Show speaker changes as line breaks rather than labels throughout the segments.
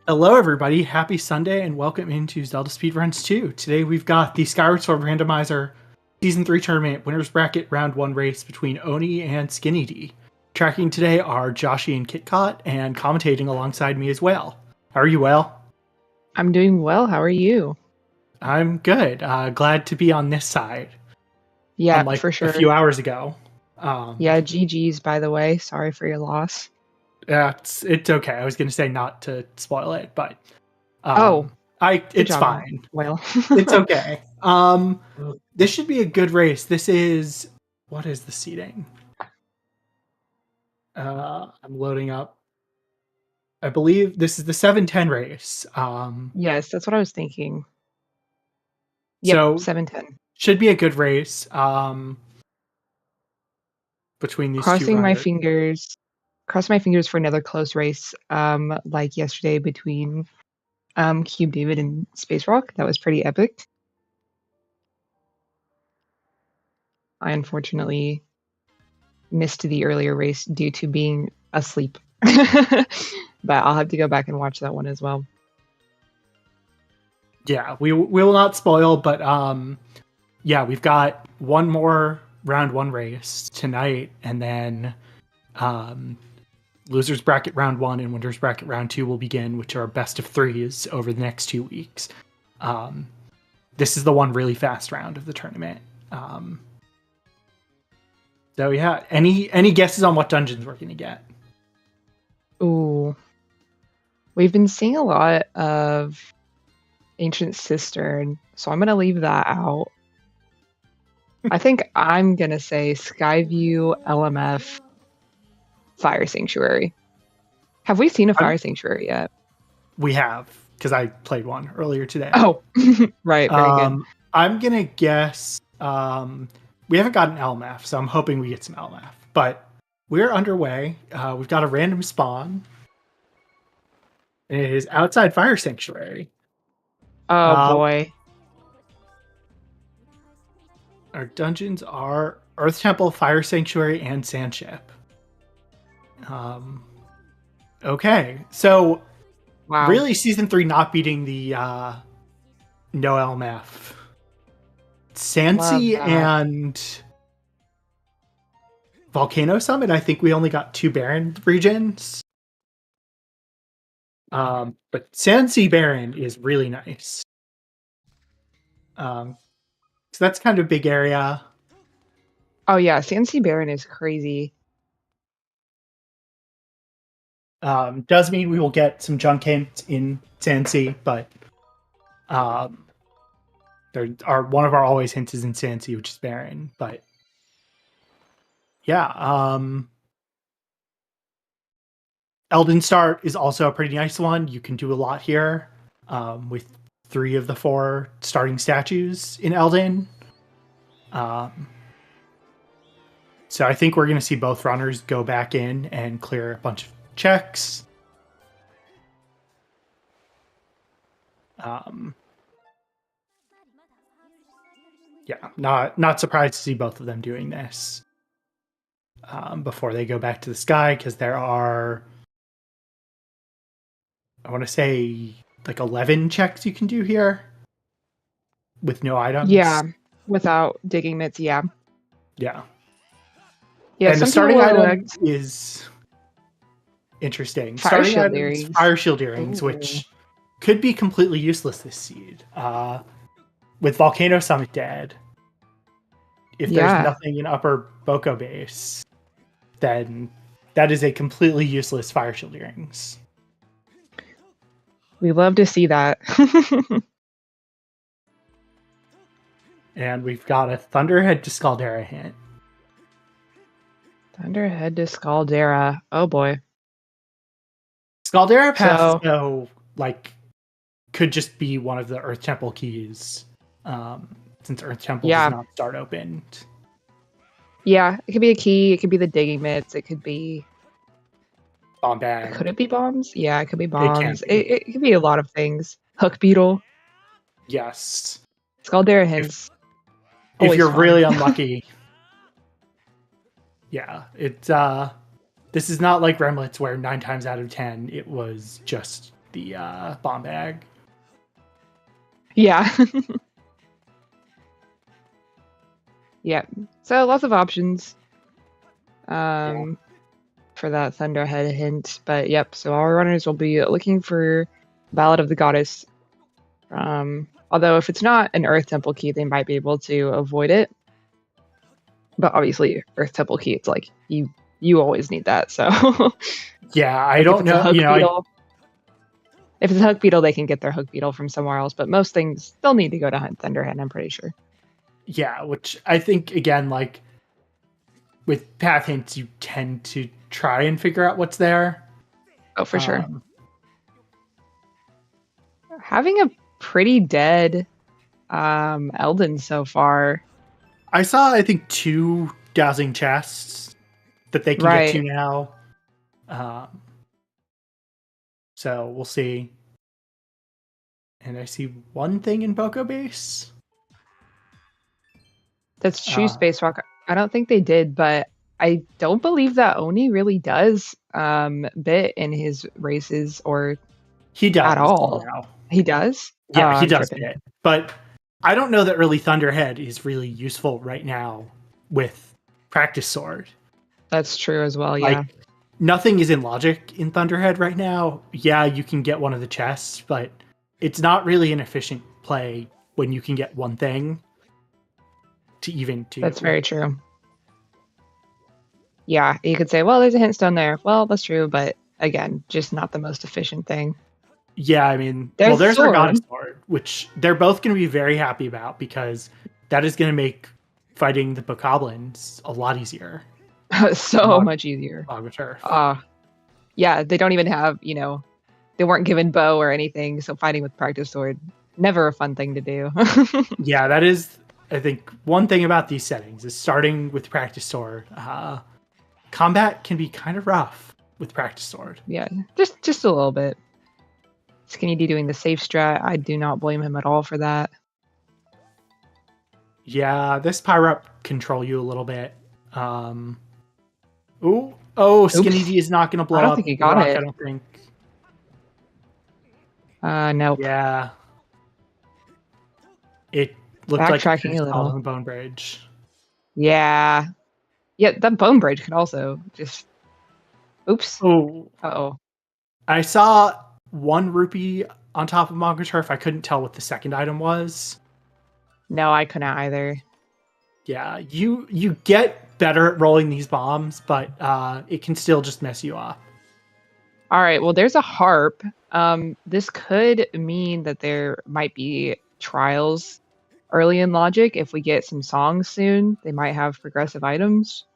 Hello, everybody. Happy Sunday and welcome into Zelda Speedruns 2. Today we've got the Skyward Sword Randomizer Season 3 Tournament Winners Bracket Round 1 race between Oni and Skinnydee. Tracking today are Joshi and KitKat, and commentating alongside me as well. How are you, Well?
I'm doing well. How are you?
I'm good. Glad to be on this side.
Yeah,
unlike
for sure.
a few hours ago.
Yeah, GG's, by the way. Sorry for your loss.
Yeah, it's okay. I was going to say not to spoil it, but
Good
it's
job,
fine.
Well,
It's okay. This should be a good race. What is the seating? I'm loading up. I believe this is the 7-10 race.
yes, that's what I was thinking.
So
Yep, 7-10.
should be a good race. Between these two
Crossing my
runners.
fingers. Cross my fingers for another close race. Like yesterday between Cube David and Space Rock. That was pretty epic. I unfortunately missed the earlier race due to being asleep. But I'll have to go back and watch that one as well.
Yeah, we will not spoil, but yeah, we've got one more round 1 race tonight, and then losers bracket round 1 and winners bracket round 2 will begin, which are best of 3s over the next 2 weeks. This is the one really fast round of the tournament. So yeah, any guesses on what dungeons we're gonna get?
Ooh. We've been seeing a lot of Ancient Cistern, so I'm gonna leave that out. I think I'm gonna say Skyview, LMF, Fire Sanctuary. Have we seen a Fire Sanctuary yet?
We have, because I played one earlier today.
Oh, right, very good.
I'm gonna guess we haven't got an LMF, so I'm hoping we get some LMF. But we're underway. We've got a random spawn. And it is outside Fire Sanctuary.
Oh boy.
Our dungeons are Earth Temple, Fire Sanctuary, and Sandship. Okay, so
Wow.
really Season 3 not beating the no LMF. Sansi and Volcano Summit, I think we only got 2 Baron regions. But Sansi Baron is really nice. So that's kind of a big area.
Oh yeah, Sansi Baron is crazy.
Does mean we will get some junk hints in Sansi, but one of our always hints is in Sansi, which is Baron. But yeah, Elden Start is also a pretty nice one. You can do a lot here with 3 of the 4 starting statues in Elden. So I think we're going to see both runners go back in and clear a bunch of checks. Yeah, not surprised to see both of them doing this before they go back to the sky, because there are, I want to say, like 11 checks you can do here with no items.
Yeah, without digging mitts, yeah.
Yeah.
Yeah,
and the starting item is interesting.
Fire shield earrings.
Fire shield earrings, which could be completely useless this seed. With Volcano Summit dead, if there's nothing in upper Boko base, then that is a completely useless fire shield earrings.
We love to see that.
And we've got a Thunderhead to Scaldera hint.
Thunderhead to Scaldera. Oh boy.
Scaldera Pass, though, could just be one of the Earth Temple keys, since Earth Temple does not start opened.
Yeah, it could be a key. It could be the digging mitts. It could be
bomb bag.
Could it be bombs? Yeah, it could be bombs. It could be a lot of things. Hook beetle.
Yes.
Scaldera hints.
If you're really unlucky. Yeah, it's this is not like Remlets where 9 times out of 10 it was just the bomb bag.
Yeah. Yep. So lots of options for that Thunderhead hint. But yep, so our runners will be looking for Ballad of the Goddess. Although if it's not an Earth Temple key, they might be able to avoid it. But obviously, Earth Temple key, it's like you always need that. So
Yeah, I
like
don't know.
If it's a Hook Beetle, they can get their Hook Beetle from somewhere else. But most things, they'll need to go to hunt Thunderhead, I'm pretty sure.
Yeah, which I think, again, like, with path hints, you tend to try and figure out what's there.
Oh, for sure. Having a pretty dead Eldon so far.
I saw, I think, 2 dowsing chests that they can get to now. So we'll see. And I see 1 thing in Boko Base.
That's true, Space Rock. I don't think they did, but I don't believe that Oni really does bit in his races or
he does
at all.
now.
He does?
Yeah, he does bit. But I don't know that really Thunderhead is really useful right now with Practice Sword.
That's true as well, yeah.
Like, nothing is in logic in Thunderhead right now. Yeah, you can get one of the chests, but it's not really an efficient play when you can get 1 thing to even do.
That's very true. Yeah, you could say, well, there's a hint stone there. Well, that's true, but again, just not the most efficient thing.
Yeah, I mean, there's our Goddess Sword, which they're both going to be very happy about because that is going to make fighting the Bokoblins a lot easier.
So much easier. Yeah, they don't even have, they weren't given bow or anything, so fighting with Practice Sword, never a fun thing to do.
Yeah, that is, I think, one thing about these settings is starting with Practice Sword. Combat can be kind of rough with Practice Sword.
Yeah, just a little bit. Skinnydee doing the safe strat, I do not blame him at all for that.
Yeah, this Pyro-Up control you a little bit. Skinnydee is not going to blow up.
I don't think he got it.
I don't think.
Nope.
Yeah. It looked
backtracking
like
a little.
On the Bone Bridge.
Yeah. Yeah, that Bone Bridge could also just... Oops.
Oh.
Uh-oh.
I saw 1 rupee on top of Magma Turf. I couldn't tell what the second item was.
No, I couldn't either.
Yeah, you get better at rolling these bombs, but it can still just mess you up.
All right, well, there's a harp. This could mean that there might be trials early in Logic. If we get some songs soon, they might have progressive items.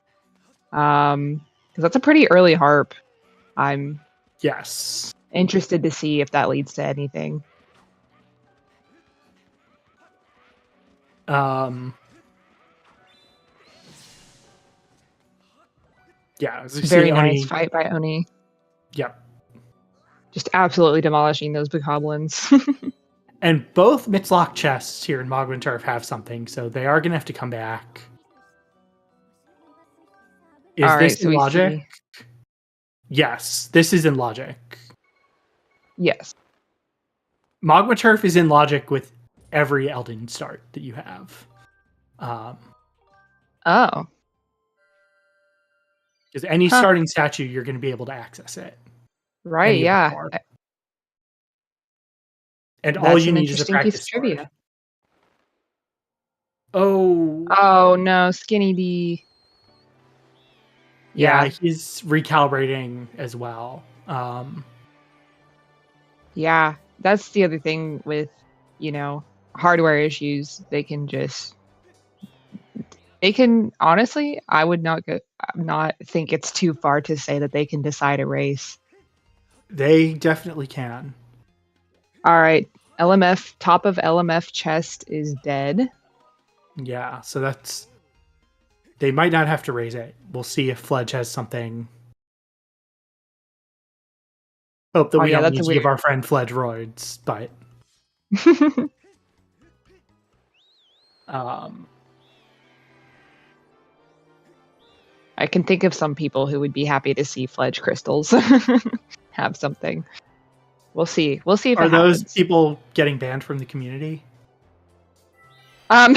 Because that's a pretty early harp. I'm interested to see if that leads to anything.
Yeah, it was
very nice fight by Oni.
Yep.
Just absolutely demolishing those Bokoblins.
And both Mitzlock chests here in Magma Turf have something, so they are going to have to come back. Is this in Logic? Yes, this is in Logic.
Yes.
Magma Turf is in Logic with every Eldon start that you have.
Oh.
Because any starting statue, you're going to be able to access it.
Right, yeah.
And all you need is a practice trivia. Oh
no, Skinnydee.
Yeah, he's recalibrating as well.
Yeah, that's the other thing with, hardware issues. They can honestly, I would not think it's too far to say that they can decide a race.
They definitely can.
All right, LMF, top of LMF chest is dead.
Yeah, so they might not have to raise it. We'll see if Fledge has something. Hope that we don't need to give our friend Fledge roids, but
I can think of some people who would be happy to see Fledge crystals have something. We'll see. We'll see if
Are
it
those
happens.
people getting banned from the community?
Um,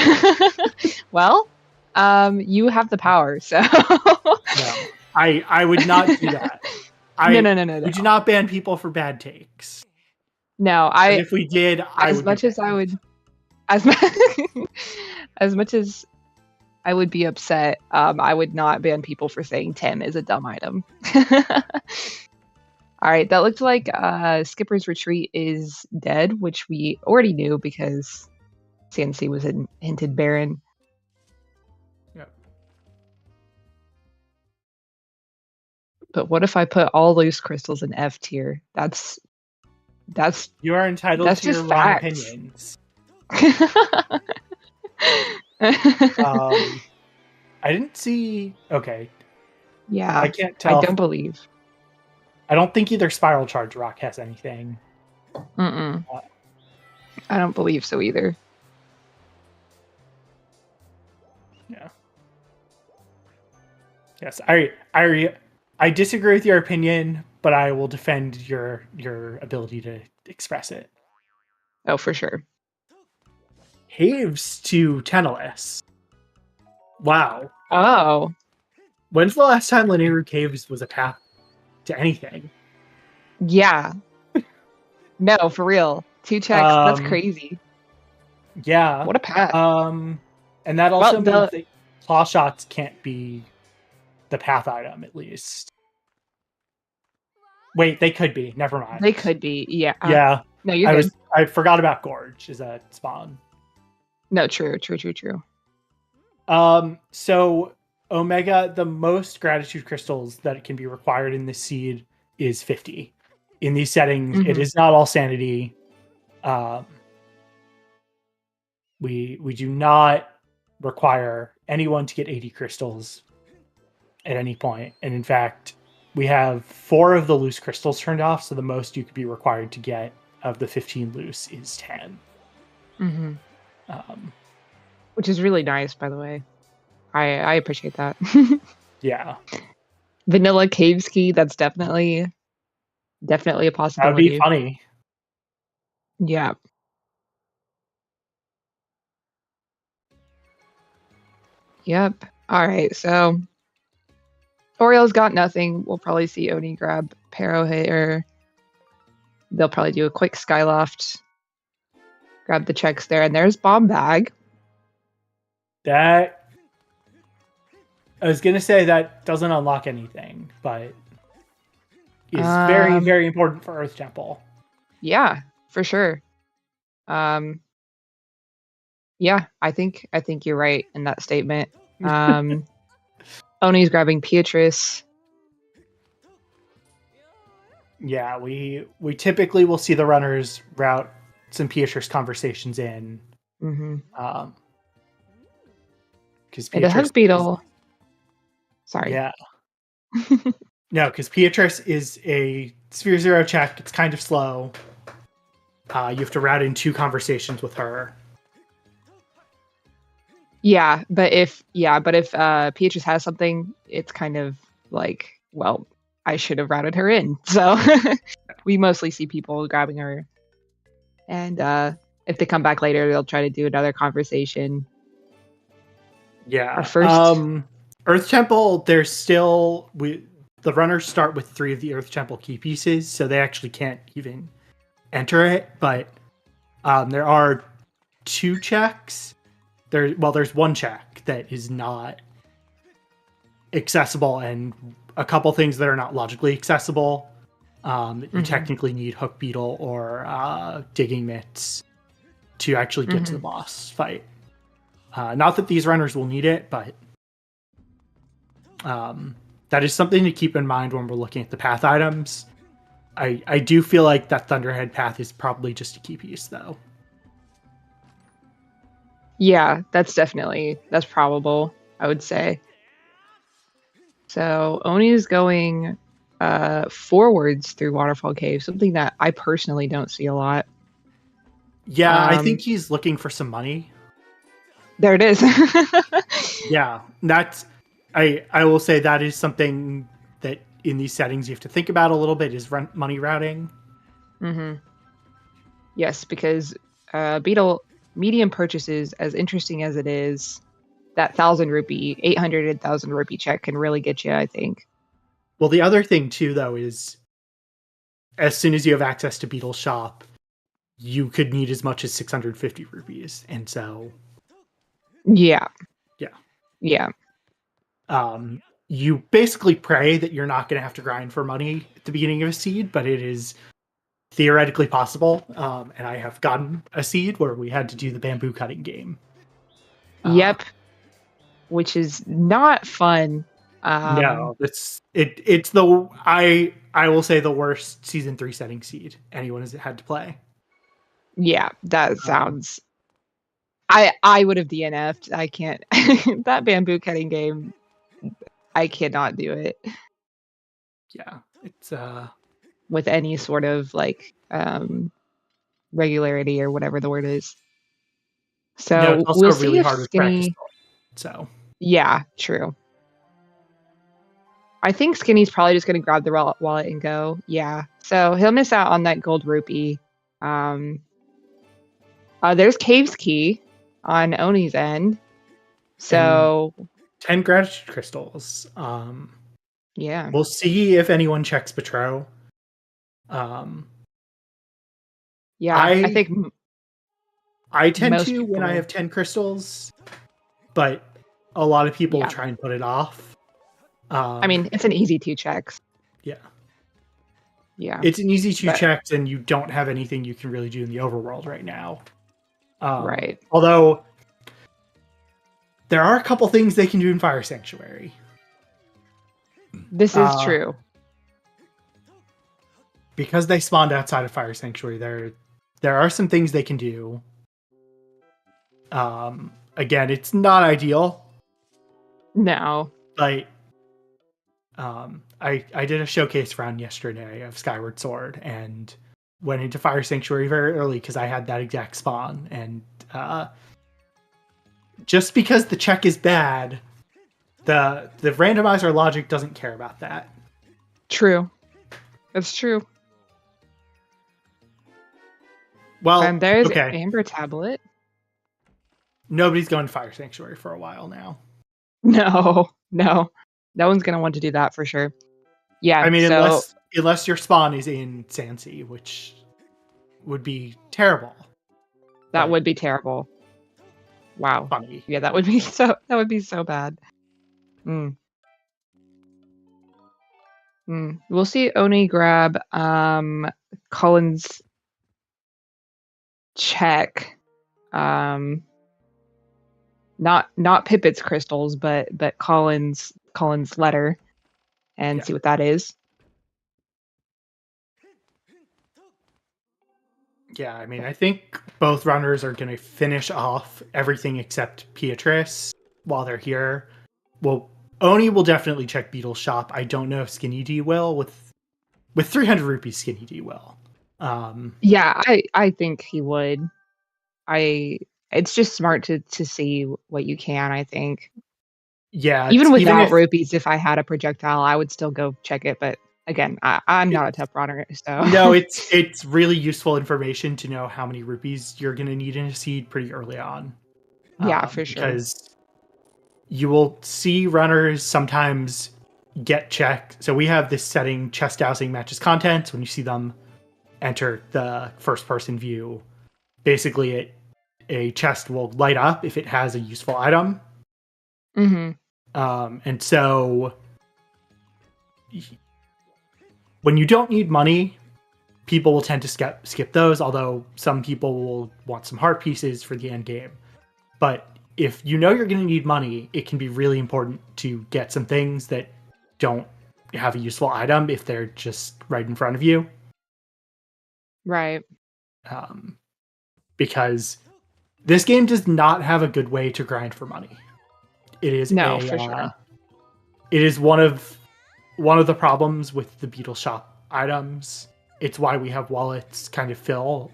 well, you have the power, so.
No, I would not do that.
No.
We do not ban people for bad takes.
No,
And if we did, I
as
would
much
be
as I
banned.
would, as as much as I would be upset, I would not ban people for saying Tim is a dumb item. All right, that looks like Skipper's Retreat is dead, which we already knew because CNC was hinted Baron.
Yep.
But what if I put all loose crystals in F tier? That's
You are entitled
that's
to your
just
wrong
facts.
opinions. I didn't see. Okay,
Yeah,
I can't tell.
I don't believe.
I don't think either Spiral Charge Rock has anything.
I don't believe so either.
Yeah. Yes, I disagree with your opinion, but I will defend your ability to express it.
Oh, for sure.
Caves to Tennis. Wow.
Oh,
When's the last time Linear Caves was a path to anything?
yeah. No, for real. 2 checks. That's crazy.
Yeah.
What a path.
And that also
Well,
means that claw shots can't be the path item, at least. Wait, they could be. Never mind.
They could be. Yeah.
Yeah.
No, you're good.
I forgot about Gorge as a spawn.
No, true.
So Omega, the most gratitude crystals that can be required in this seed is 50. In these settings, it is not all sanity. We do not require anyone to get 80 crystals at any point. And in fact, we have 4 of the loose crystals turned off, so the most you could be required to get of the 15 loose is 10.
Which is really nice, by the way. I appreciate that.
Yeah.
Vanilla Caves Key, that's definitely a possibility.
That would be funny.
Yeah. Yep. All right, so Oriole's got nothing. We'll probably see Oni grab Pero here. They'll probably do a quick Skyloft. Grab the checks there, and there's Bomb Bag.
That I was gonna say that doesn't unlock anything, but is very, very important for Earth Temple.
Yeah, for sure. Yeah, I think you're right in that statement. Oni's grabbing Beatrice.
Yeah, we typically will see the runners route some Beatrice conversations in. Because
And a Hug Beetle. Sorry.
Yeah. No, because Beatrice is a Sphere 0 check. It's kind of slow. You have to route in 2 conversations with her.
Yeah, but if Beatrice has something, it's kind of like, well, I should have routed her in. So we mostly see people grabbing her. And if they come back later, they'll try to do another conversation.
Yeah.
Our first
Earth Temple, there's still the runners start with 3 of the Earth Temple key pieces, so they actually can't even enter it. But there are 2 checks. There's 1 check that is not accessible, and a couple things that are not logically accessible. You technically need Hook Beetle or Digging Mitts to actually get to the boss fight. Not that these runners will need it, but that is something to keep in mind when we're looking at the path items. I do feel like that Thunderhead path is probably just a key piece, though.
Yeah, that's probable, I would say. So Oni is going forwards through Waterfall Cave, something that I personally don't see a lot.
Yeah, I think he's looking for some money.
There it is.
Yeah, that's I will say that is something that in these settings you have to think about a little bit, is money routing.
Mm-hmm. Yes, because Beetle medium purchases, as interesting as it is, that 1,000 rupee, 800 rupee check can really get you, I think.
Well, the other thing too, though, is as soon as you have access to Beetle's shop, you could need as much as 650 rupees, and so
Yeah.
yeah.
Yeah.
You basically pray that you're not going to have to grind for money at the beginning of a seed, but it is theoretically possible. And I have gotten a seed where we had to do the bamboo cutting game.
Yep. Which is not fun.
No, it's the I will say the worst season 3 setting seed anyone has had to play.
Yeah, that sounds. I would have DNF'd. I can't. That bamboo cutting game, I cannot do it.
Yeah, it's
with any sort of like regularity or whatever the word is. So
no, it's also
we'll see
really
if
hard with practice.
Skinny.
So
Yeah, true. I think Skinny's probably just going to grab the wallet and go. Yeah. So he'll miss out on that gold rupee. There's Cave's Key on Oni's end. So
and 10 gratitude crystals.
Yeah.
We'll see if anyone checks Petro.
Yeah, I think
I tend
most
to when I
people-
have 10 crystals, but a lot of people
Yeah.
try and put it off.
I mean, it's an easy 2 checks.
Yeah.
Yeah.
It's an easy 2 checks, and you don't have anything you can really do in the overworld right now.
Right.
Although there are a couple things they can do in Fire Sanctuary.
This is true.
Because they spawned outside of Fire Sanctuary, there are some things they can do. Again, it's not ideal.
No.
But I did a showcase run yesterday of Skyward Sword and went into Fire Sanctuary very early because I had that exact spawn. And just because the check is bad, the randomizer logic doesn't care about that.
True. That's true.
Well,
and there's
okay.
Amber Tablet.
Nobody's going to Fire Sanctuary for a while now.
No. No one's going to want to do that for sure. Yeah.
I mean, unless your spawn is in Sansi, which would be terrible.
That would be terrible. Wow.
Funny.
Yeah, that would be so bad. We'll see Oni grab Cullen's check. Not Pipit's crystals, but Cullen's letter, and see what that is.
Yeah, I mean, I think both runners are going to finish off everything except Beatrice while they're here. Well, Oni will definitely check Beetle's shop. I don't know if Skinnydee will. With 300 rupees, Skinnydee will.
Yeah, I think he would. It's just smart to see what you can, I think.
Yeah.
Even without rupees, if I had a projectile, I would still go check it. But again, I'm not a tough runner, so
no, it's really useful information to know how many rupees you're going to need in a seed pretty early on.
Yeah, for sure.
Because you will see runners sometimes get checked. So we have this setting, chest dowsing matches contents. When you see them enter the first person view, basically a chest will light up if it has a useful item.
Mm-hmm.
And so when you don't need money, people will tend to skip those, although some people will want some heart pieces for the end game. But if you know you're going to need money, it can be really important to get some things that don't have a useful item if they're just right in front of you.
Right.
Because this game does not have a good way to grind for money. It is
for sure.
It is one of the problems with the Beetle Shop items. It's why we have wallets kind of fill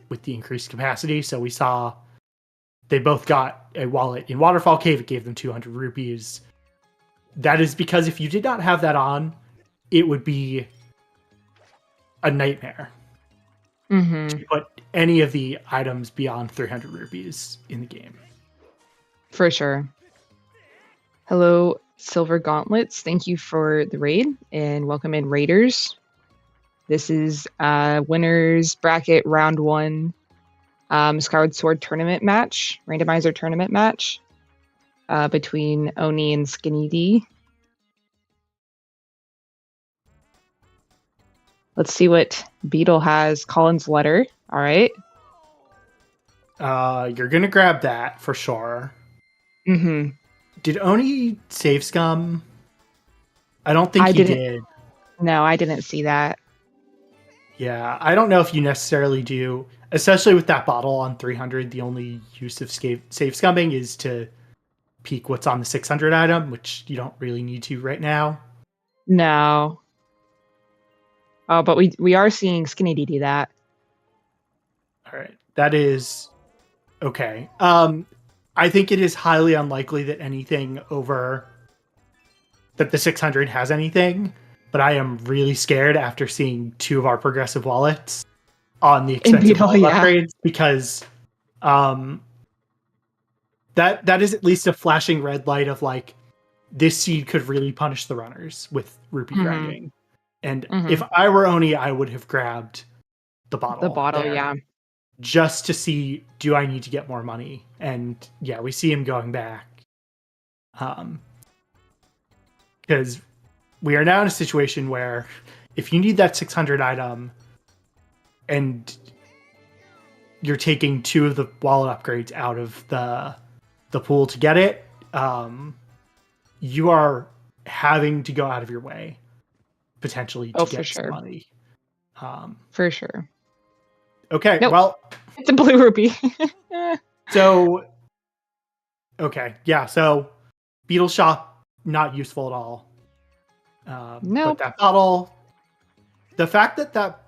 with the increased capacity. So we saw they both got a wallet in Waterfall Cave. It gave them 200 rupees. That is because if you did not have that on, it would be a nightmare
Mm-hmm.
to put any of the items beyond 300 rupees in the game.
For sure. Hello, Silver Gauntlets. Thank you for the raid and welcome in Raiders. This is winners bracket round 1 Skyward Sword tournament match, randomizer tournament match between Oni and Skinnydee. Let's see what Beetle has. Colin's letter. All right.
You're gonna grab that for sure.
Mm-hmm.
Did Oni save scum? I don't think he did.
No, I didn't see that.
Yeah, I don't know if you necessarily do, especially with that bottle on 300. The only use of save scumming is to peek what's on the 600 item, which you don't really need to right now.
No. Oh, but we are seeing Skinnydee do that.
All right, that is okay. I think it is highly unlikely that anything over that the 600 has anything, but I am really scared after seeing 2 of our progressive wallets on the expensive
Beetle,
wallet
yeah.
upgrades, because that is at least a flashing red light of like, this seed could really punish the runners with rupee grinding. And if I were Oni, I would have grabbed the bottle.
The bottle,
there,
yeah.
just to see, do I need to get more money? And yeah, we see him going back. Because we are now in a situation where if you need that 600 item and you're taking 2 of the wallet upgrades out of the pool to get it, you are having to go out of your way potentially to get some money.
For sure.
Okay,
nope.
Well,
it's a blue rupee.
So okay, yeah, so Beetle Shop, not useful at all.
No.
But that bottle, the fact that that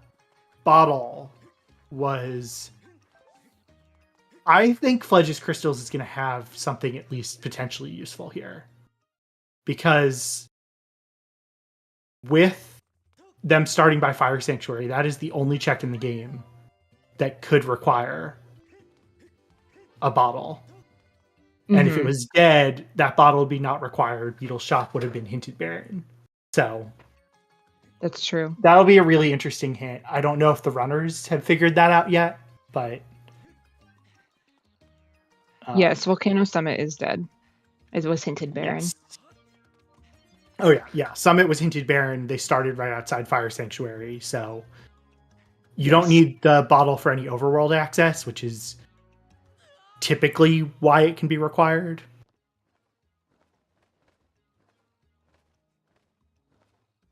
bottle was, I think Fledge's Crystals is going to have something at least potentially useful here. Because with them starting by Fire Sanctuary, that is the only check in the game that could require a bottle. And if it was dead, that bottle would be not required. Beetle Shop would have been Hinted Baron. So
that's true.
That'll be a really interesting hint. I don't know if the runners have figured that out yet, but
yes, Volcano Summit is dead. It was Hinted Baron. Yes.
Oh yeah. Summit was Hinted Baron. They started right outside Fire Sanctuary, so you don't need the bottle for any overworld access, which is typically why it can be required.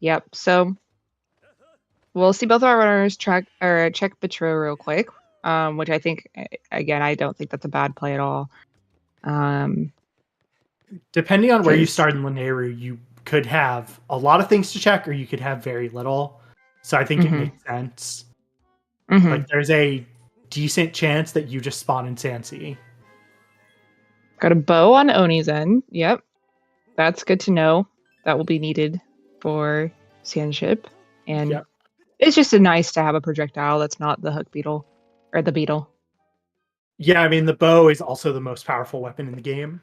Yep. So we'll see both our runners check Betrayal real quick, which I think, again, I don't think that's a bad play at all.
Depending on where you start in Lanayru, you could have a lot of things to check, or you could have very little. So I think it makes sense. Like there's a decent chance that you just spawn in Sansi.
Got a bow on Oni's end. Yep. That's good to know. That will be needed for Sandship. And it's just nice to have a projectile that's not the hook beetle or the beetle.
Yeah, I mean, the bow is also the most powerful weapon in the game.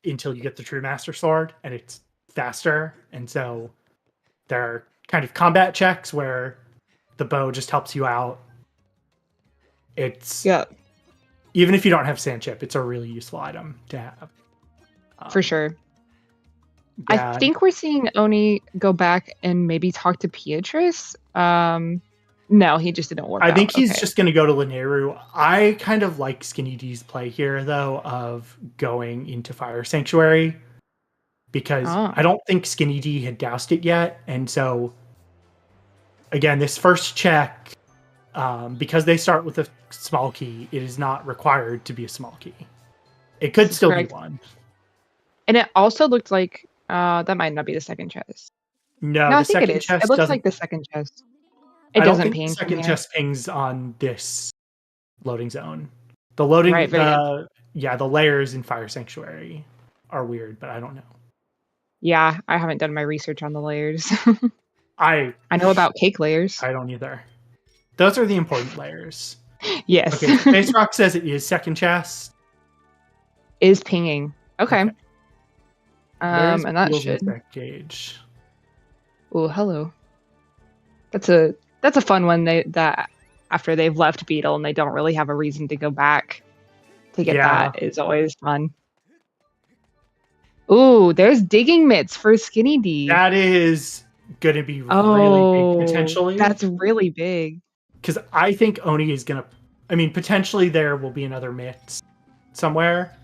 Until you get the True Master Sword, and it's faster. And so there are kind of combat checks where the bow just helps you out. It's even if you don't have Sandship, it's a really useful item to have.
For sure. Yeah. I think we're seeing Oni go back and maybe talk to Beatrice. No, he just didn't work out.
I think he's just going to go to Lanayru. I kind of like Skinnydee's play here, though, of going into Fire Sanctuary, because I don't think Skinnydee had doused it yet. And so, again, this first check, because they start with a small key, it is not required to be a small key. It could still be one.
And it also looked like that might not be the second chest.
No,
I think it is. It looks like the second chest. It doesn't ping.
The second chest pings on this loading zone. The loading, the layers in Fire Sanctuary are weird, but I don't know.
Yeah, I haven't done my research on the layers.
I
know about cake layers.
I don't either. Those are the important layers.
Yes.
Okay, Space Rock says it is second chest.
Is pinging. Okay.
There's
And that
Beetle's
should.
Insect Cage.
Oh, hello. That's a fun one. That after they've left Beetle and they don't really have a reason to go back to get that is always fun. Ooh, there's digging mitts for Skinnydee.
That is gonna be really big potentially.
That's really big.
Because I think Oni is gonna. I mean, potentially there will be another mitt somewhere.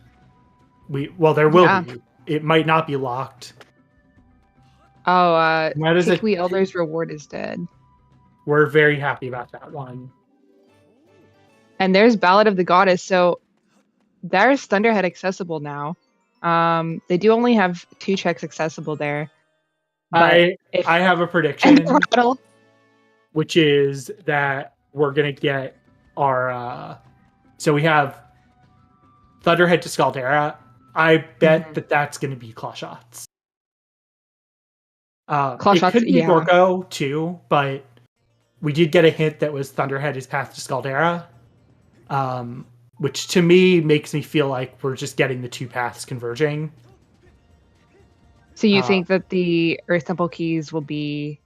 There will be. It might not be locked.
Oh,
Tickly
Tickly Elder's reward is dead.
We're very happy about that one.
And there's Ballad of the Goddess. So there's Thunderhead accessible now. They do only have 2 checks accessible there.
I have a prediction, which is that we're gonna get our. So we have Thunderhead to Scaldera. I bet that's gonna be Claw Shots. It could be Gorgo too, but we did get a hint that was Thunderhead is path to Scaldera, which to me makes me feel like we're just getting the 2 paths converging.
So you think that the Earth Temple keys will be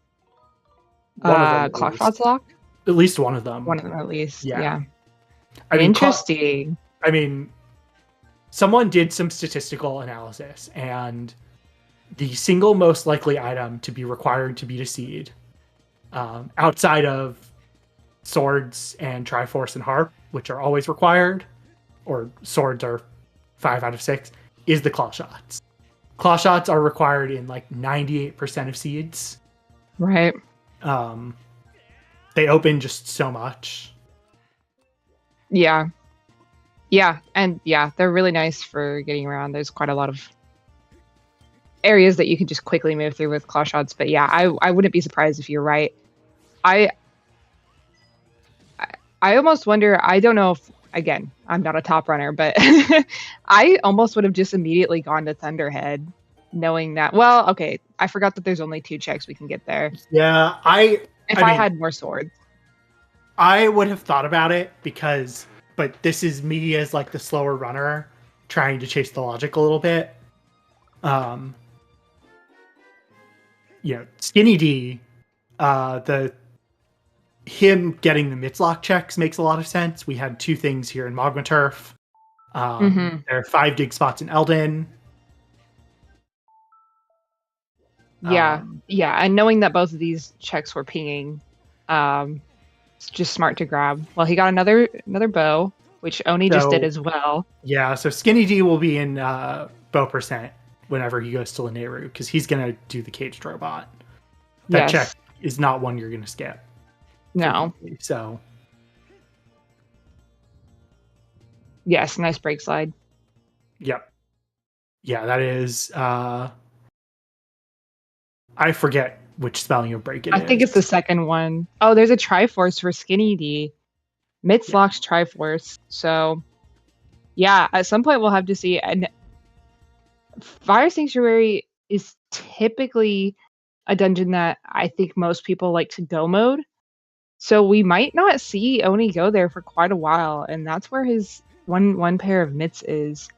Claw Shots locked?
At least one of them.
One of them at least. Yeah.
I mean,
interesting.
Someone did some statistical analysis, and the single most likely item to be required to beat a seed, outside of swords and Triforce and Harp, which are always required, or swords are 5 out of 6, is the Claw Shots. Claw Shots are required in like 98% of seeds.
Right.
They open just so much.
Yeah. Yeah, and they're really nice for getting around. There's quite a lot of areas that you can just quickly move through with Claw Shots. But yeah, I wouldn't be surprised if you're right. I almost wonder, I don't know if, again, I'm not a top runner, but I almost would have just immediately gone to Thunderhead, knowing that, well, okay, I forgot that there's only 2 checks we can get there.
Yeah,
If I had more swords.
I would have thought about it but this is me as like the slower runner trying to chase the logic a little bit. Skinnydee, him getting the Mitzlock checks makes a lot of sense. We had 2 things here in Magma Turf. There are 5 dig spots in Eldin.
Yeah, and knowing that both of these checks were pinging, it's just smart to grab. Well, he got another bow, which Oni just did as well.
Yeah, so Skinnydee will be in bow percent whenever he goes to Lanayru, because he's going to do the caged robot. That check is not one you're going to skip.
No.
So.
Yes, nice break slide.
Yep. Yeah, that is... I forget which spelling of break it is.
I think it's the second one. Oh, there's a Triforce for Skinnydee. Mitzlock's Triforce. So, yeah, at some point we'll have to see. And Fire Sanctuary is typically a dungeon that I think most people like to go mode. So we might not see Oni go there for quite a while, and that's where his one pair of mitts is.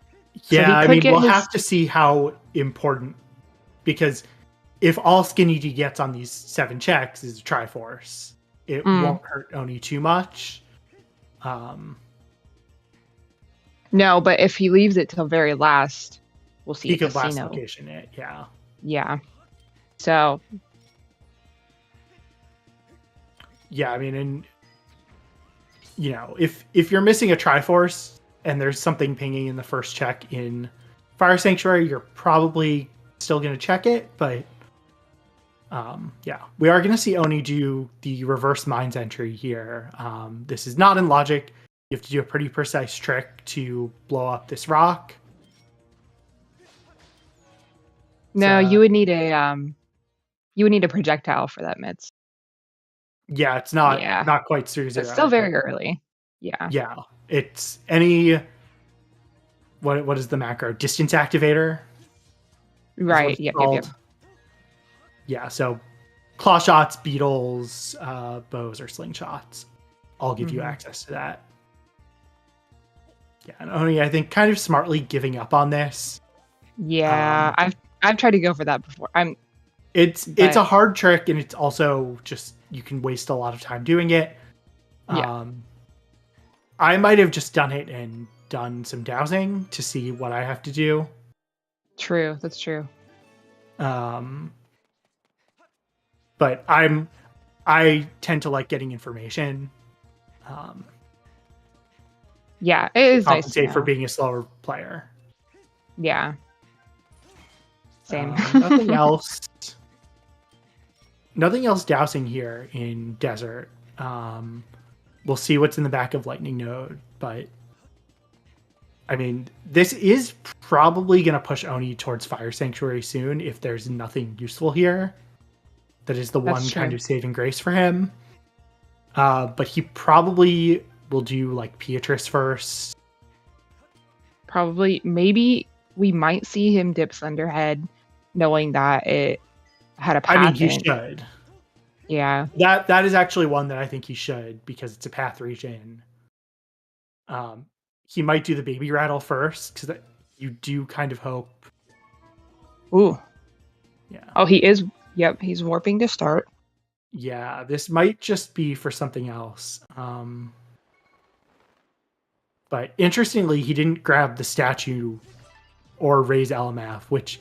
Yeah, so we'll have to see how important, because if all Skinnydee gets on these 7 checks is a Triforce, it won't hurt Oni too much.
No, but if he leaves it till very last, we'll see.
He could last location it, yeah.
Yeah. So.
Yeah, I mean, and if you're missing a Triforce and there's something pinging in the first check in Fire Sanctuary, you're probably still going to check it, but we are going to see Oni do the reverse mines entry here. This is not in logic. You have to do a pretty precise trick to blow up this rock.
No, you would need a projectile for that mitts.
Yeah, it's not quite Series 0.
It's still very early. Yeah.
Yeah. It's any what is the macro? Distance activator?
Right. Yep.
Yeah, so claw shots, beetles, bows, or slingshots all give you
Mhm.
access to that. Yeah, and Oni, I think, kind of smartly giving up on this.
Yeah, I've tried to go for that before.
It's
But
a hard trick, and it's also just you can waste a lot of time doing it.
yeah,
I might have just done it and done some dowsing to see what I have to do.
true. That's true.
But I tend to like getting information.
Yeah, it is nice to
Compensate for
know.
being a slower player.
Yeah. Same.
Nothing else. Nothing else dousing here in desert. We'll see what's in the back of Lightning Node, but I mean, this is probably going to push Oni towards Fire Sanctuary soon if there's nothing useful here. That is the
That's
one
true.
kind of saving grace for him. But he probably will do like Beatrice first.
Probably, maybe we might see him dip Thunderhead, knowing that it had a
I mean,
path
he
in.
should.
Yeah.
That is actually one that I think he should because it's a path region. He might do the baby rattle first because you do kind of hope.
Ooh.
Yeah.
Oh, he is. Yep, he's warping to start.
Yeah, this might just be for something else. But interestingly, he didn't grab the statue or raise LMF, which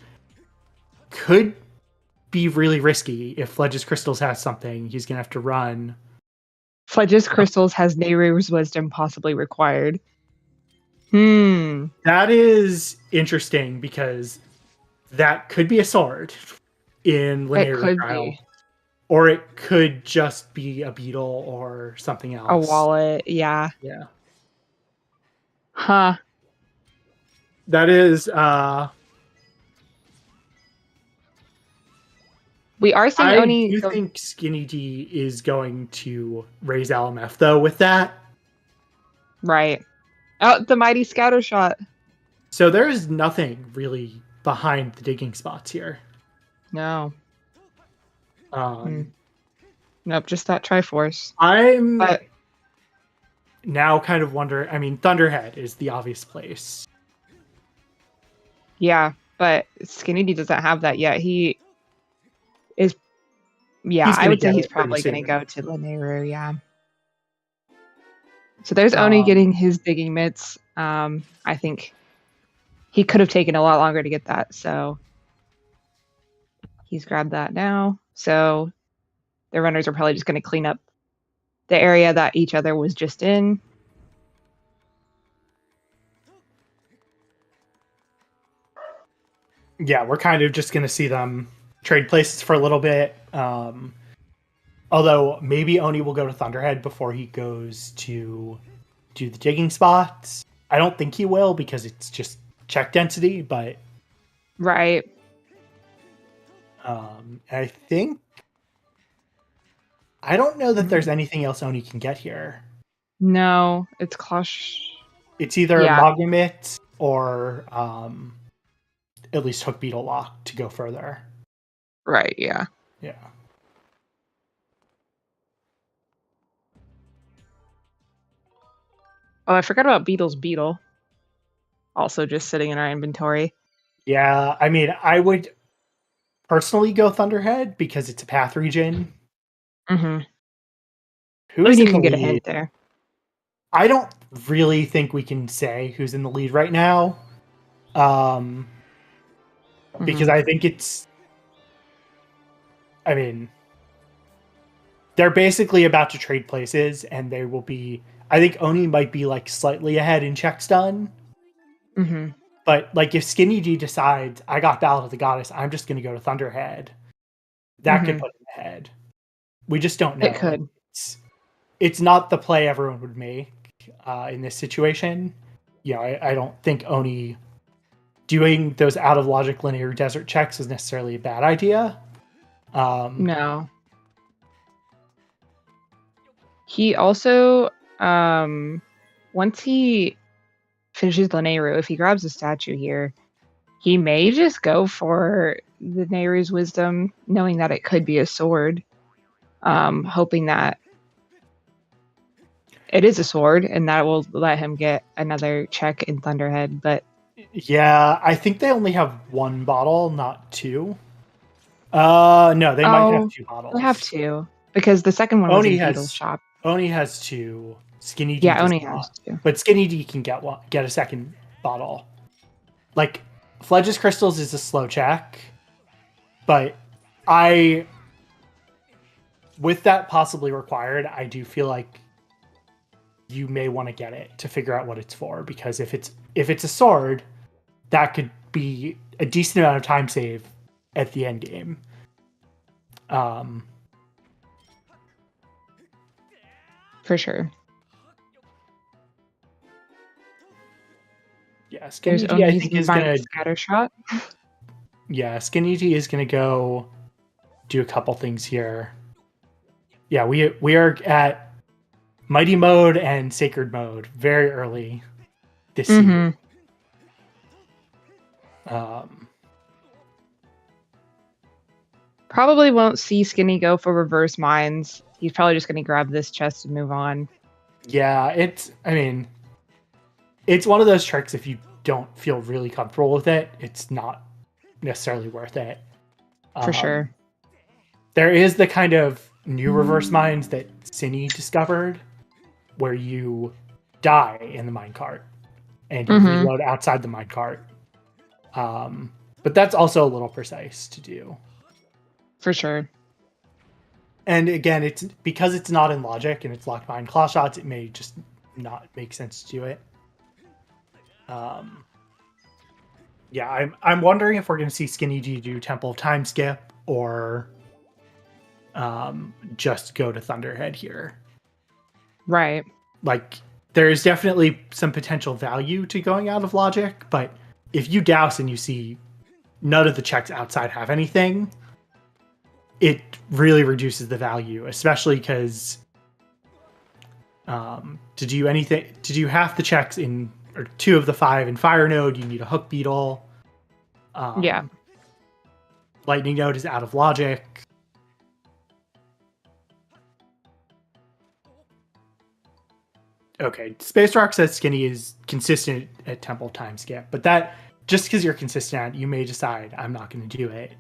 could be really risky. If Fledge's Crystals has something, he's going to have to run.
Fledge's Crystals has Nehru's Wisdom possibly required.
That is interesting because that could be a sword in
It
Linear
could
Trial.
be.
Or it could just be a beetle or something else.
A wallet, yeah.
Yeah.
Huh.
That is
We are seeing
I
Oni.
do think Skinnydee is going to raise LMF though with that.
Right. Oh, the mighty scatter shot.
So there is nothing really behind the digging spots here.
No.
Um
Nope, just that Triforce.
I'm
But
now kind of wondering, I mean, Thunderhead is the obvious place.
yeah, but Skinnydee doesn't have that yet. He is. Yeah,
He's
I
gonna
would say
get
he's
it pretty
probably going to
soon.
go to Lanayru. Yeah. So there's Oni getting his digging mitts. I think he could have taken a lot longer to get that, so he's grabbed that now. So the runners are probably just going to clean up the area that each other was just in.
Yeah, we're kind of just going to see them trade places for a little bit. Although maybe Oni will go to Thunderhead before he goes to do the digging spots. I don't think he will because it's just check density, but
Right.
I don't know that there's anything else Oni can get here.
No, it's Klosh.
It's either
Yeah.
Magnemit or at least Hook Beetle Lock to go further.
Right, yeah.
Yeah.
Oh, I forgot about Beetle's Beetle. Also just sitting in our inventory.
Yeah, I mean, I would personally go Thunderhead because it's a path region.
Mm-hmm.
Who
I
is
mean, you
in
can
the
get a
lead?
hint there.
I don't really think we can say who's in the lead right now. Because I think I mean, they're basically about to trade places and they will be, I think Oni might be like slightly ahead in checks done.
Mm-hmm.
But like if Skinnydee decides I got Ballad of the Goddess, I'm just going to go to Thunderhead. That could put him ahead. We just don't know.
It could.
It's not the play everyone would make in this situation. I don't think Oni doing those out of logic linear desert checks is necessarily a bad idea.
No. He also, once he finishes the Nehru, if he grabs a statue here, he may just go for the Nehru's Wisdom, knowing that it could be a sword. hoping that it is a sword and that will let him get another check in Thunderhead. But
yeah, I think they only have one bottle, not two. No, they might have two bottles.
They have two because the second one was in Beetle's shop.
Oni has two. Skinnydee
does
not.
Has two.
But Skinnydee can get a second bottle. Like, Fledge's Crystals is a slow check, but with that possibly required, I do feel like you may want to get it to figure out what it's for, because if it's a sword, that could be a decent amount of time save at the end game.
For sure.
Yeah, Skinnydee I think is gonna
scatter shot.
Yeah, Skinnydee is gonna go do a couple things here. Yeah, we are at Mighty Mode and Sacred Mode very early this season.
Probably won't see Skinny go for reverse mines. He's probably just going to grab this chest and move on.
Yeah, it's one of those tricks, if you don't feel really comfortable with it, it's not necessarily worth it.
For sure.
There is the kind of new reverse mines that Cinny discovered, where you die in the minecart and you reload outside the minecart. But that's also a little precise to do.
For sure.
And again, it's because it's not in logic and it's locked behind claw shots, it may just not make sense to do it. Yeah, I'm wondering if we're going to see Skinnydee do Temple of Time skip or just go to Thunderhead here.
Right.
Like, there is definitely some potential value to going out of logic, but if you douse and you see none of the checks outside have anything, it really reduces the value, especially because to do half the checks in, or 2 of the 5 in Fire Node, you need a Hook Beetle.
Yeah.
Lightning Node is out of logic. Okay, Space Rock says Skinny is consistent at Temple Time Skip, but that, just because you're consistent at it, you may decide, I'm not going to do it.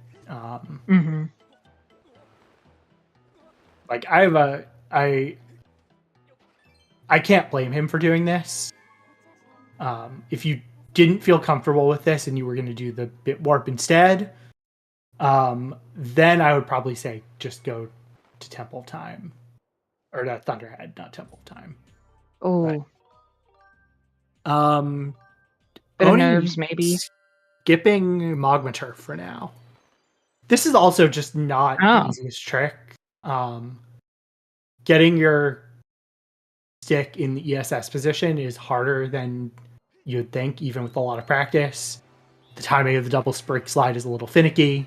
Like, I can't blame him for doing this. If you didn't feel comfortable with this and you were going to do the Bit Warp instead, then I would probably say just go to Temple Time. Or not Thunderhead, not Temple Time.
Oh.
Bit
of nerves, maybe.
Skipping Magma Turf for now. This is also just not the easiest trick. Getting your stick in the ESS position is harder than you'd think, even with a lot of practice. The timing of the double brick slide is a little finicky.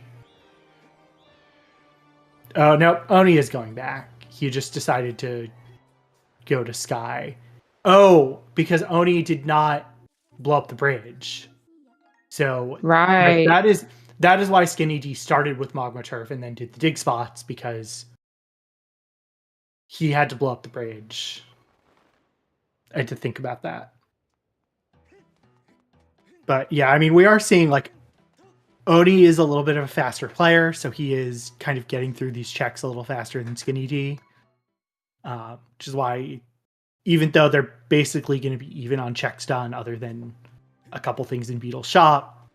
Oh, no, Oni is going back. He just decided to go to Sky. Oh, because Oni did not blow up the bridge. So
right.
that is why Skinnydee started with Magma Turf and then did the dig spots, because he had to blow up the bridge. I had to think about that. But yeah, I mean, we are seeing, like, Oni is a little bit of a faster player, so he is kind of getting through these checks a little faster than Skinnydee. Which is why, even though they're basically going to be even on checks done, other than a couple things in Beetle's shop,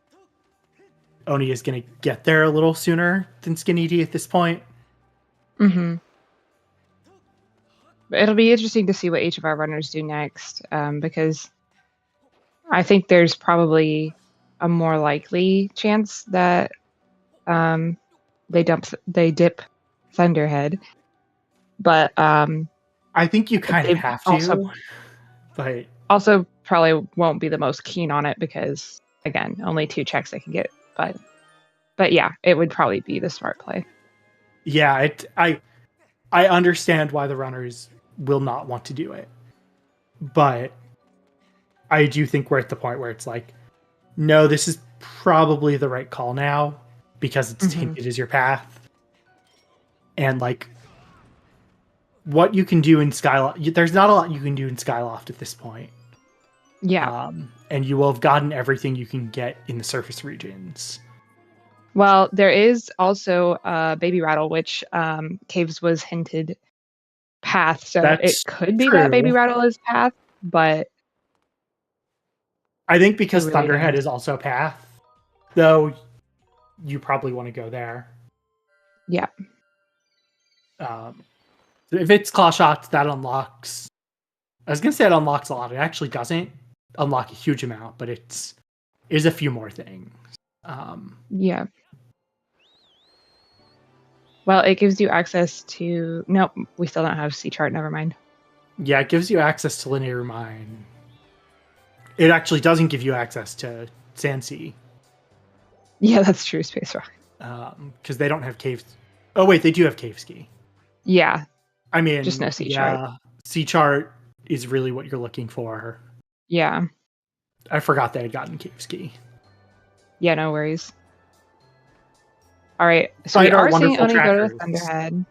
Oni is going to get there a little sooner than Skinnydee at this point.
It'll be interesting to see what each of our runners do next, because I think there's probably a more likely chance that they dip Thunderhead, but
I think you kind of have to. But
also probably won't be the most keen on it because, again, only 2 checks they can get. But yeah, it would probably be the smart play.
Yeah, I understand why the runners will not want to do it, but I do think we're at the point where it's like, no, this is probably the right call now because it's tainted as your path. And, like, what you can do in Skyloft. There's not a lot you can do in Skyloft at this point.
Yeah.
And you will have gotten everything you can get in the surface regions.
Well, there is also Baby Rattle, which Caves was hinted path, so it
That's
could be that Baby
true.
Rattle is path, but
I think
who
because
really
Thunderhead
knows?
is also path, though, you probably want to go there.
Yeah.
If it's Claw Shots, that unlocks. I was gonna say it unlocks a lot. It actually doesn't unlock a huge amount, but is a few more things.
Yeah. Well, it gives you access to. Nope, we still don't have C chart. Never mind.
Yeah, it gives you access to Linear Mine. It actually doesn't give you access to Sandsea.
Yeah, that's true. Space Rock.
Because they don't have caves. Oh wait, they do have Cave Ski.
Yeah.
I mean,
Just no C chart.
C chart is really what you're looking for.
Yeah.
I forgot they had gotten Cave Ski.
Yeah, no worries. All right, so
Despite
we
our
are seeing
wonderful
Oni go to
trackers,
Thunderhead.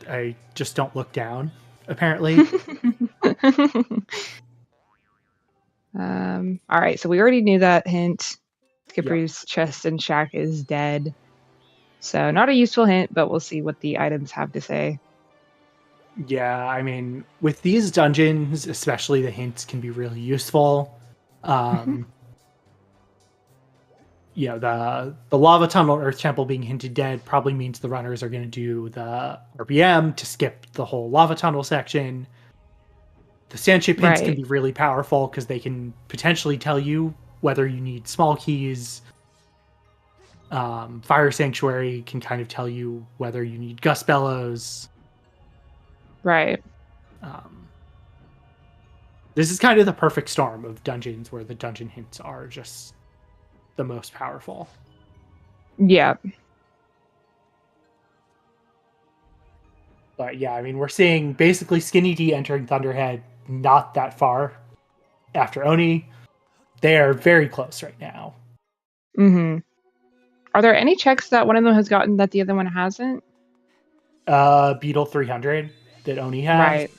I just don't look down, apparently.
All right, so we already knew that hint. Skipper's chest and shack is dead. So not a useful hint, but we'll see what the items have to say.
Yeah, I mean, with these dungeons, especially the hints can be really useful. You know, the lava tunnel Earth Temple being hinted dead probably means the runners are going to do the RPM to skip the whole lava tunnel section. The sand chip hints can be really powerful because they can potentially tell you whether you need small keys. Fire Sanctuary can kind of tell you whether you need Gust Bellows.
Right.
This is kind of the perfect storm of dungeons where the dungeon hints are just the most powerful.
Yeah.
But yeah, I mean, we're seeing basically Skinnydee entering Thunderhead not that far after Oni. They are very close right now.
Mm-hmm. Are there any checks that one of them has gotten that the other one hasn't?
Beetle 300 that Oni has.
Right.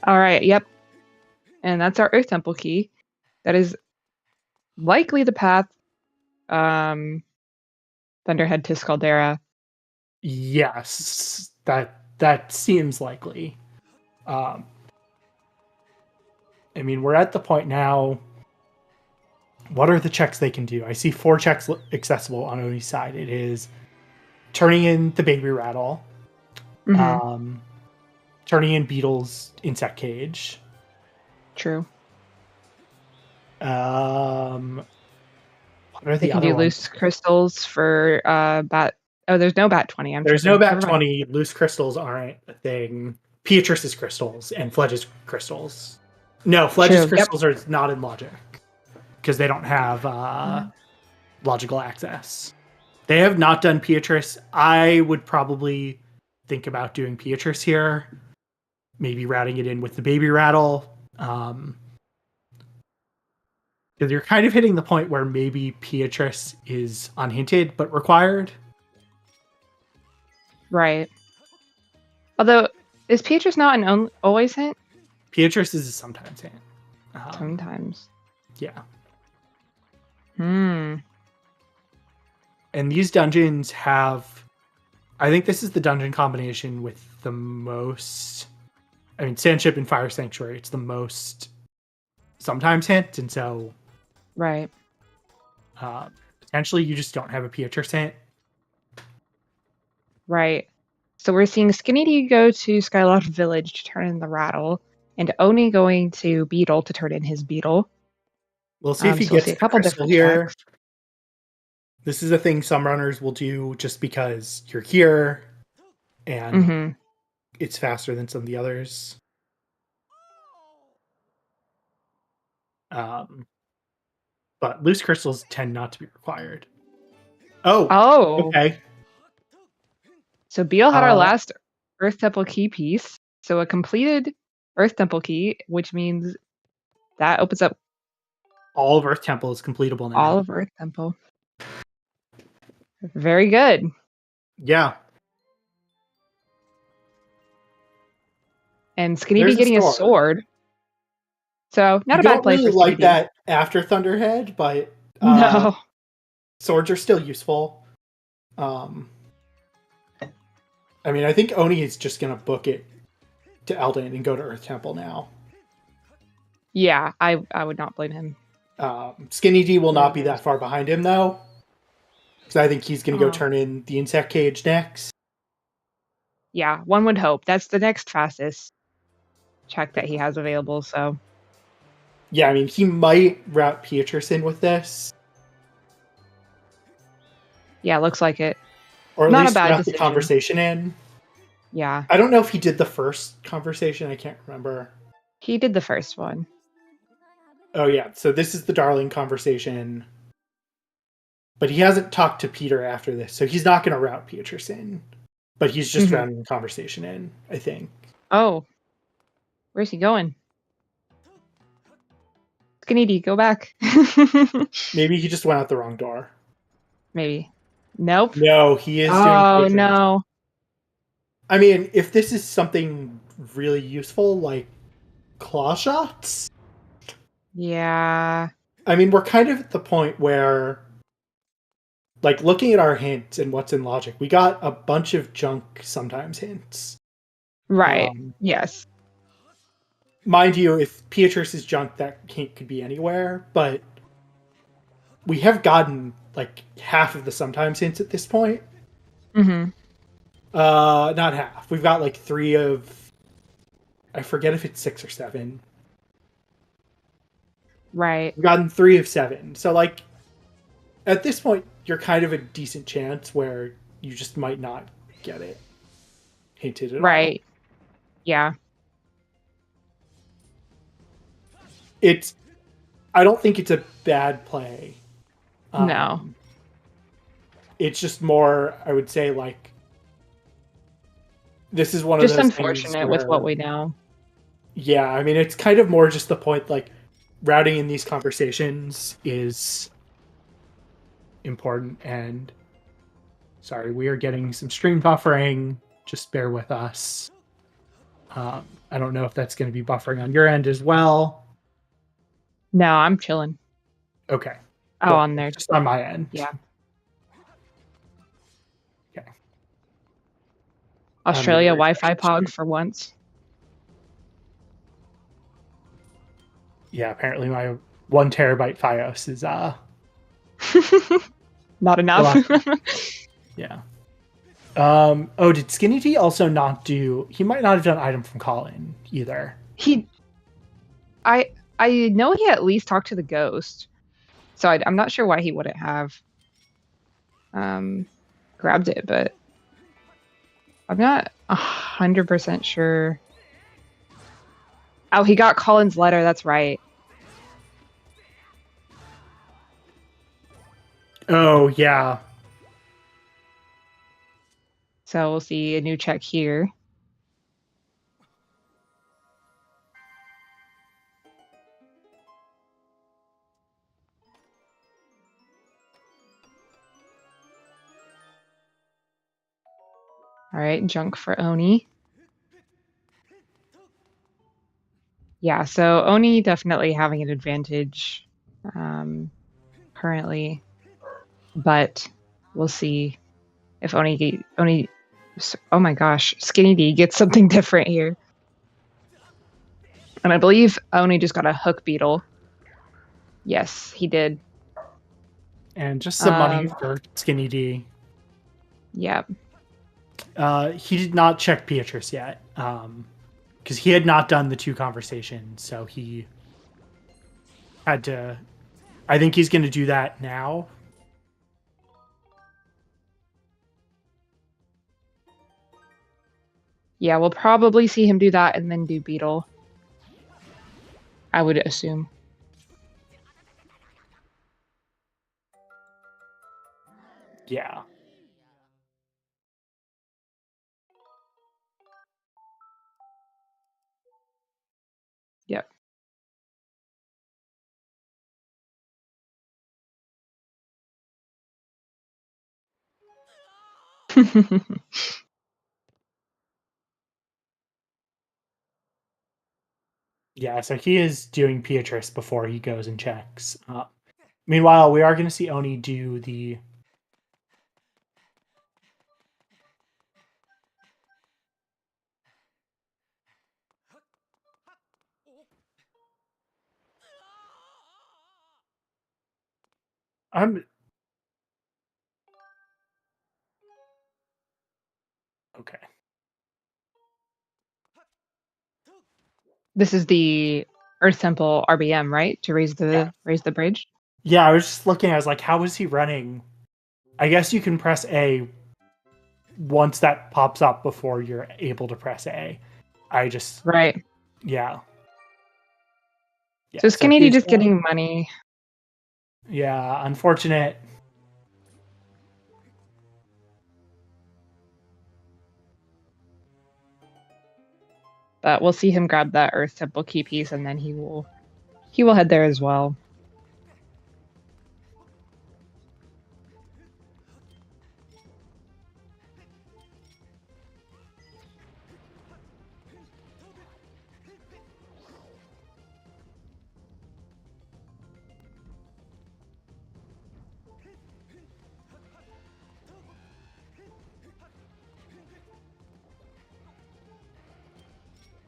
All right, yep. And that's our Earth Temple key. That is likely the path Thunderhead to Scaldera.
Yes, that seems likely. I mean, we're at the point now. What are the checks they can do? I see 4 checks accessible on Oni's side. It is turning in the Baby Rattle, turning in Beetle's Insect Cage.
True.
What are
They
the
can
other
do
ones?
loose crystals for Bat. Oh, there's no Bat 20.
There's no Bat 20. Loose crystals aren't a thing. Beatrice's crystals and Fledge's crystals. No, Fledge's crystals are not in logic because they don't have logical access. They have not done Beatrice. I would probably think about doing Beatrice here. Maybe routing it in with the Baby Rattle. Because you're kind of hitting the point where maybe Beatrice is unhinted but required.
Right. Although, is Beatrice not an always hint?
Beatrice is a sometimes hint.
Sometimes.
Yeah.
And
these dungeons have... I think this is the dungeon combination with the most... I mean, Sandship and Fire Sanctuary, it's the most sometimes hint, and so...
Right.
Potentially, you just don't have a Beatrice hint.
Right. So we're seeing Skinnydee go to Skyloft Village to turn in the rattle, and Oni going to Beetle to turn in his Beetle.
We'll see if he gets
a couple
crystal
different
here.
checks.
This is a thing some runners will do just because you're here, and it's faster than some of the others. But loose crystals tend not to be required. Oh. Okay.
So Beetle had our last Earth Temple key piece. So a completed Earth Temple key, which means that opens up
All of Earth Temple is completable now.
All of Earth Temple. Very good.
Yeah.
And Skinnydee
There's a
getting a
sword.
sword. So not
You
a bad
don't
play
really
for
like
Skinnydee.
that after Thunderhead, but
No.
swords are still useful. I mean, I think Oni is just gonna book it to Eldin and go to Earth Temple now.
Yeah, I would not blame him.
Skinnydee will not be that far behind him though, because I think he's gonna go
Oh.
turn in the insect cage next.
Yeah, one would hope. That's the next fastest check that he has available, so.
Yeah, I mean, he might route Pieterson with this.
Yeah, looks like it.
Or at
Not a
least
bad
route the
decision.
conversation in.
Yeah.
I don't know if he did the first conversation, I can't remember.
He did the first one.
Oh yeah, so this is the Darling conversation. But he hasn't talked to Peter after this, so he's not going to route Pieterson. But he's just rounding the conversation in, I think.
Oh. Where's he going? Skinnydee, go back.
Maybe he just went out the wrong door.
Maybe. Nope.
No, he is doing
Oh,
Pieterson.
no.
I mean, if this is something really useful, like claw shots,
Yeah.
I mean, we're kind of at the point where, like, looking at our hints and what's in logic, we got a bunch of junk sometimes hints.
Right. Yes.
Mind you, if Pieter's is junk, that hint could be anywhere, but we have gotten, like, half of the sometimes hints at this point.
Mm-hmm.
Not half. We've got, like, 3 of... I forget if it's 6 or 7.
Right.
We've gotten 3 of 7. So, like, at this point, you're kind of a decent chance where you just might not get it hinted at all.
Right. Yeah.
I don't think it's a bad play.
No.
It's just more, I would say, like, this is one
Just
of those
unfortunate
things
with
where,
what we know.
yeah, I mean, it's kind of more just the point, like, routing in these conversations is important. And sorry, we are getting some stream buffering. Just bear with us. I don't know if that's going to be buffering on your end as well.
No, I'm chilling.
Okay.
Oh,
Well,
on there.
just on my end.
Yeah.
Okay.
Australia Wi-Fi pog for once.
Yeah, apparently my 1 terabyte FiOS is
not enough.
Yeah. Oh, did Skinnydee also not do? He might not have done item from Colin either.
I know he at least talked to the ghost, so I'm not sure why he wouldn't have grabbed it, but I'm not 100% sure. Oh, he got Colin's letter. That's right.
Oh yeah.
So we'll see a new check here. All right, junk for Oni. Yeah, so Oni definitely having an advantage currently, but we'll see if Oni. Oh my gosh, Skinnydee gets something different here. And I believe Oni just got a hook beetle. Yes, he did.
And just some money for Skinnydee.
Yep.
He did not check Beatrice yet. Because he had not done the 2 conversations, so he had to. I think he's going to do that now.
Yeah, we'll probably see him do that and then do beetle. I would assume.
Yeah.
Yep.
Yeah, so he is doing Beatrice before he goes and checks. Meanwhile, we are going to see Oni do the... Okay.
This is the Earth Temple RBM, right? To raise the bridge.
Yeah, I was just looking, I was like, how is he running? I guess you can press A once that pops up before you're able to press A.
Right.
Yeah.
So Skinnydee
he's
just getting money.
Yeah, unfortunate.
But we'll see him grab that Earth Temple key piece, and then he will head there as well.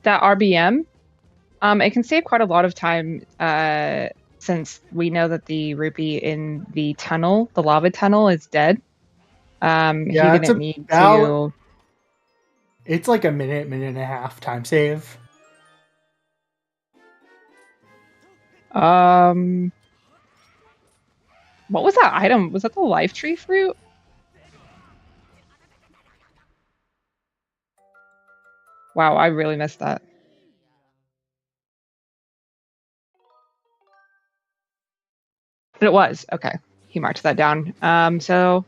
That RBM, it can save quite a lot of time since we know that the rupee in the tunnel, the lava tunnel, is dead. He didn't need to.
It's like a minute and a half time save.
What was that item? Was that the life tree fruit? Wow, I really missed that. But it was. Okay. He marked that down. So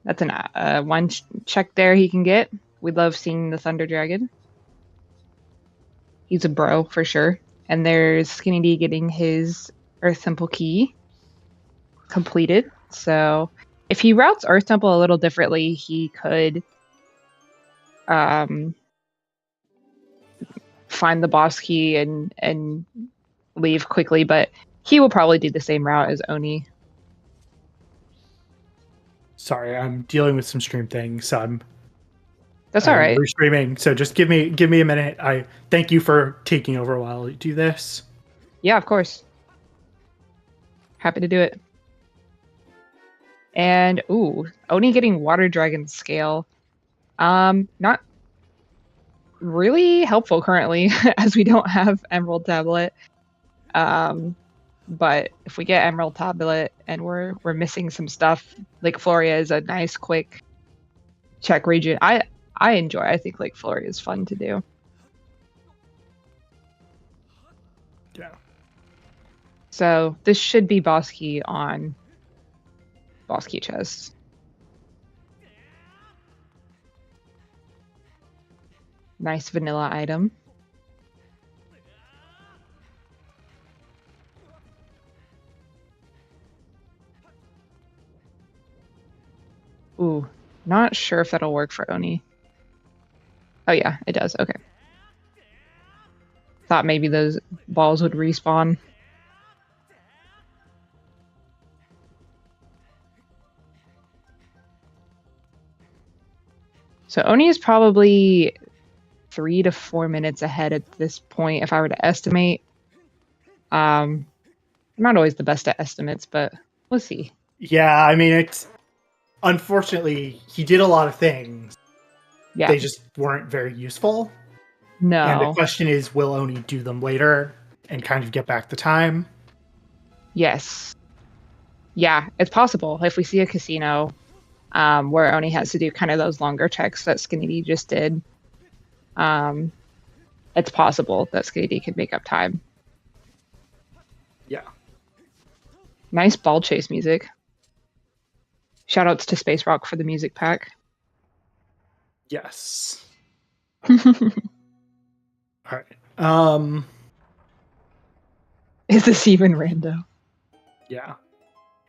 that's an one check there he can get. We love seeing the Thunder Dragon. He's a bro for sure. And there's Skinnydee getting his Earth Temple key completed. So if he routes Earth Temple a little differently, he could find the boss key and leave quickly, but he will probably do the same route as Oni.
Sorry, I'm dealing with some stream things, so
That's all right.
Restreaming, so just give me a minute. I thank you for taking over while you do this.
Yeah, of course. Happy to do it. And Oni getting Water Dragon scale. Not really helpful currently as we don't have Emerald Tablet. But if we get Emerald Tablet and we're missing some stuff, Lake Floria is a nice quick check region. I enjoy. I think Lake Floria is fun to do.
Yeah.
So this should be boss key on boss key chest. Nice vanilla item. Ooh, not sure if that'll work for Oni. Oh yeah, it does. Okay. Thought maybe those balls would respawn. So Oni is probably 3 to 4 minutes ahead at this point, if I were to estimate. I'm not always the best at estimates, but we'll see.
Yeah, I mean, it's unfortunately he did a lot of things.
Yeah.
They just weren't very useful.
No.
And the question is, will Oni do them later and kind of get back the time?
Yes. Yeah, it's possible. If we see a casino where Oni has to do kind of those longer checks that Skinnydee just did, it's possible that Skinnydee could make up time.
Yeah.
Nice ball chase music. Shoutouts to Space Rock for the music pack.
Yes. All right.
Is this even rando?
Yeah.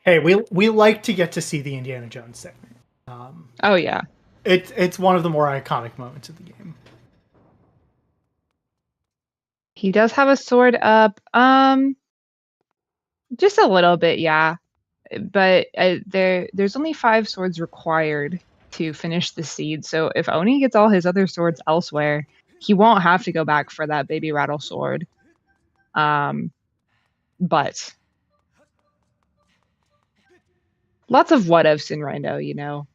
Hey, we like to get to see the Indiana Jones segment.
Oh yeah.
It's one of the more iconic moments of the game.
He does have a sword up. Just a little bit, yeah. But there's only 5 swords required to finish the seed. So if Oni gets all his other swords elsewhere, he won't have to go back for that baby rattle sword. But lots of what ifs in Rando, you know.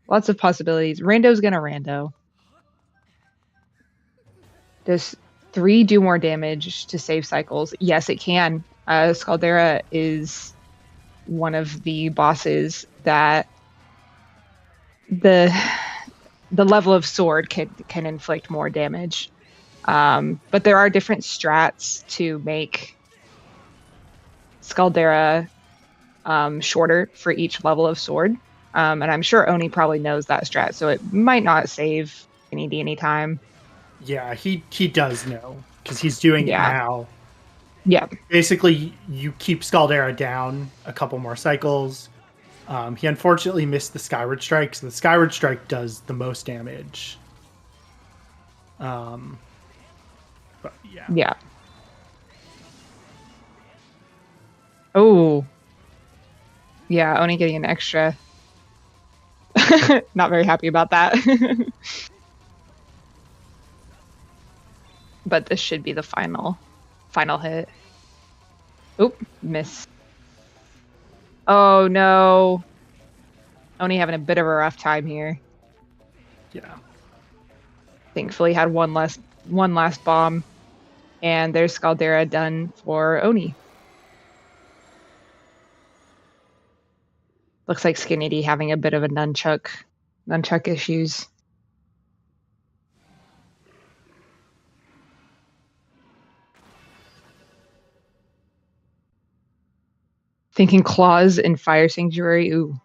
Lots of possibilities. Rando's gonna Rando. Does 3 do more damage to save cycles? Yes, it can. Scaldera is one of the bosses that the level of sword can inflict more damage. But there are different strats to make Scaldera shorter for each level of sword. And I'm sure Oni probably knows that strat, so it might not save any time.
Yeah, he does know because he's doing it
Yeah.
now.
Yeah.
Basically, you keep Scaldera down a couple more cycles. He unfortunately missed the Skyward Strike, so the Skyward Strike does the most damage. But yeah.
Yeah. Oh. Yeah, Oni getting an extra. Not very happy about that. But this should be the final hit. Oop, miss. Oh no. Oni having a bit of a rough time here.
Yeah.
Thankfully had one last bomb. And there's Scaldera done for Oni. Looks like Skinnydee having a bit of a nunchuck issues. Thinking claws in Fire Sanctuary. Ooh.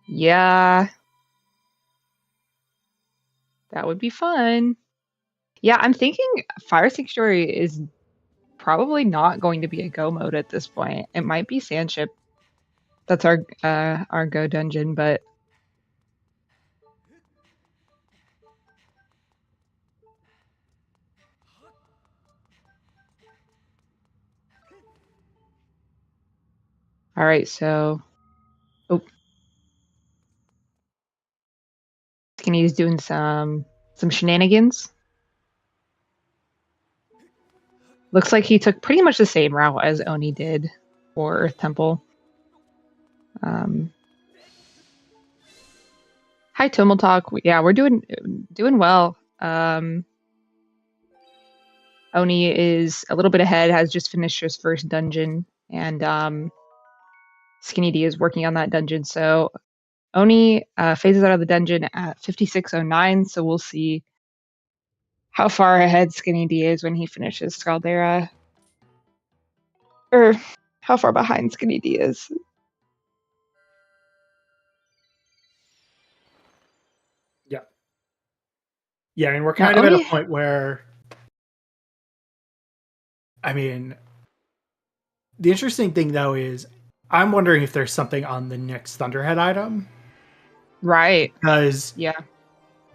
Yeah. That would be fun. Yeah, I'm thinking Fire Sanctuary is probably not going to be a go mode at this point. It might be Sandship. That's our go dungeon, but all right, so oh, Skinny's doing some shenanigans. Looks like he took pretty much the same route as Oni did for Earth Temple. Hi, Tomaltalk. Yeah, we're doing well. Oni is a little bit ahead, has just finished his first dungeon, and Skinnydee is working on that dungeon. So Oni phases out of the dungeon at 5609, so we'll see how far ahead Skinnydee is when he finishes Scaldera. Or how far behind Skinnydee is.
Yeah. Yeah, I mean, we're
Now,
kind of at
Oni,
a point where, I mean, the interesting thing, though, is I'm wondering if there's something on the next Thunderhead item.
right.
Because
Yeah.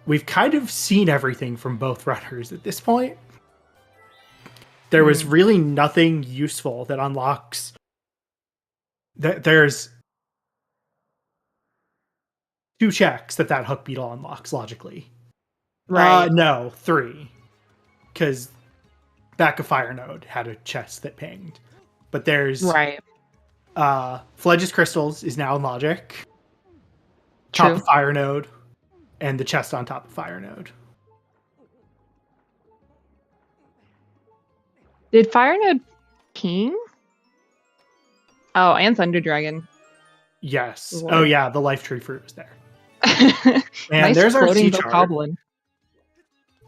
we've kind of seen everything from both runners at this point. There was really nothing useful that unlocks. There's 2 checks that hook beetle unlocks logically.
Right.
No, 3. Because Back of Fire Node had a chest that pinged. But there's
Right.
Fledge's Crystals is now in Logic.
True.
Top of Fire Node. And the chest on top of Fire Node.
Did Fire Node ping? Oh, and Thunder Dragon.
Yes.
Lord.
Oh yeah, the Life Tree Fruit was there. And
Nice
there's our
floating
C chart.
bokoblin.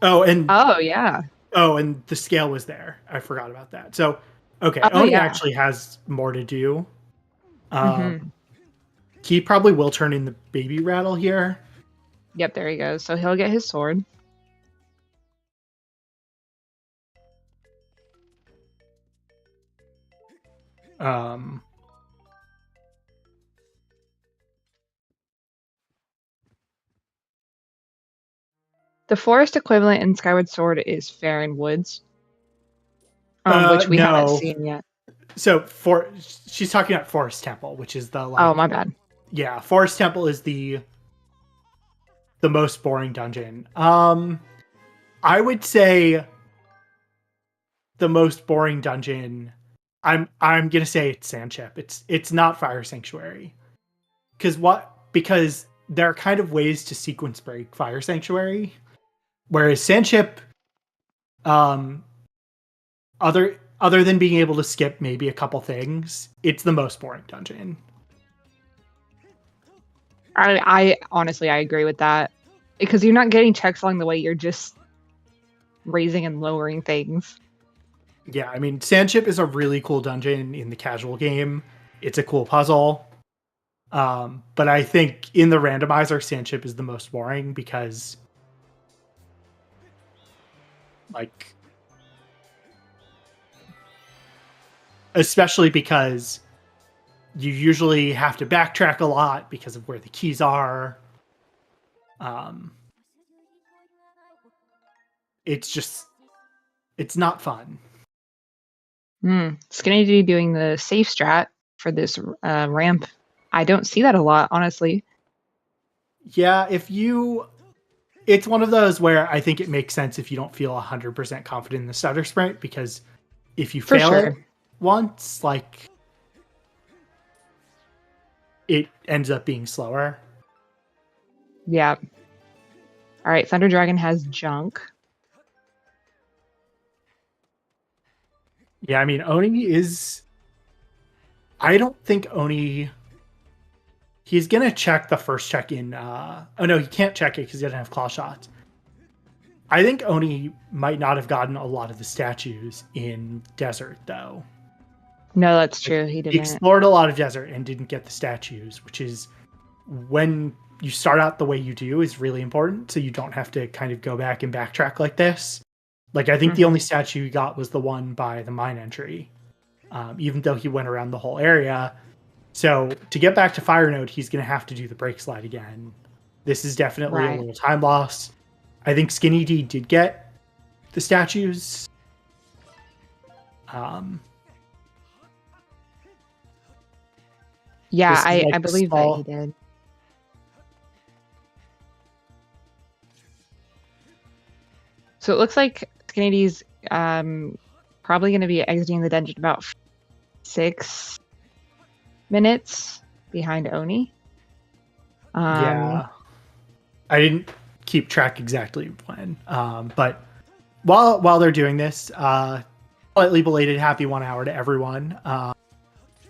Oh, and
Yeah.
Oh, and the scale was there. I forgot about that. So, okay,
Oh,
Oni
yeah.
actually has more to do. He probably will turn in the baby rattle here.
Yep, there he goes. So he'll get his sword. The forest equivalent in Skyward Sword is Faron Woods, which we haven't
No.
seen yet.
So she's talking about Forest Temple, which is the
Oh, my bad.
Yeah, Forest Temple is the most boring dungeon. I would say the most boring dungeon. I'm gonna say it's Sandship. It's not Fire Sanctuary. Because there are kind of ways to sequence break Fire Sanctuary, whereas Sandship, other than being able to skip maybe a couple things, it's the most boring dungeon.
I honestly agree with that, because you're not getting checks along the way. You're just raising and lowering things.
Yeah, I mean, Sandship is a really cool dungeon in the casual game. It's a cool puzzle. But I think in the randomizer, Sandship is the most boring because, like, especially because you usually have to backtrack a lot because of where the keys are. It's not fun.
Skinnydee doing the safe strat for this ramp. I don't see that a lot, honestly.
Yeah, it's one of those where I think it makes sense if you don't feel 100% confident in the stutter sprint, because if you fail it once, like, it ends up being slower.
Yeah. All right, Thunder Dragon has junk.
Yeah, I mean, Oni is... I don't think Oni... He's going to check the first check in... Oh, no, he can't check it because he doesn't have claw shots. I think Oni might not have gotten a lot of the statues in Desert, though.
No, that's true. He didn't.
He explored a lot of Desert and didn't get the statues, which is, when you start out the way you do, is really important, so you don't have to kind of go back and backtrack like this. Like, I think the only statue he got was the one by the mine entry, even though he went around the whole area. So to get back to Fire Node, he's going to have to do the break slide again. This is definitely a little time loss. I think Skinnydee did get the statues.
Yeah, I believe that he did. So it looks like Skinnydee's probably going to be exiting the dungeon about 6 minutes behind Oni.
Yeah. I didn't keep track exactly when. But while they're doing this, slightly belated happy 1 hour to everyone.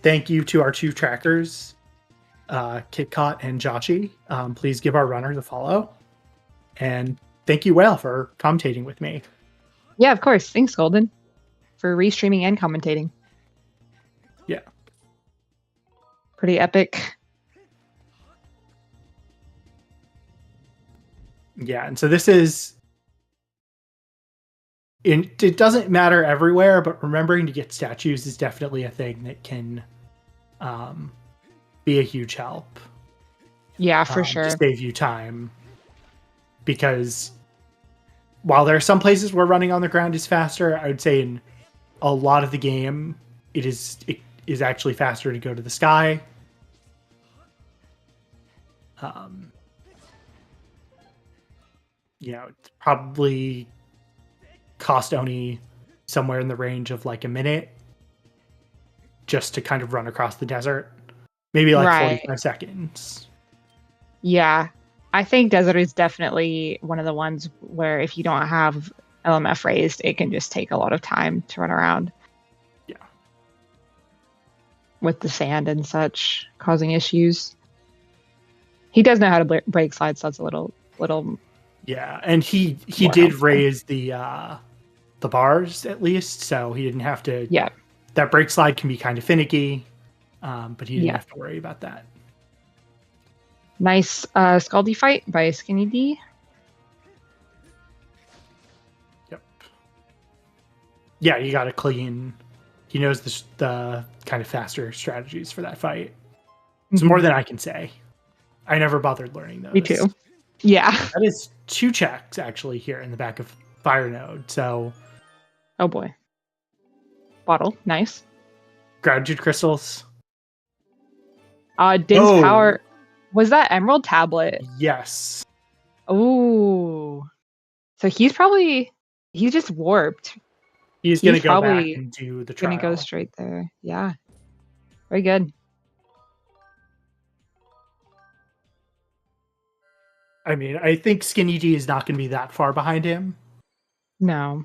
Thank you to our 2 trackers, KitKat and Joshi. Please give our runner the follow. And thank you, Whale, for commentating with me.
Yeah, of course. Thanks, Golden, for restreaming and commentating.
Yeah.
Pretty epic.
Yeah, and so this is... It doesn't matter everywhere, but remembering to get statues is definitely a thing that can be a huge help.
Yeah, for sure.
To save you time. Because while there are some places where running on the ground is faster, I would say in a lot of the game, it is actually faster to go to the sky. It's probably cost Oni somewhere in the range of like a minute just to kind of run across the desert. Maybe like 45 seconds.
Yeah. I think Desert is definitely one of the ones where if you don't have LMF raised, it can just take a lot of time to run around.
Yeah.
With the sand and such causing issues. He does know how to break slides, so that's a little.
Yeah, and he did raise the bars at least, so he didn't have to.
Yeah.
That break slide can be kind of finicky, but he didn't have to worry about that.
Nice Scaldy fight by Skinnydee.
Yep. Yeah, you got to clean. He knows the kind of faster strategies for that fight. It's more than I can say. I never bothered learning those.
Me too. Yeah.
That is 2 checks actually here in the back of Fire Node. So,
Oh boy. Bottle, nice.
gratitude crystals.
Din's power. Was that Emerald Tablet?
Yes.
Oh. So he's just warped.
He's going to go back and do the trial.
Gonna go straight there. Yeah. Very good.
I mean, I think Skinnydee is not going to be that far behind him.
No.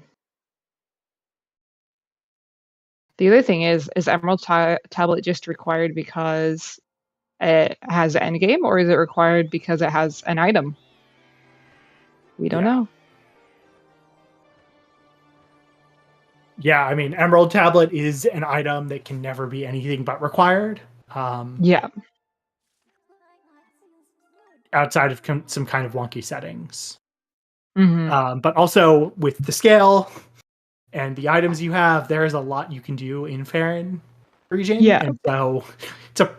The other thing is Emerald Tablet just required because it has an endgame, or is it required because it has an item? We don't know.
Yeah, I mean, Emerald Tablet is an item that can never be anything but required.
Yeah.
Outside of some kind of wonky settings.
Mm-hmm.
But also with the scale and the items you have, there is a lot you can do in Farron region.
Yeah.
And so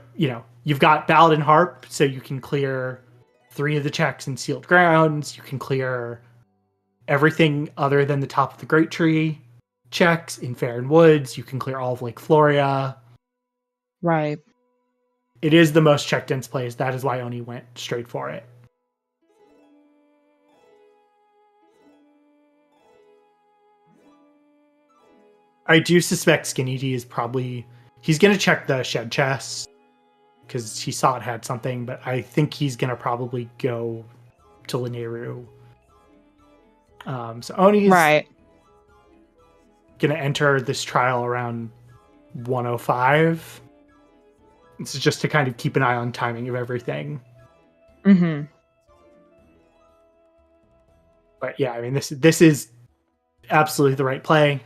you've got Ballad and Harp, so you can clear 3 of the checks in Sealed Grounds. You can clear everything other than the top of the Great Tree checks in Farron Woods. You can clear all of Lake Floria.
Right.
It is the most check dense place. That is why Oni went straight for it. I do suspect Skinnydee is he's going to check the shed chest because he saw it had something, but I think he's going to probably go to Lanayru. So Oni's going to enter this trial around 105. This is just to kind of keep an eye on timing of everything.
Mm-hmm.
But yeah, I mean, this is absolutely the right play.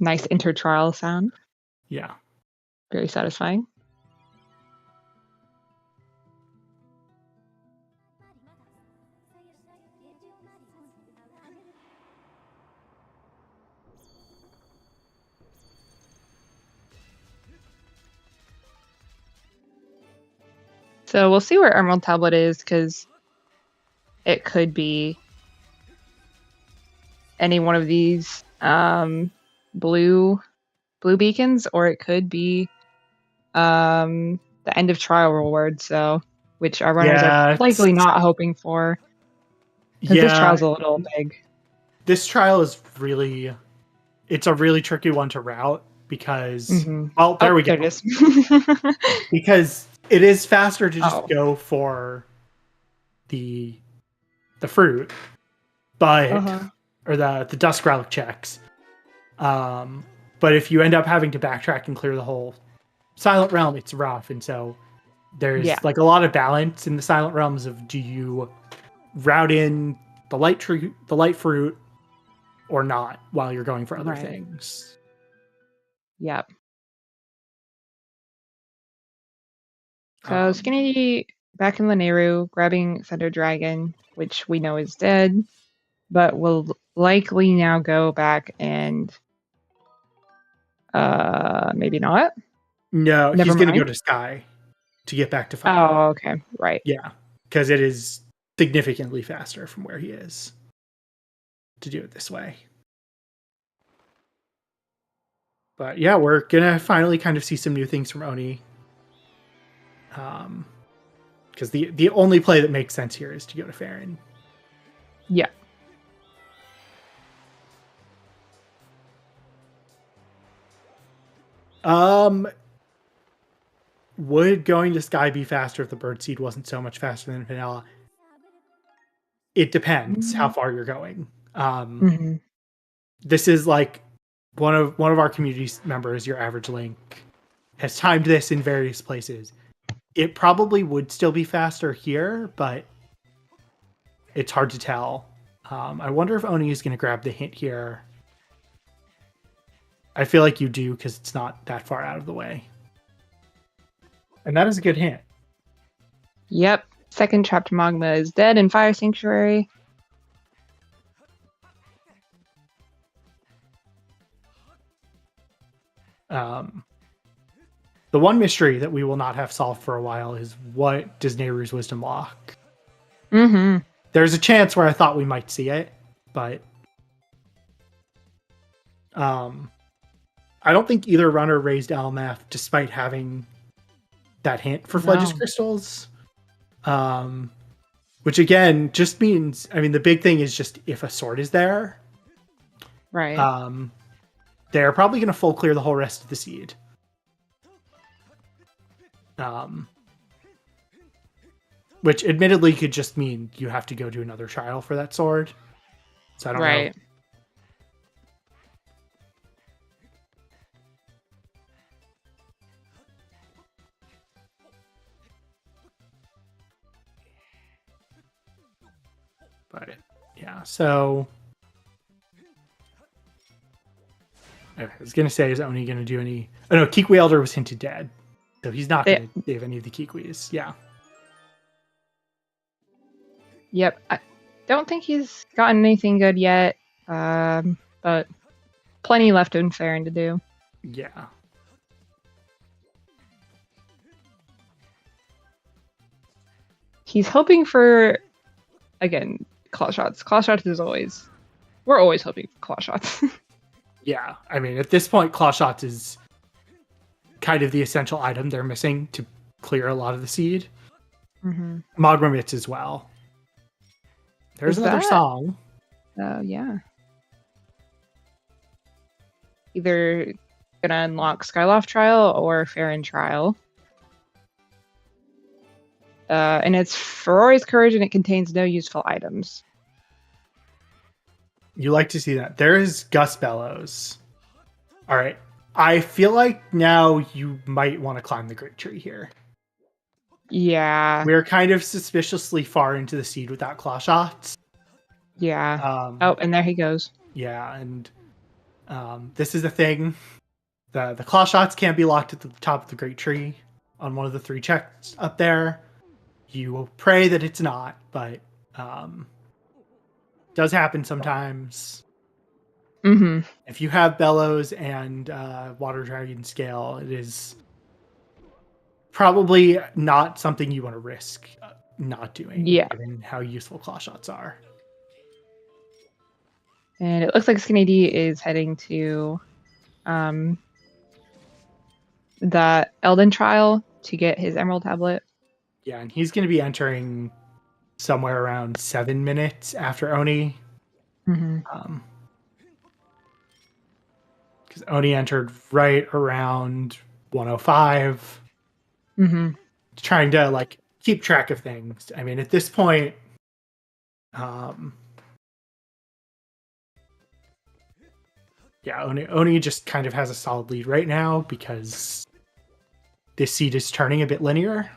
Nice inter-trial sound.
Yeah.
Very satisfying. So we'll see where Emerald Tablet is, because it could be any one of these blue beacons, or it could be the end of trial reward, so which our runners are likely not hoping for. Because this trial's a little big.
This trial is it's a really tricky one to route because well, there we go.
There it is.
Because it is faster to just go for the fruit, but or the Dusk Relic checks. But if you end up having to backtrack and clear the whole Silent Realm, it's rough, and so there's like a lot of balance in the Silent Realms of, do you route in the light fruit or not while you're going for other things.
Yep. So Skinnydee back in Lanayru, grabbing Thunder Dragon, which we know is dead, but will likely now go back and maybe not.
No, he's going to go to Sky to get back to Fire.
Oh, okay, right.
Yeah, because it is significantly faster from where he is to do it this way. But yeah, we're gonna finally kind of see some new things from Oni. Because the only play that makes sense here is to go to Farron.
Yeah.
Would going to Sky be faster if the Birdseed wasn't so much faster than Vanilla? It depends how far you're going. This is like one of our community members, your average Link, has timed this in various places. It probably would still be faster here, but it's hard to tell. I wonder if Oni is going to grab the hint here. I feel like you do, because it's not that far out of the way. And that is a good hint.
Yep. Second Trapped Magma is dead in Fire Sanctuary.
The one mystery that we will not have solved for a while is, what does Nehru's wisdom lock?
Mm-hmm.
There's a chance where I thought we might see it, but I don't think either runner raised LMF despite having that hint for Fledge's crystals. Which again just means, I mean, the big thing is just if a sword is there,
Right.
they're probably going to full clear the whole rest of the seed. Which admittedly could just mean you have to go do another trial for that sword. So I don't know. But yeah, so I was gonna say, is Oni gonna do any? Oh no, Kikwi Elder was hinted dead, so he's not gonna save any of the Kikwis. Yeah.
Yep. I don't think he's gotten anything good yet, but plenty left in Farron to do.
Yeah.
He's hoping for, again, claw shots. Claw shots is always, we're always hoping for claw shots.
Yeah, I mean, at this point, claw shots is kind of the essential item they're missing to clear a lot of the seed.
Mm-hmm.
Magma Mitts as well. There's another song.
Oh, yeah. Either gonna unlock Skyloft Trial or Farron Trial. And it's Ferrari's Courage, and it contains no useful items.
You like to see that. There is Gust Bellows. All right. I feel like now you might want to climb the Great Tree here.
Yeah.
We're kind of suspiciously far into the seed without claw shots.
Yeah. Oh, and there he goes.
Yeah, and this is the thing. The claw shots can't be locked at the top of the Great Tree on one of the 3 checks up there. You will pray that it's not, but does happen sometimes.
Mm-hmm.
If you have Bellows and Water Dragon Scale, it is probably not something you want to risk not doing, given how useful claw shots are.
And it looks like Skinnydee is heading to the Elden Trial to get his Emerald Tablet.
Yeah, and he's going to be entering somewhere around 7 minutes after Oni.
Mm-hmm.
Because Oni entered right around 105.
Mm-hmm.
Trying to like keep track of things. I mean, at this point, yeah, Oni just kind of has a solid lead right now because this seed is turning a bit linear.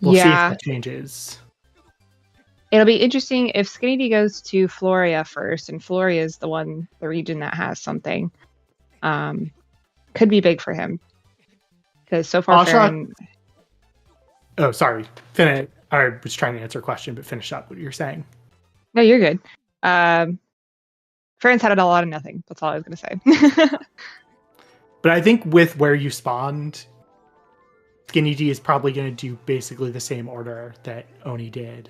We'll see if that changes.
It'll be interesting if Skinnydee goes to Floria first, and Floria is the region that has something. Could be big for him. Because so far, Farron...
Oh, sorry. I was trying to answer a question, but finish up what you're saying.
No, you're good. Farron's had it all out of nothing. That's all I was going to say.
But I think with where you spawned, Skinnydee is probably going to do basically the same order that Oni did.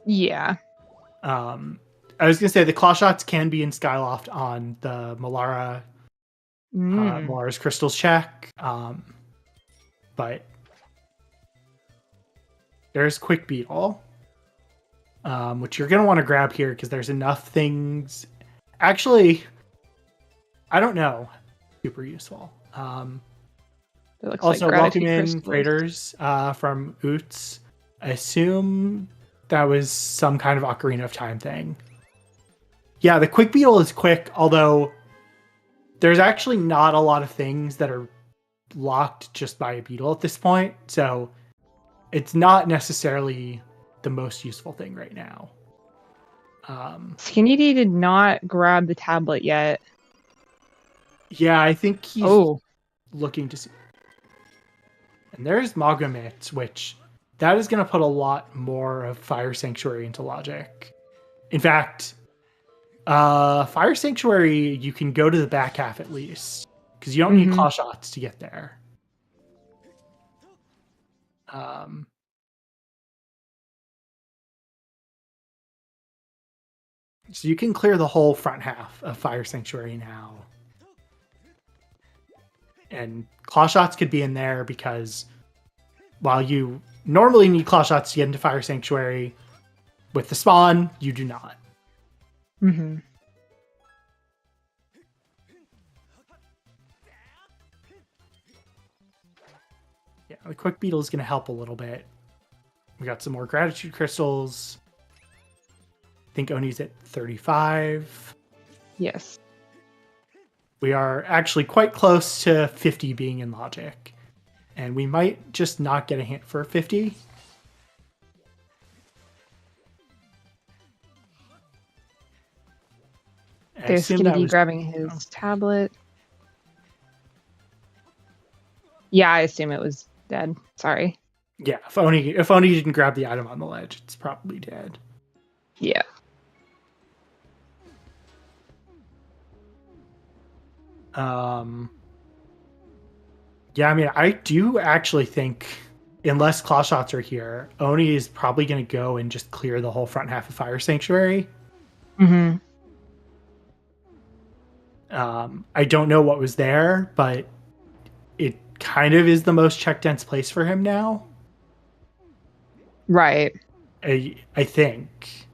Yeah.
I was going to say the claw shots can be in Skyloft on the Malara's Crystals check. But there's Quick Beetle, which you're going to want to grab here because there's enough things. Actually, I don't know. Super useful. Also,
like
welcome in Raiders from Oots. I assume that was some kind of Ocarina of Time thing. Yeah, the Quick Beetle is quick, although there's actually not a lot of things that are locked just by a beetle at this point, so it's not necessarily the most useful thing right now.
Skinnydee did not grab the tablet yet.
Yeah, I think he's looking to see. And there's Magomit, which that is going to put a lot more of Fire Sanctuary into logic. In fact, Fire Sanctuary, you can go to the back half at least, because you don't need claw shots to get there. So you can clear the whole front half of Fire Sanctuary now. And claw shots could be in there because while you normally need claw shots to get into Fire Sanctuary, with the spawn, you do not.
Mm-hmm.
Yeah, the Quick Beetle is going to help a little bit. We got some more Gratitude Crystals. I think Oni's at 35.
Yes.
We are actually quite close to 50 being in Logic. And we might just not get a hint for 50.
There's Skinnydee grabbing his tablet. Yeah, I assume it was dead. Sorry.
Yeah, if Oni didn't grab the item on the ledge, it's probably dead.
Yeah.
Yeah, I mean, I do actually think, unless claw shots are here, Oni is probably going to go and just clear the whole front half of Fire Sanctuary.
Mm-hmm.
I don't know what was there, but it kind of is the most check dense place for him now.
Right.
I think.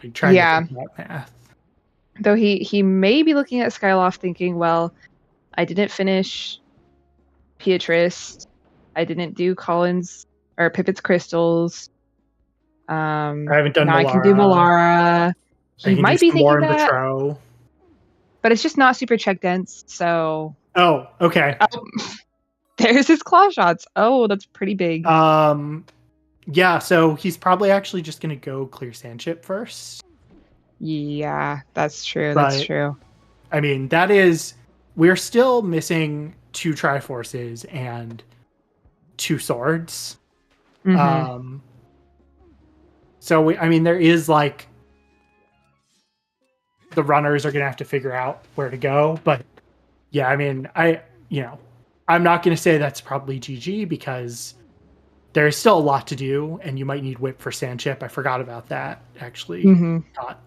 Like trying to think about math.
Though he may be looking at Skyloft thinking, well, I didn't finish Beatrice. I didn't do Collins or Pippett's crystals.
I haven't done
now
Malara.
I can do Malara. He might be thinking that,
Betro.
but it's just not super check dense. So.
Oh, okay.
There's his claw shots. Oh, that's pretty big.
Yeah. So he's probably actually just gonna go clear Sandship first.
Yeah, that's true. That's true.
I mean, we're still missing 2 Triforces and 2 swords.
Mm-hmm.
So there is like the runners are gonna have to figure out where to go, but yeah, I mean, I'm not gonna say that's probably GG because there's still a lot to do, and you might need whip for Sandship. I forgot about that actually. Not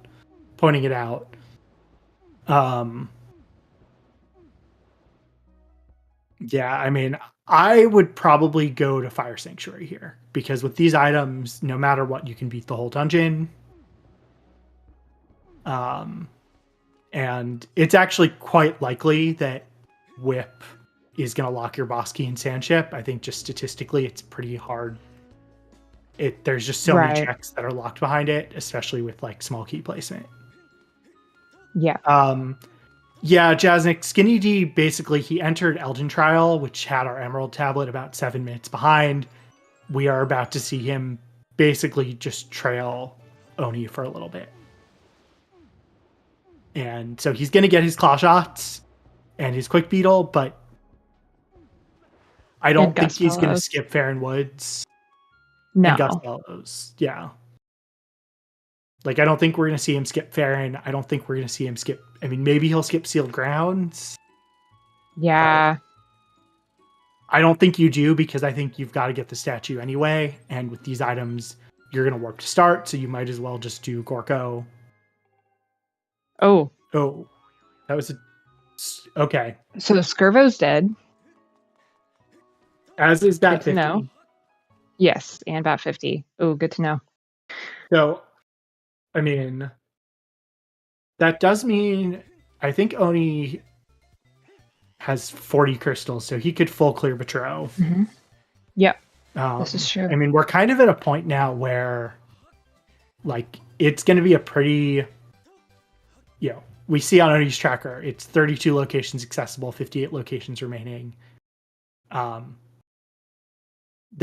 pointing it out. Yeah, I mean, I would probably go to Fire Sanctuary here because with these items, no matter what, you can beat the whole dungeon. And it's actually quite likely that whip is going to lock your boss key in Sandship. I think just statistically, it's pretty hard. There's just so many checks that are locked behind it, especially with like small key placement.
Yeah.
Yeah, Jasnik, Skinnydee, basically, he entered Elden Trial, which had our Emerald Tablet about 7 minutes behind. We are about to see him basically just trail Oni for a little bit. And so he's going to get his claw shots and his quick beetle, but I don't think he's going to skip Farron Woods.
No.
And Gus Fellows. Yeah. Like, I don't think we're going to see him skip Farron. I don't think we're going to see him skip... I mean, maybe he'll skip Sealed Grounds.
Yeah.
I don't think you do, because I think you've got to get the statue anyway. And with these items, you're going to work to start, so you might as well just do Gorko.
Oh.
Oh. That was a... Okay.
So Skirvo's dead.
As is Bat 50.
Know. Yes, and Bat 50. Oh, good to know.
So... I mean, that does mean I think Oni has 40 crystals, so he could full clear Betro.
Mm-hmm. Yep, this is true.
I mean, we're kind of at a point now where, like, it's going to be a pretty, we see on Oni's tracker, it's 32 locations accessible, 58 locations remaining. There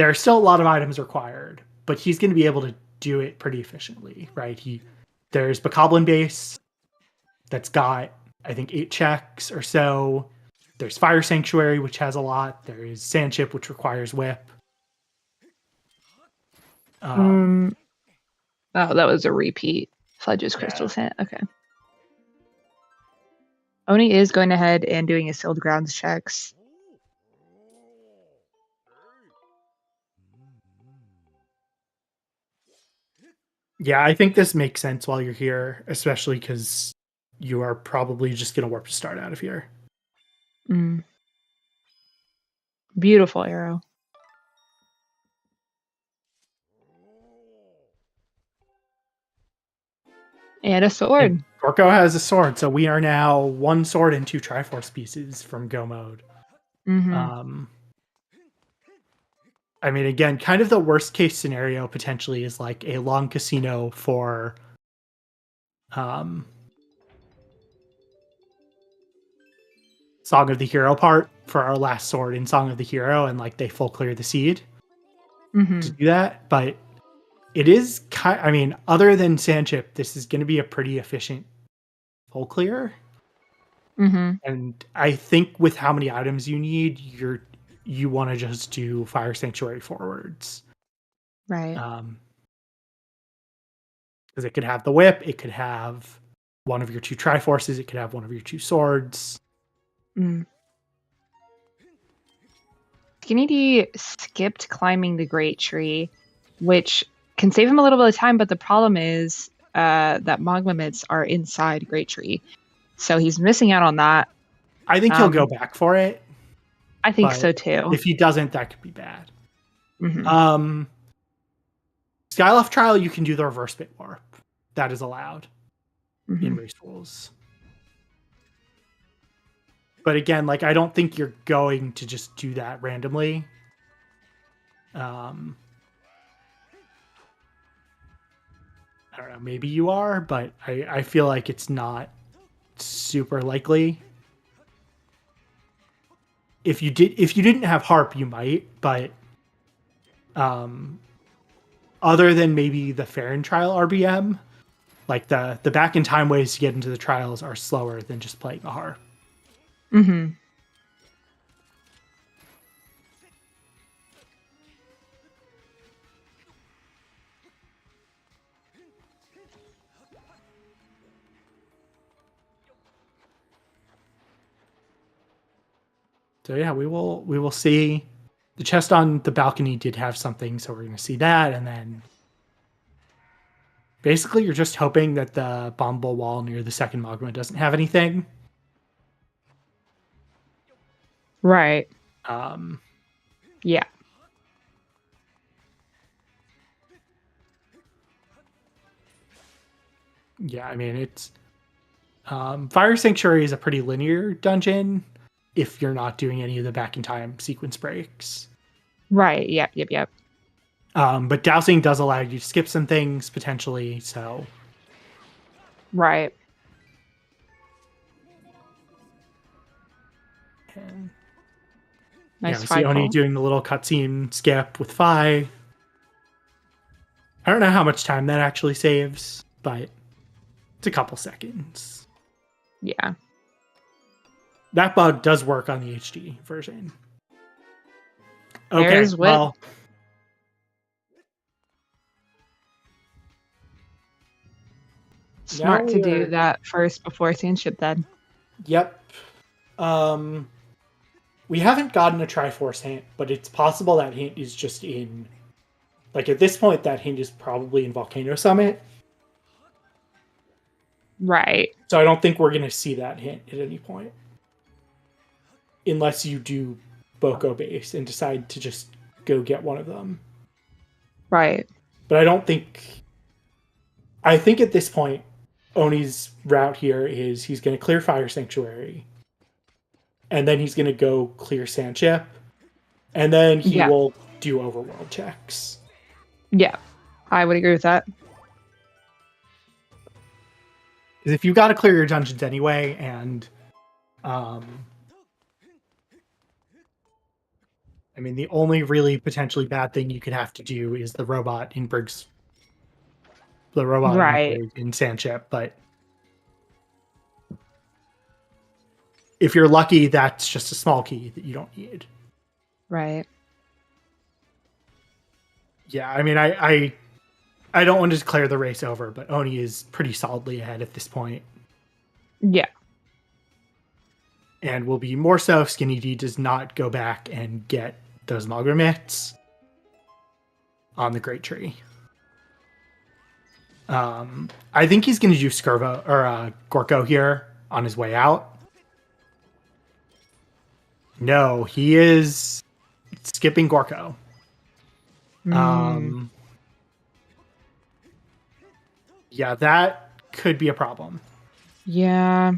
are still a lot of items required, but he's going to be able to do it pretty efficiently, right? There's Bokoblin Base that's got, I think, 8 checks or so. There's Fire Sanctuary, which has a lot. There is Sandship, which requires whip.
Oh, that was a repeat. Fledge's
Yeah.
crystals hint. Okay. Oni is going ahead and doing his sealed grounds checks.
Yeah, I think this makes sense while you're here, especially because you are probably just going to warp to start out of here.
Mm. Beautiful arrow. And a sword.
And Gorko has a sword, so we are now 1 sword and 2 Triforce pieces from Go mode.
Mm-hmm.
I mean, again, kind of the worst case scenario potentially is like a long casino for Song of the Hero part for our last sword in Song of the Hero, and like they full clear the seed to do that. But it is I mean, other than Sandchip, this is going to be a pretty efficient full clear. And I think with how many items you need, you want to just do Fire Sanctuary forwards.
Right.
Because it could have the whip, it could have one of your 2 Triforces, it could have one of your 2 swords.
Skinnydee skipped climbing the great tree, which can save him a little bit of time, but the problem is that Magma Mitts are inside great tree. So he's missing out on that.
I think he'll go back for it.
I think so too.
If he doesn't, that could be bad. Skyloft Trial, you can do the reverse bit warp. That is allowed in race rules. But again, like, I don't think you're going to just do that randomly. I don't know, maybe you are, but I feel like it's not super likely. If you didn't have Harp, you might, but other than maybe the Farron trial RBM, like the back in time ways to get into the trials are slower than just playing the Harp. So yeah, we will see. The chest on the balcony did have something, so we're going to see that, and then basically you're just hoping that the bombable wall near the second magma doesn't have anything.
Right. Yeah.
Yeah, I mean, it's Fire Sanctuary is a pretty linear dungeon if you're not doing any of the back in time sequence breaks.
Right. Yep.
But dousing does allow you to skip some things potentially, so
right.
And,
nice.
We see Oni doing the little cutscene skip with Fi. I don't know how much time that actually saves, but it's a couple seconds.
Yeah.
That bug does work on the HD version. Okay, well.
Smart to do that first before Sandship then.
Yep. We haven't gotten a Triforce hint, but it's possible that hint is just in... Like, at this point, that hint is probably in Volcano Summit.
Right.
So I don't think we're going to see that hint at any point. Unless you do Boko base and decide to just go get one of them.
Right.
But I don't think... I think at this point, Oni's route here is he's going to clear Fire Sanctuary. And then he's going to go clear Sandship. And then he will do overworld checks.
Yeah, I would agree with that.
Because if you've got to clear your dungeons anyway, and... I mean, the only really potentially bad thing you could have to do is the robot in Briggs. The robot in Sandship, but... If you're lucky, that's just a small key that you don't need.
Right.
Yeah, I mean, I I don't want to declare the race over, but Oni is pretty solidly ahead at this point.
Yeah.
And will be more so if Skinnydee does not go back and get those Mulgrimits on the Great Tree. I think he's going to do Skirvo or Gorko here on his way out. No, he is skipping Gorko. Yeah, that could be a problem.
Yeah.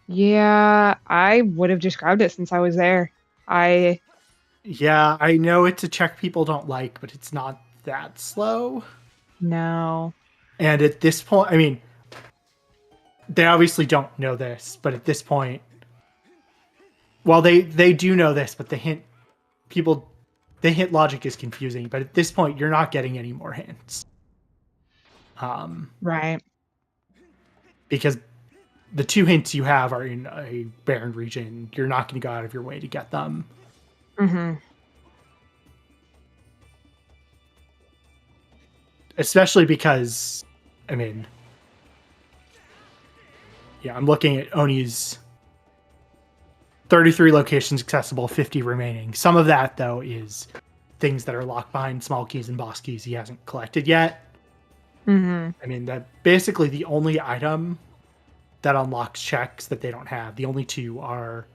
Yeah, I would have just grabbed it since I was there.
Yeah, I know it's a check people don't like, but it's not that slow.
No.
And at this point, I mean, they obviously don't know this, but at this point, well, they do know this, but the hint logic is confusing. But at this point, you're not getting any more hints.
Right.
Because the 2 hints you have are in a barren region. You're not going to go out of your way to get them.
Mm-hmm.
Especially because, I mean, yeah, I'm looking at Oni's 33 locations accessible, 50 remaining. Some of that, though, is things that are locked behind small keys and boss keys he hasn't collected yet.
Mm-hmm.
I mean, that basically the only item that unlocks checks that they don't have. The only 2 are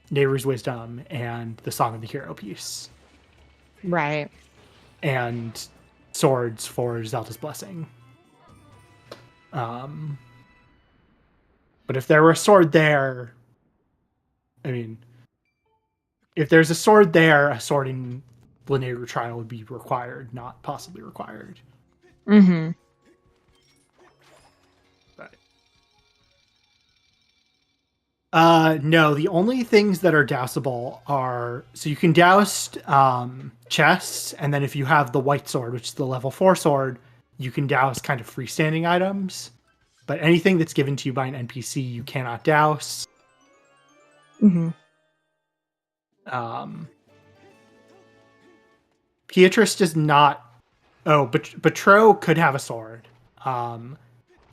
Neighbor's Wisdom and the Song of the Hero piece.
Right.
And swords for Zelda's Blessing. But if there were a sword there, I mean, if there's a sword there, a sword in Linear Trial would be required, not possibly required.
Mm-hmm.
No, the only things that are dousable are, so you can douse chests, and then if you have the white sword, which is the level 4 sword, you can douse kind of freestanding items. But anything that's given to you by an NPC, you cannot douse.
Mm-hmm.
Beatrice does not. Oh, but Betro could have a sword.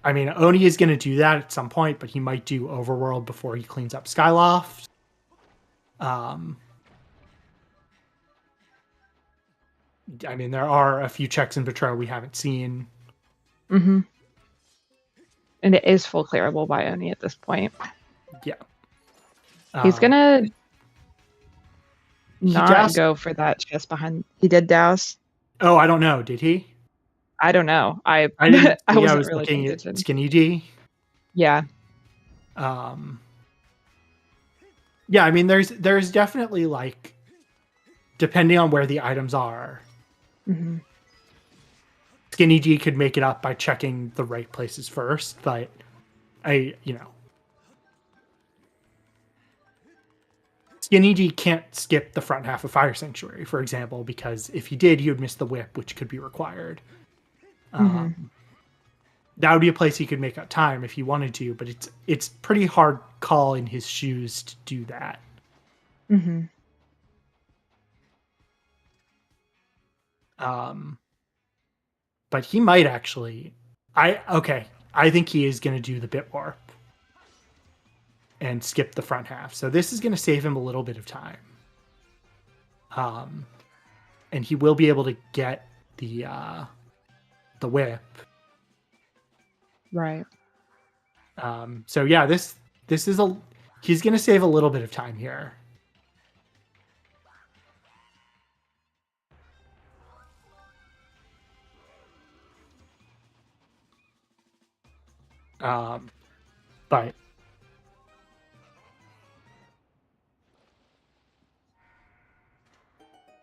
I mean, Oni is going to do that at some point, but he might do Overworld before he cleans up Skyloft. I mean, there are a few checks in Betro we haven't seen.
Mm-hmm. And it is full clearable by Oni at this point.
Yeah.
He's gonna not go for that chest behind. He did douse.
Oh, I don't know. Did he?
I don't know. I
didn't.
I
was
really
looking at
attention.
Skinnydee.
Yeah.
Yeah, I mean, there's definitely, like, depending on where the items are,
Mm-hmm.
Skinnydee could make it up by checking the right places first, but Skinnydee can't skip the front half of Fire Sanctuary, for example, because if he did, he would miss the whip, which could be required. That would be a place he could make up time if he wanted to, but it's pretty hard call in his shoes to do that.
Mm-hmm.
But he might actually. I think he is going to do the bit warp and skip the front half. So this is going to save him a little bit of time. And he will be able to get the whip.
Right.
So yeah, this is he's going to save a little bit of time here. But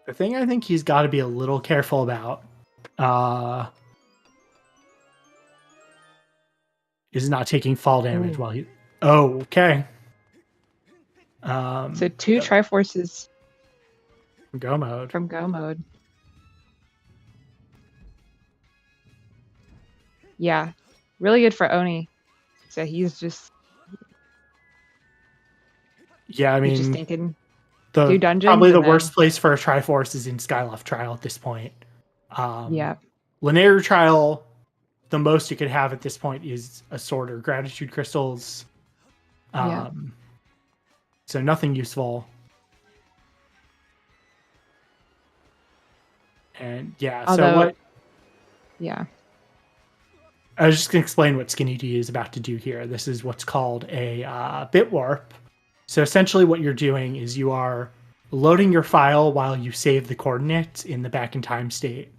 the thing I think he's got to be a little careful about is not taking fall damage while he. Oh, okay.
So 2 Triforces
from go mode.
From go mode. Yeah, really good for Oni. So he's just.
Yeah, I mean,
just thinking. do dungeons.
Probably the
and
worst
then,
place for a Triforce is in Skyloft Trial at this point.
Yeah.
Linear Trial, the most you could have at this point is a sword or gratitude crystals.
Yeah.
So nothing useful. And yeah, so
Although,
what
yeah.
I was just going to explain what Skinnydee is about to do here. This is what's called a bit warp. So essentially what you're doing is you are loading your file while you save the coordinates in the back in time state.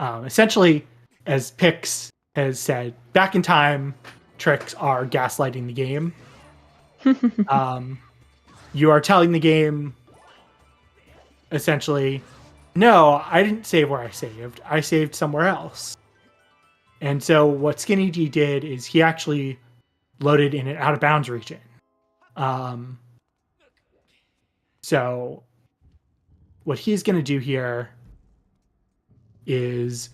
Essentially, as Pix has said, back in time tricks are gaslighting the game. You are telling the game, essentially, no, I didn't save where I saved. I saved somewhere else. And so what Skinnydee did is he actually loaded in an out of bounds region. So what he's going to do here is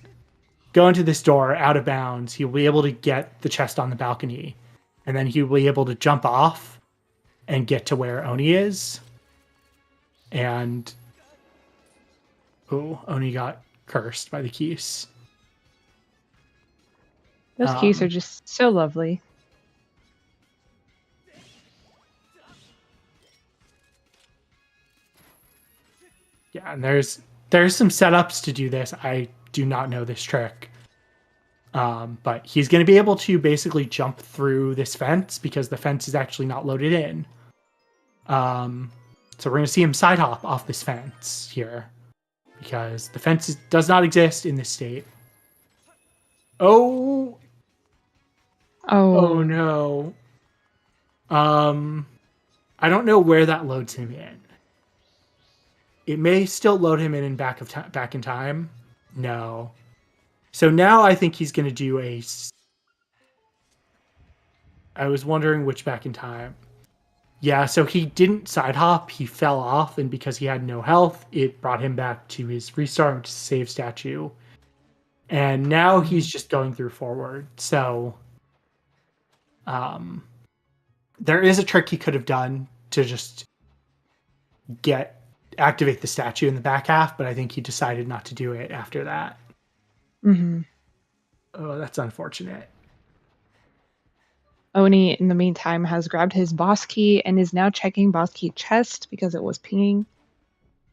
go into this door out of bounds. He'll be able to get the chest on the balcony, and then he'll be able to jump off and get to where Oni is. And Oni got cursed by the keys.
Those keys are just so lovely.
Yeah, and there's some setups to do this. I do not know this trick. But he's going to be able to basically jump through this fence because the fence is actually not loaded in. So we're going to see him side hop off this fence here because the fence does not exist in this state. Oh no. I don't know where that loads him in. It may still load him in back in time. No. So now I think he's going to do a. I was wondering which back in time. Yeah, so he didn't side hop. He fell off, and because he had no health, it brought him back to his restart save statue. And now he's just going through forward. So, there is a trick he could have done to just activate the statue in the back half, but I think he decided not to do it after that.
Mm-hmm.
Oh, that's unfortunate.
Oni, in the meantime, has grabbed his boss key and is now checking boss key chest because it was pinging.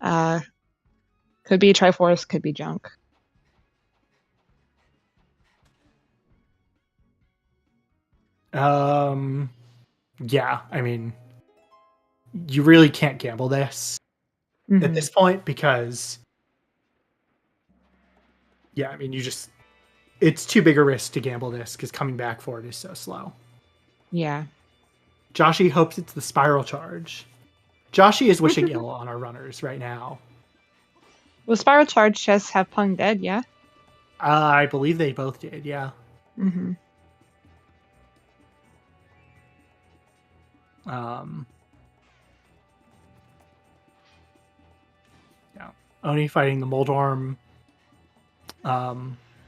Could be Triforce, could be junk.
Yeah, I mean, you really can't gamble this at this point because, yeah, I mean, it's too big a risk to gamble this because coming back for it is so slow.
Yeah.
Joshi hopes it's the spiral charge. Joshi is wishing ill on our runners right now.
Will spiral charge chests have Pung dead? Yeah.
I believe they both did. Yeah.
Mm-hmm.
Yeah. Oni fighting the Moldorm.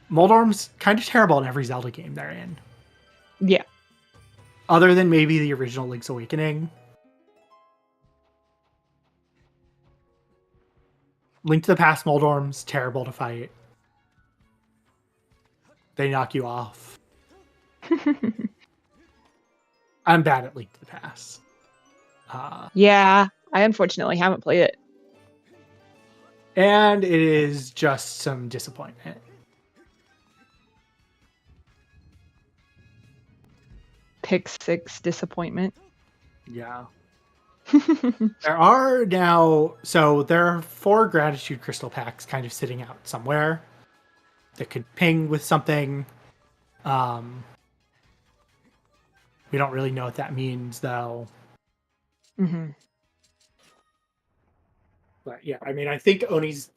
Moldorm's kind of terrible in every Zelda game they're in.
Yeah.
Other than maybe the original Link's Awakening. Link to the Past Moldorm's terrible to fight. They knock you off. I'm bad at Link to the Past.
Yeah, I unfortunately haven't played it.
And it is just some disappointment.
Pick 6 disappointment.
Yeah. There are 4 gratitude crystal packs kind of sitting out somewhere that could ping with something. We don't really know what that means, though.
Mm-hmm.
But yeah, I mean, I think Oni's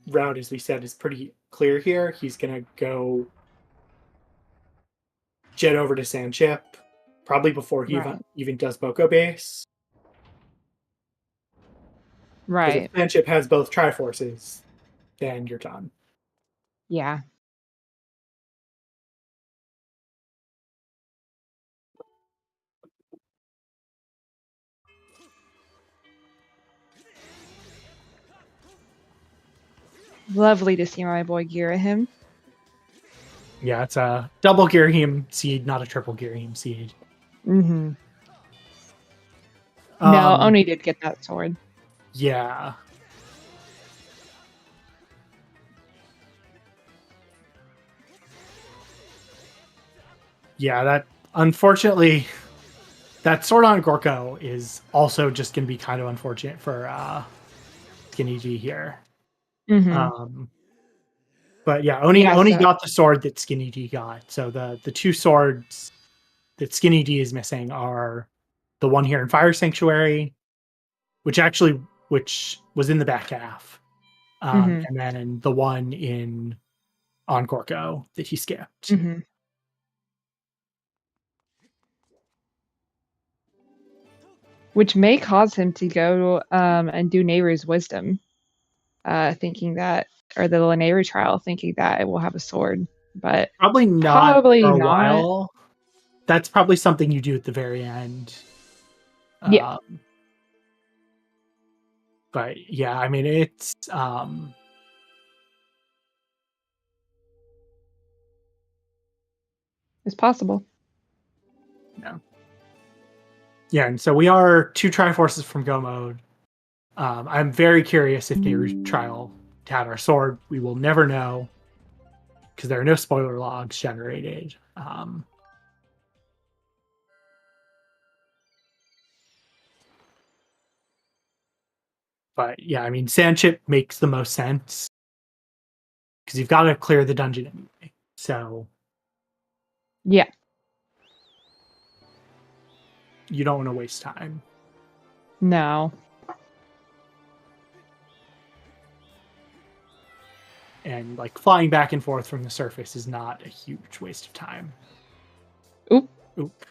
route, as we said, is pretty clear here. He's gonna go jet over to Sandship, probably before he even does Boko Base.
Right.
If Sandship has both Triforces, then you're done.
Yeah. Lovely to see my boy Girahim.
Yeah, it's a double Girahim seed, not a triple Girahim seed.
Mm-hmm. No, Oni did get that sword.
Yeah. Yeah, that unfortunately, that sword on Gorko is also just going to be kind of unfortunate for Skinnydee here.
Mm-hmm.
But yeah, Oni
so
got the sword that Skinnydee got. So the two swords that Skinnydee is missing are the one here in Fire Sanctuary, which was in the back half,
mm-hmm.
and then the one on Gorko that he skipped.
Mm-hmm. Which may cause him to go and do Nehru's wisdom, thinking that, or the Nehru trial, thinking that it will have a sword, but
Probably not for a while. That's probably something you do at the very end.
Yeah.
But yeah, I mean, it's
possible.
No. Yeah, and so we are 2 Triforces from Go mode. I'm very curious if Nehru's trial had our sword. We will never know because there are no spoiler logs generated. But yeah, I mean, Sandship makes the most sense because you've got to clear the dungeon anyway. So
yeah,
you don't want to waste time.
No.
And like flying back and forth from the surface is not a huge waste of time.
Oop.
Oop.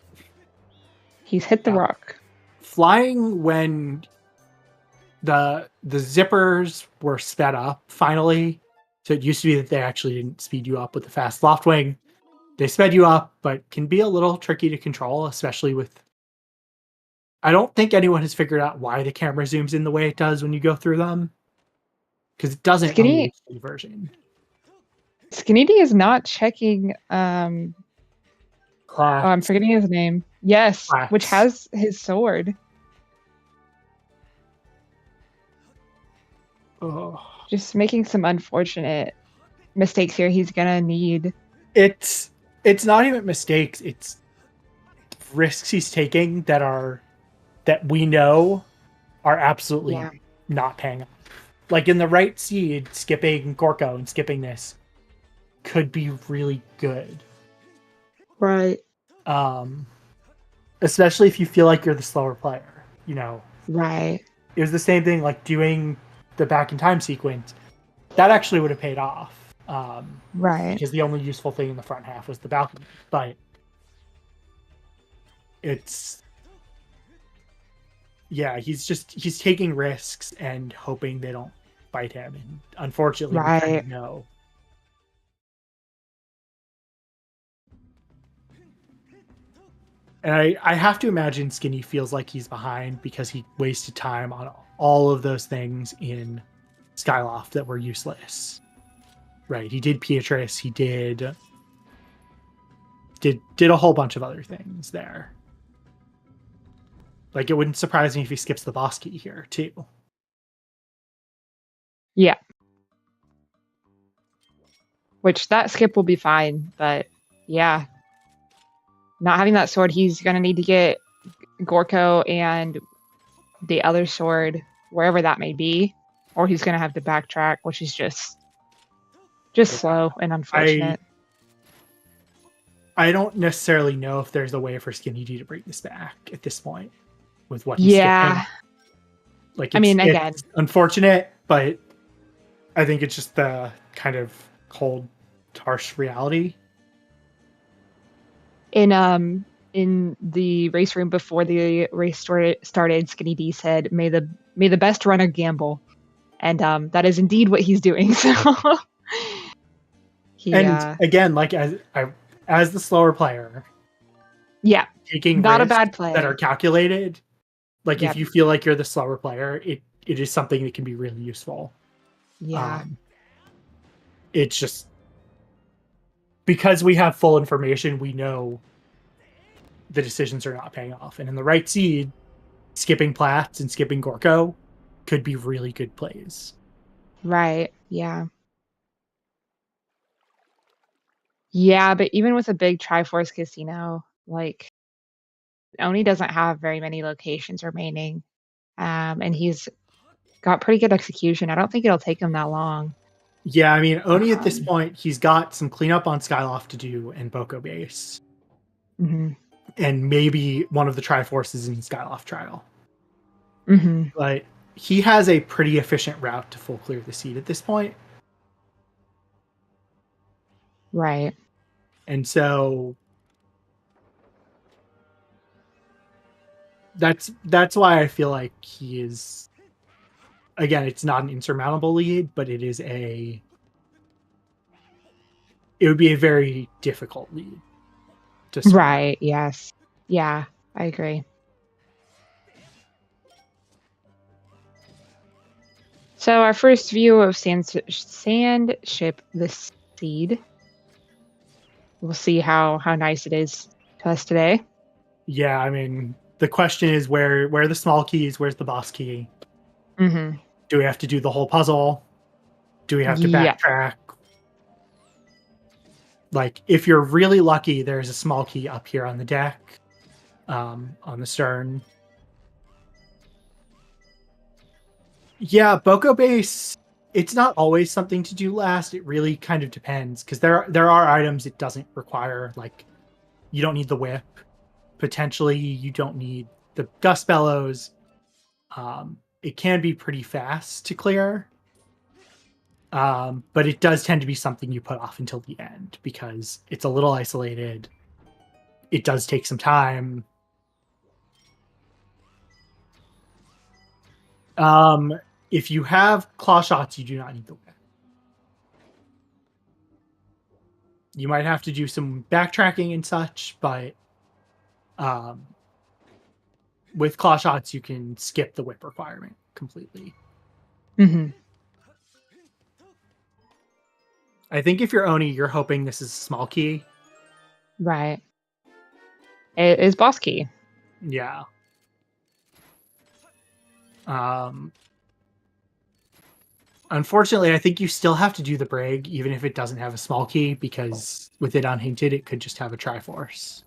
He's hit the rock.
Flying when the zippers were sped up finally. So it used to be that they actually didn't speed you up with the fast loft wing. They sped you up, but can be a little tricky to control, especially with. I don't think anyone has figured out why the camera zooms in the way it does when you go through them. Because it doesn't on the HD version.
Skinnydee is not checking I'm forgetting his name. Yes,
Class.
Which has his sword.
Oh.
Just making some unfortunate mistakes here. He's gonna need.
It's not even mistakes. It's risks he's taking that we know are absolutely not paying off. Like in the right seed, skipping Gorko and skipping this could be really good.
Right.
Especially if you feel like you're the slower player, you know.
Right.
It was the same thing like doing the back in time sequence. That actually would have paid off.
Right.
Because the only useful thing in the front half was the balcony. But it's he's taking risks and hoping they don't bite him, and unfortunately we kind of know. And I have to imagine Skinny feels like he's behind because he wasted time on all of those things in Skyloft that were useless. Right, he did Beatrice, he did a whole bunch of other things there. Like, it wouldn't surprise me if he skips the boss key here, too.
Yeah. Which that skip will be fine, but yeah. Not having that sword, he's going to need to get Gorko and the other sword, wherever that may be, or he's going to have to backtrack, which is just slow and unfortunate.
I don't necessarily know if there's a way for Skinnydee to bring this back at this point with what he's skipping. Like, again, it's unfortunate, but I think it's just the kind of cold, harsh reality.
In the race room before the race started, Skinnydee said, "May the best runner gamble," and that is indeed what he's doing. So,
again, like as the slower player, taking
not
risks
a bad play
that are calculated. Like if you feel like you're the slower player, it is something that can be really useful.
Yeah.
it's just because we have full information, we know the decisions are not paying off. And in the right seed, skipping Platts and skipping Gorko could be really good plays.
Right. Yeah. Yeah, but even with a big Triforce casino, like Oni doesn't have very many locations remaining. And he's got pretty good execution. I don't think it'll take him that long.
Yeah, I mean, Oni at this
Um,
point, he's got some cleanup on Skyloft to do and Boko base.
mhm.
And maybe one of the Triforces in Skyloft trial.
Mhm.
But he has a pretty efficient route to full clear the seed at this point.
Right.
And so that's why I feel like he is, again, it's not an insurmountable lead, but it would be a very difficult lead to surmount.
Right. Yes. Yeah, I agree. So our first view of sand ship the seed. We'll see how nice it is to us today.
Yeah, I mean, the question is where are the small keys? Where's the boss key?
Mhm.
Do we have to do the whole puzzle? Do we have to
Yeah.
backtrack? Like, if you're really lucky, there's a small key up here on the deck, on the stern. Yeah, Boko base, it's not always something to do last. It really kind of depends, because there are items it doesn't require. Like, you don't need the whip. Potentially, you don't need the gust bellows. It can be pretty fast to clear. But it does tend to be something you put off until the end because it's a little isolated. It does take some time. If you have claw shots, you do not need the whip. You might have to do some backtracking and such, but with claw shots, you can skip the whip requirement completely.
Mhm.
I think if you're Oni, you're hoping this is a small key.
Right. It is boss key.
Yeah. Unfortunately, I think you still have to do the Brig, even if it doesn't have a small key, because with it unhinted, it could just have a Triforce.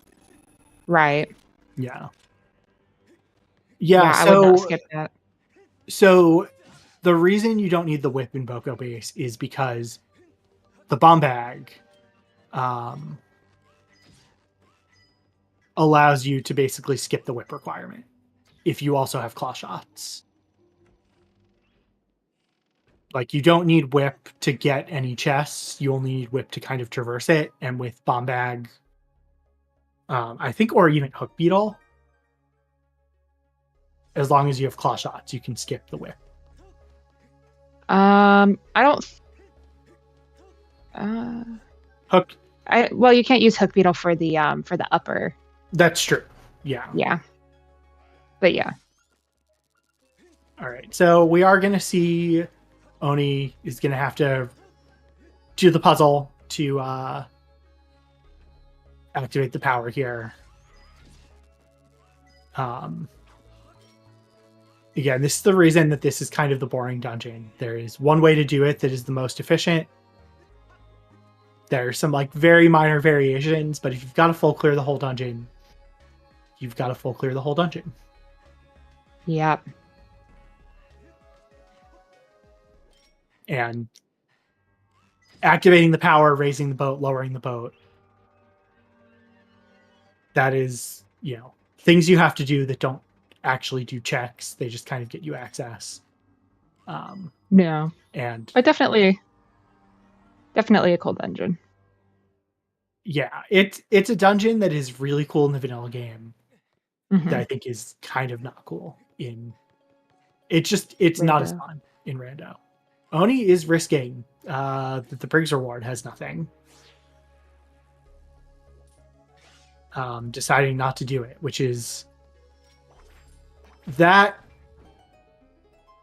Right.
Yeah.
Yeah,
Yeah,
I would not
so
skip that.
so the reason you don't need the whip in Boko base is because the bomb bag allows you to basically skip the whip requirement if you also have claw shots. Like, you don't need whip to get any chests. You only need whip to kind of traverse it. And with bomb bag, I think, or even hook beetle, as long as you have claw shots, you can skip the whip.
I don't.
Hook.
Well, you can't use hook beetle for the upper.
That's true. Yeah.
Yeah. But yeah.
All right. So we are going to see Oni is going to have to do the puzzle to activate the power here. Again, this is the reason that this is kind of the boring dungeon. There is one way to do it that is the most efficient. There are some like very minor variations, but if you've got to full clear the whole dungeon, you've got to full clear the whole dungeon.
Yep.
And activating the power, raising the boat, lowering the boat. That is, things you have to do that don't actually do checks. They just kind of get you access.
No.
And
But definitely a cool dungeon.
yeah, it's a dungeon that is really cool in the vanilla game.
Mm-hmm.
That I think is kind of not cool in. It's
Rando.
Not as fun in Rando. Oni is risking that the Briggs reward has nothing. Deciding not to do it, which is that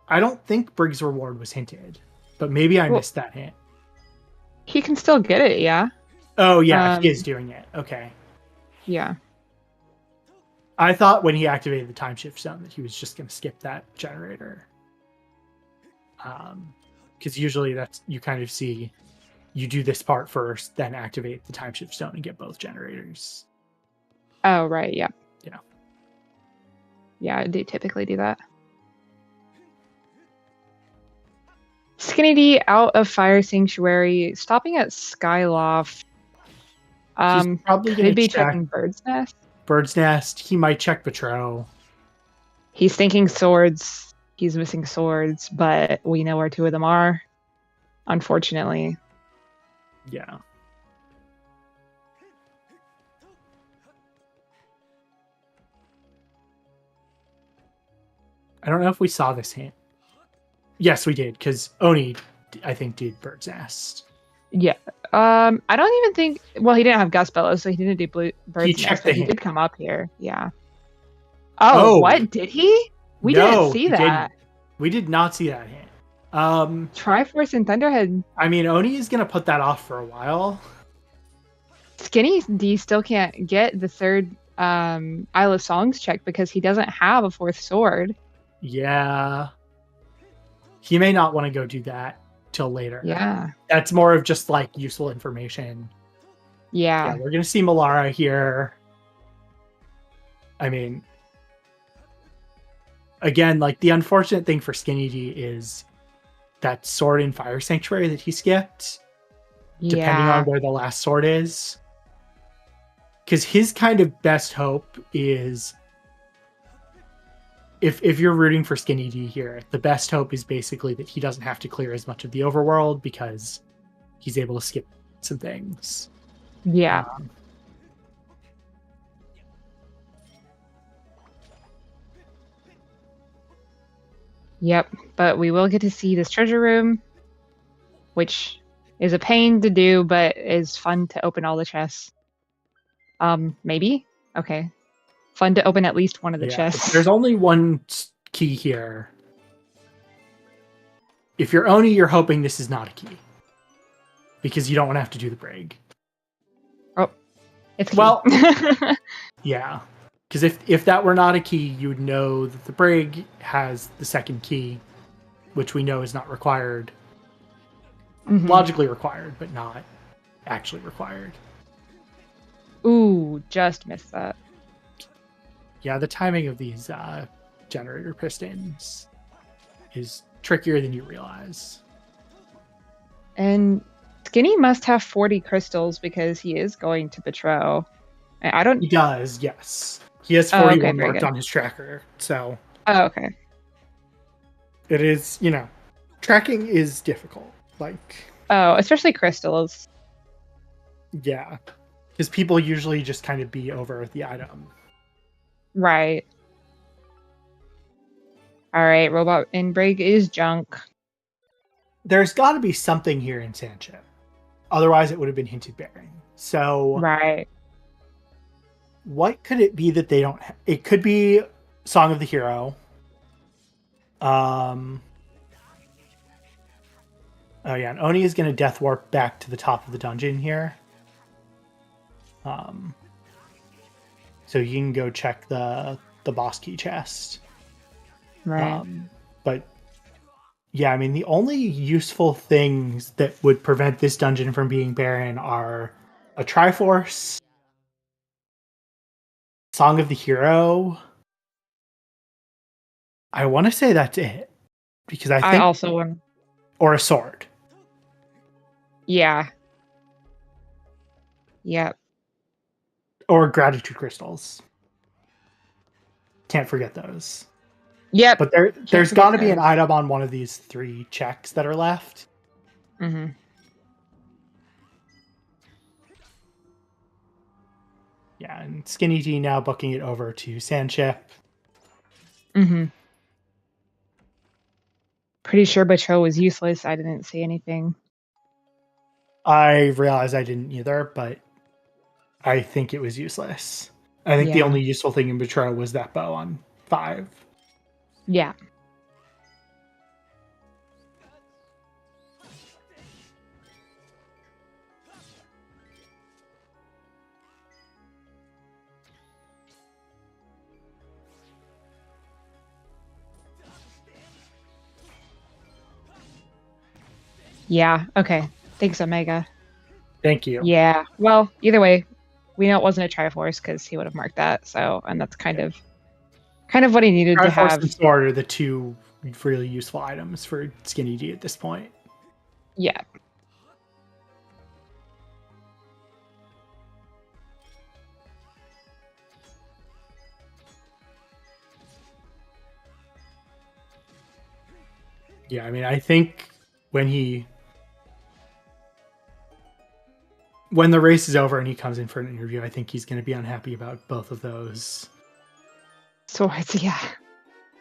I don't think Briggs reward was hinted, but maybe I missed that hint.
He can still get it, yeah.
Oh, yeah, he is doing it. Okay.
Yeah.
I thought when he activated the time shift zone that he was just going to skip that generator. Because usually that's, you kind of see, you do this part first, then activate the time shift zone and get both generators.
Oh, right, yeah.
Yeah.
Yeah, I do typically do that. Skinnydee out of Fire Sanctuary, stopping at Skyloft.
He's probably going
Could
to
be
check
checking Bird's Nest.
Bird's Nest. He might check Betrow.
He's thinking swords. He's missing swords, but we know where two of them are, unfortunately.
Yeah. I don't know if we saw this hint. Yes, we did, because Oni, I think, did Bird's Nest.
Yeah. I don't even think. Well, he didn't have Gust Bellows, so he didn't do Bird's Nest. But he did come up here. Yeah. Oh, what did he? We didn't see that.
We did not see that hint.
Triforce and Thunderhead.
I mean, Oni is gonna put that off for a while.
Skinnydee still can't get the third Isle of Songs check because he doesn't have a fourth sword.
Yeah. He may not want to go do that till later.
Yeah.
That's more of just like useful information.
Yeah.
We're gonna see Malara here. I mean, again, like the unfortunate thing for Skinnydee is that sword in Fire Sanctuary that he skipped, depending on where the last sword is. Because his kind of best hope is, if you're rooting for Skinnydee here, the best hope is basically that he doesn't have to clear as much of the overworld because he's able to skip some things.
Yeah. Yep, but we will get to see this treasure room, which is a pain to do, but is fun to open all the chests. Maybe? Okay. Fun to open at least one of the chests.
There's only one key here. If you're Oni, you're hoping this is not a key. Because you don't want to have to do the break.
Oh, it's key.
Well, yeah. Because if that were not a key, you would know that the brig has the second key, which we know is not required. Mm-hmm. Logically required, but not actually required.
Ooh, just missed that.
Yeah, the timing of these generator pistons is trickier than you realize.
And Skinny must have 40 crystals because he is going to Betrow. I don't.
He does, yes. He has 41 marked on his tracker, so.
Oh, okay.
It is, tracking is difficult.
Oh, especially crystals.
Yeah. Because people usually just kind of be over the item.
Right. Alright, Robot in Brig is junk.
There's got to be something here in Sandship. Otherwise, it would have been hinted bearing. So.
Right.
What could it be that they don't it could be Song of the Hero. Oh yeah, and Oni is going to death warp back to the top of the dungeon here. So you can go check the boss key chest.
Right.
But yeah, I mean, the only useful things that would prevent this dungeon from being barren are a Triforce, Song of the Hero. I want to say that's it. Because I think...
I also want...
Or a sword.
Yeah. Yep.
Or gratitude crystals. Can't forget those.
Yep.
But there's got to be an item on one of these 3 checks that are left.
Mm-hmm.
Yeah, and Skinnydee now booking it over to Sandship.
Mm-hmm. Pretty sure Betrow was useless. I didn't see anything.
I realized I didn't either, but I think it was useless. I think the only useful thing in Betrow was that bow on 5.
Yeah. Yeah. Okay. Thanks, Omega.
Thank you.
Yeah. Well, either way, we know it wasn't a Triforce because he would have marked that. So, and that's kind of what he needed to
Triforce
have.
and Sword are the two really useful items for Skinnydee at this point.
Yeah.
Yeah, I mean, I think when the race is over and he comes in for an interview, I think he's going to be unhappy about both of those.
Swords, yeah.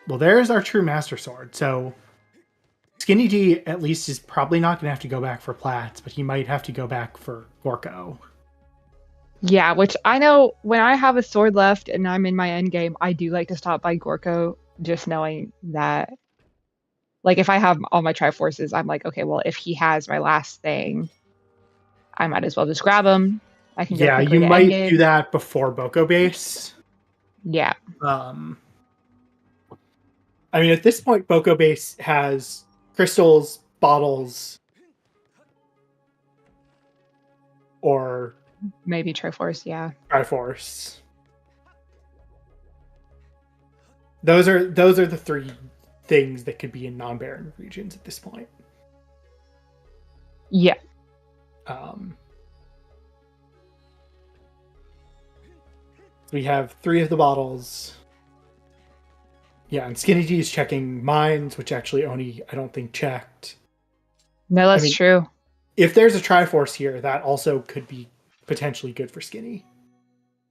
Well, there's our true Master Sword. So Skinnydee at least is probably not going to have to go back for Plats, but he might have to go back for Gorko.
Yeah, which I know when I have a sword left and I'm in my end game, I do like to stop by Gorko, just knowing that, like, if I have all my Triforces, I'm like, okay, well, if he has my last thing, I might as well just grab him. I can go
Yeah,
quickly
you
to
might
endgame.
do that before Boko Base.
Yeah.
I mean, at this point, Boko Base has crystals, bottles, or
Maybe Triforce, yeah.
Triforce. Those are the three things that could be in non-barren regions at this point.
Yeah.
We have 3 of the bottles. Yeah, and Skinnydee is checking mines, which actually Oni, I don't think, checked.
No, that's true.
If there's a Triforce here, that also could be potentially good for Skinny.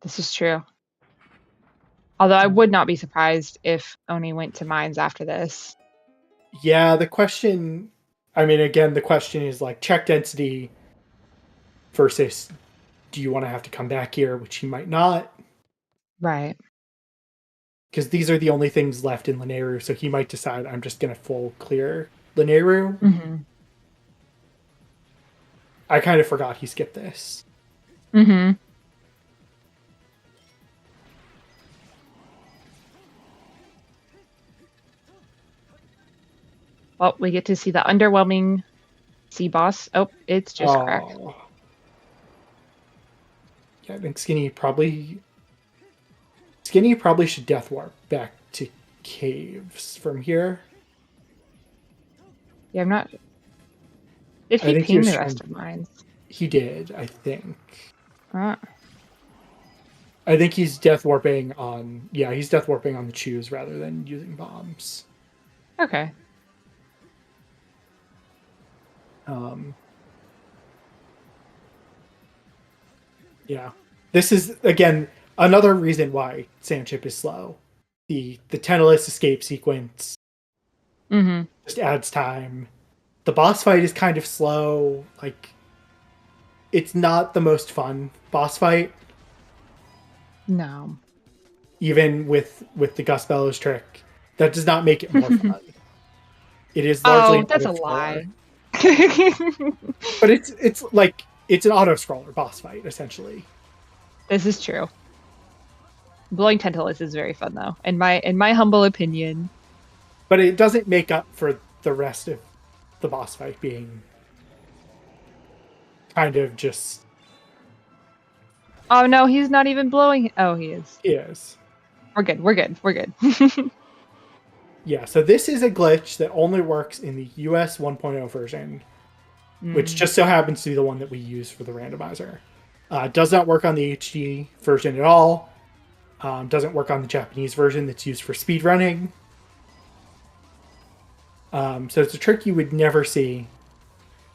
This is true. Although I would not be surprised if Oni went to mines after this.
Yeah, the question is like check density versus do you want to have to come back here, which he might not.
Right.
Because these are the only things left in Lanayru, so he might decide I'm just going to full clear Lanayru.
Mm-hmm.
I kind of forgot he skipped this.
Mm-hmm. Well, we get to see the underwhelming sea boss. Oh, it's just cracked.
Yeah, I think Skinny probably should Death Warp back to caves from here.
Yeah, I'm not... Did he ping the rest of mines?
He did, I think.
Huh.
I think he's Death Warping on... Yeah, he's Death Warping on the Chews rather than using bombs.
Okay.
Yeah. This is, again, another reason why Sandship is slow. The Tentalis escape sequence just adds time. The boss fight is kind of slow. Like, it's not the most fun boss fight.
No.
Even with the Gus Bellows trick. That does not make it more fun. It is largely...
Oh, that's a lie.
But it's like, it's an auto-scroller boss fight, essentially.
This is true. Blowing Tentalis is very fun, though, in my humble opinion.
But it doesn't make up for the rest of the boss fight being kind of just...
Oh no, he's not even blowing. Oh, he is.
He is.
We're good. We're good. We're good.
Yeah, so this is a glitch that only works in the US 1.0 version, which just so happens to be the one that we use for the randomizer. Does not work on the HD version at all. Doesn't work on the Japanese version that's used for speedrunning. So it's a trick you would never see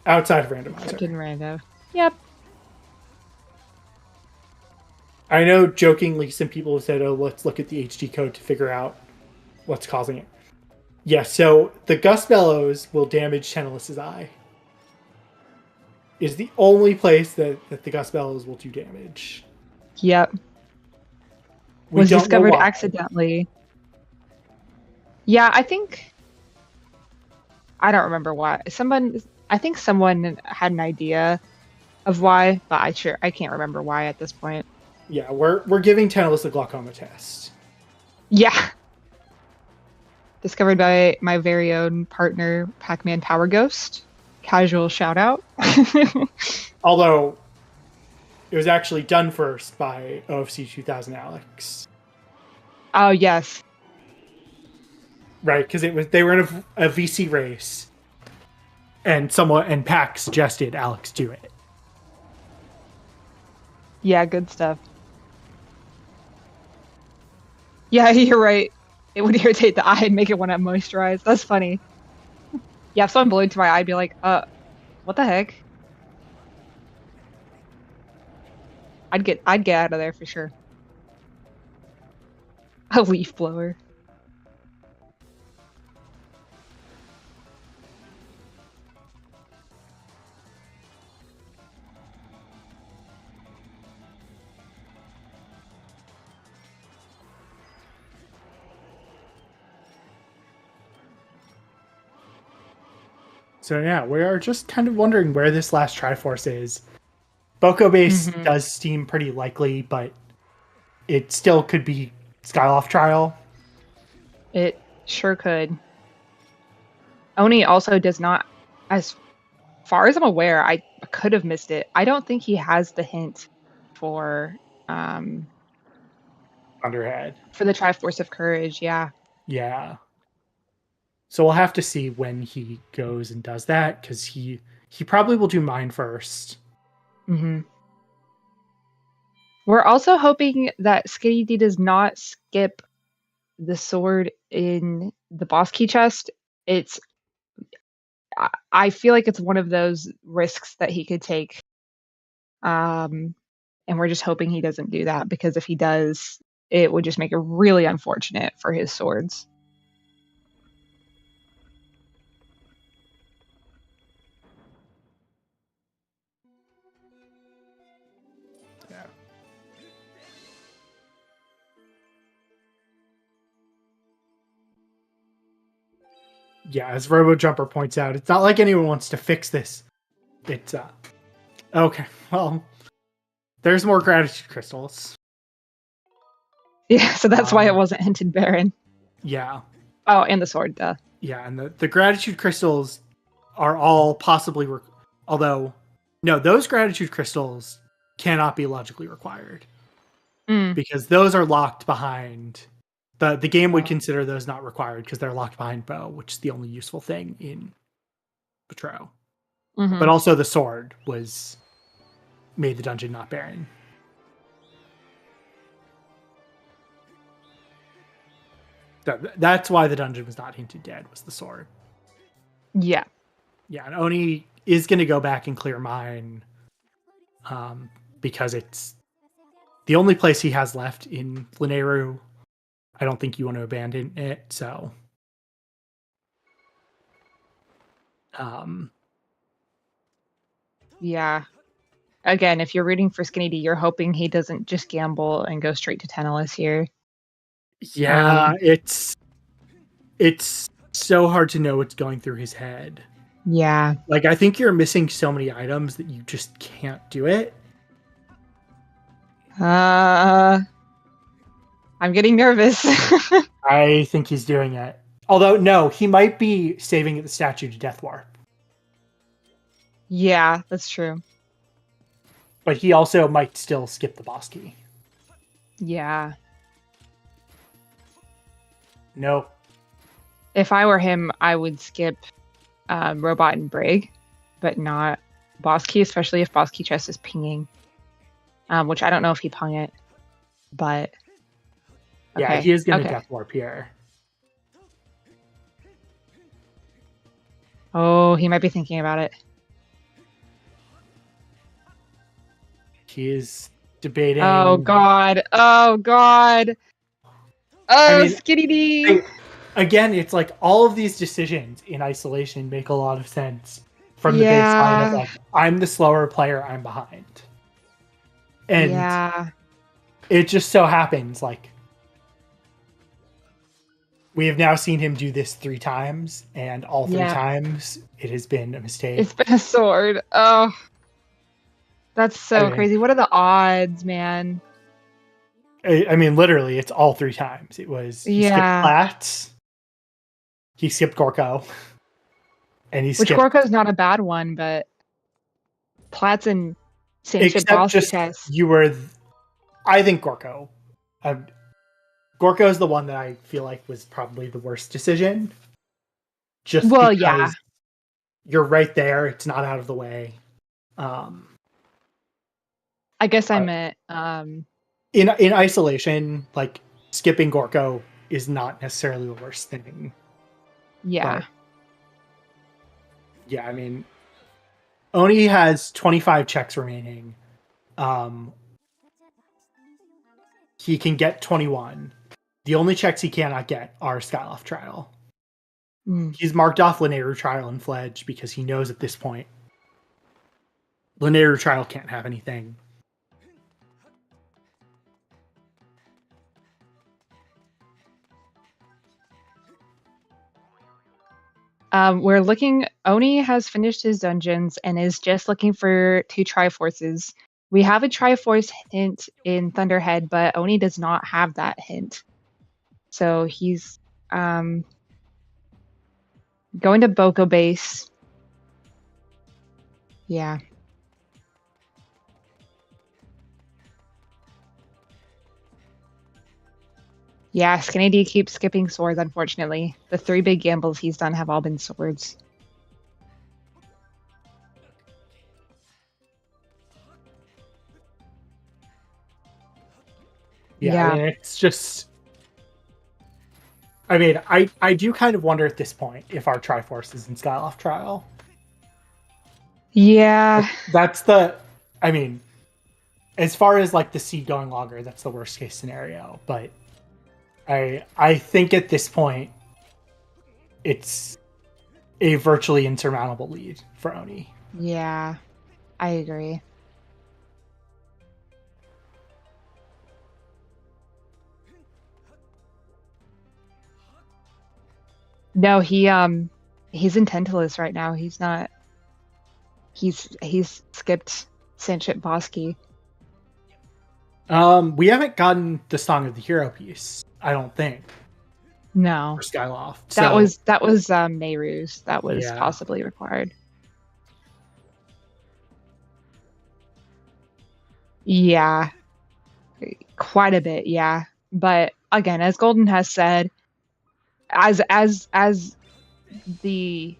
outside of randomizer.
Except in rando. Yep.
I know jokingly some people have said, oh, let's look at the HD code to figure out what's causing it. Yeah, so the Gus Bellows will damage Tentalis's eye. Is the only place that the Gus Bellows will do damage.
Yep. Was discovered accidentally. Yeah, I don't remember why. I think someone had an idea of why, but I can't remember why at this point.
Yeah, we're giving Tentalis a glaucoma test.
Yeah. Discovered by my very own partner, Pac-Man Power Ghost. Casual shout out.
Although it was actually done first by OFC 2000 Alex.
Oh yes.
Right, because they were in a VC race, and Pac suggested Alex do it.
Yeah, good stuff. Yeah, you're right. It would irritate the eye and make it want to moisturize. That's funny. Yeah, if someone blew into my eye, I'd be like, what the heck? I'd get out of there for sure. A leaf blower.
So yeah, we are just kind of wondering where this last Triforce is. Boko base does seem pretty likely, but it still could be Skyloft trial.
It sure could. Oni also does not, as far as I'm aware, I could have missed it. I don't think he has the hint for
Underhead.
For the Triforce of Courage, yeah.
Yeah. So we'll have to see when he goes and does that, because he probably will do mine first.
Mm-hmm. We're also hoping that Skinnydee does not skip the sword in the boss key chest. I feel like it's one of those risks that he could take. And we're just hoping he doesn't do that, because if he does, it would just make it really unfortunate for his swords.
Yeah. Yeah, as RoboJumper points out, it's not like anyone wants to fix this. It's okay. Well, there's more gratitude crystals.
Yeah, so that's why it wasn't hinted Baron.
Yeah.
Oh, and the sword, duh.
Yeah, and the gratitude crystals are all possibly although no, those gratitude crystals cannot be logically required. Because those are locked behind the game would consider those not required because they're locked behind bow, which is the only useful thing in Petro. But also the sword made the dungeon not barren. That's why the dungeon was not hinted dead, was the sword.
Yeah.
Yeah, and Oni is going to go back and clear mine because it's the only place he has left in Lineru. I don't think you want to abandon it, so
yeah. Again, if you're rooting for Skinnydee, you're hoping he doesn't just gamble and go straight to Teneless here.
Yeah, it's so hard to know what's going through his head.
Yeah.
Like, I think you're missing so many items that you just can't do it.
I'm getting nervous.
I think he's doing it. Although, no, he might be saving the statue to Death Warp.
Yeah, that's true.
But he also might still skip the boss key.
Yeah.
Nope.
If I were him, I would skip Robot and Brig, but not boss key, especially if boss key chest is pinging. Which I don't know if he pung it, but
okay. Yeah, he is going to Death Warp here.
Oh, he might be thinking about it.
He is debating.
Oh God! Oh God! Oh, Skinnydee!
Again, it's like all of these decisions in isolation make a lot of sense from the baseline of like, I'm the slower player, I'm behind. And it just so happens, like, we have now seen him do this 3 times, and all 3 times it has been a mistake.
It's been a sword. Oh, that's so crazy. What are the odds, man?
I mean, literally, it's all 3 times. It was he skipped Plats, he skipped Gorko, and he
Which
skipped.
Gorko's not a bad one, but Platts and Sanchez
Except
boss
just
chess.
you were. I think Gorko. Gorko is the one that I feel like was probably the worst decision. Just because you're right there, it's not out of the way.
I guess I meant
in isolation, like skipping Gorko is not necessarily the worst thing.
Yeah.
But, yeah, I mean, Oni has 25 checks remaining. He can get 21. The only checks he cannot get are Skyloft Trial. He's marked off Linear Trial and Fledge because he knows at this point Linear Trial can't have anything.
We're looking. Oni has finished his dungeons and is just looking for 2 Triforces. We have a Triforce hint in Thunderhead, but Oni does not have that hint. So he's going to Boko base. Yeah. Yeah, Skinnydee keeps skipping swords, unfortunately. The 3 big gambles he's done have all been swords.
Yeah. I mean, it's just... I mean, I do kind of wonder at this point if our Triforce is in Skyloft Trial.
Yeah.
That's the... I mean, as far as like the seed going longer, that's the worst case scenario. But I think at this point, it's a virtually insurmountable lead for Oni.
Yeah, I agree. No, he's in Tentalus right now. He's not. He's skipped Sanchit Bosky.
We haven't gotten the Song of the Hero piece, I don't think.
No.
For Skyloft.
That was Nehru's. That was possibly required. Yeah. Quite a bit, yeah. But again, as Golden has said, as the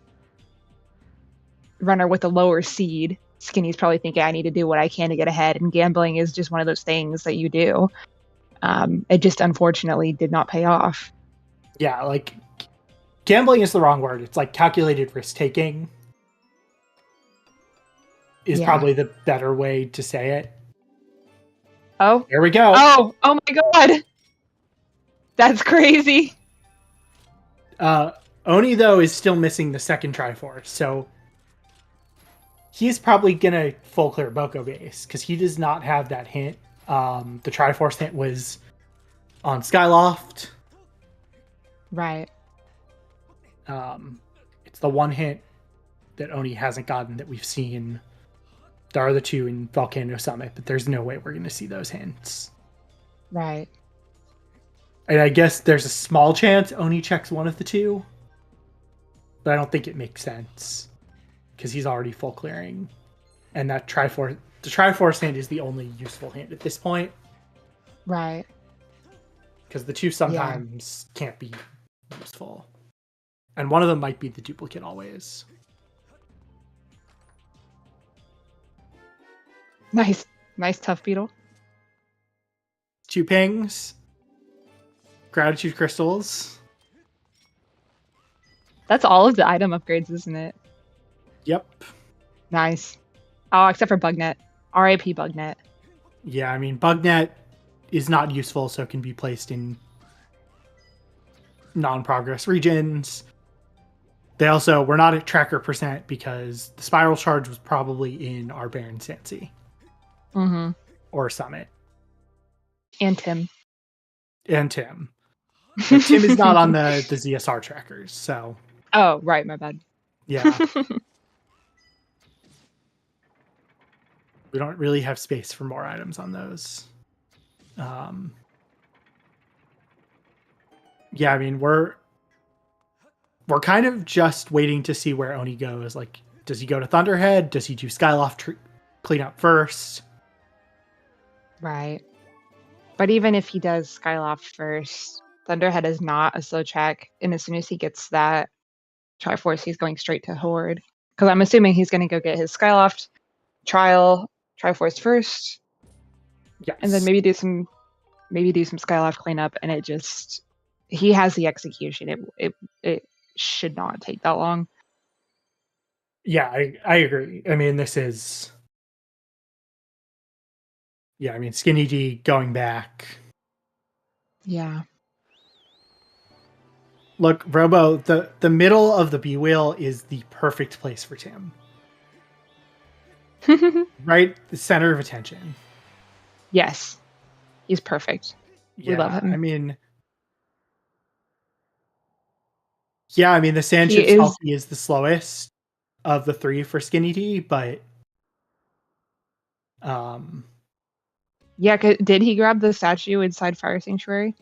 runner with a lower seed, Skinny's probably thinking, I need to do what I can to get ahead, and gambling is just one of those things that you do. It just unfortunately did not pay off.
Yeah, like gambling is the wrong word. It's like calculated risk taking is probably the better way to say it.
Oh,
there we go.
Oh my god, that's crazy.
Oni though is still missing the second Triforce, so he's probably gonna full clear Boko base because he does not have that hint. The Triforce hint was on Skyloft.
Right.
It's the one hint that Oni hasn't gotten that we've seen. There are the 2 in Volcano Summit, but there's no way we're going to see those hints.
Right.
And I guess there's a small chance Oni checks one of the 2, but I don't think it makes sense because he's already full clearing. And that the Triforce hint is the only useful hint at this point.
Right.
Because the 2 sometimes can't be useful. And one of them might be the duplicate always.
Nice tough beetle.
2 pings. Gratitude crystals.
That's all of the item upgrades, isn't it?
Yep.
Nice. Oh, except for Bugnet. RIP Bugnet.
Yeah, I mean, Bugnet is not useful, so it can be placed in non-progress regions. They also were not at tracker percent because the spiral charge was probably in our Baron Sansi. Or Summit.
And Tim.
But Tim is not on the ZSR trackers, so...
Oh, right, my bad.
Yeah. We don't really have space for more items on those. Yeah, I mean, we're kind of just waiting to see where Oni goes. Like, does he go to Thunderhead? Does he do Skyloft cleanup first?
Right. But even if he does Skyloft first, Thunderhead is not a slow check, and as soon as he gets that Triforce, he's going straight to Horde. Because I'm assuming he's going to go get his Skyloft Triforce first,
Yes.
and then maybe do some Skyloft cleanup, and he has the execution. It should not take that long.
Yeah, I agree. I mean, Skinnydee going back.
Yeah.
Look, Robo, the middle of the B wheel is the perfect place for Tim. Right? The center of attention.
Yes. He's perfect. We love him.
I mean, the Sandship Selkie is the slowest of the three for Skinnydee, but
yeah, did he grab the statue inside Fire Sanctuary?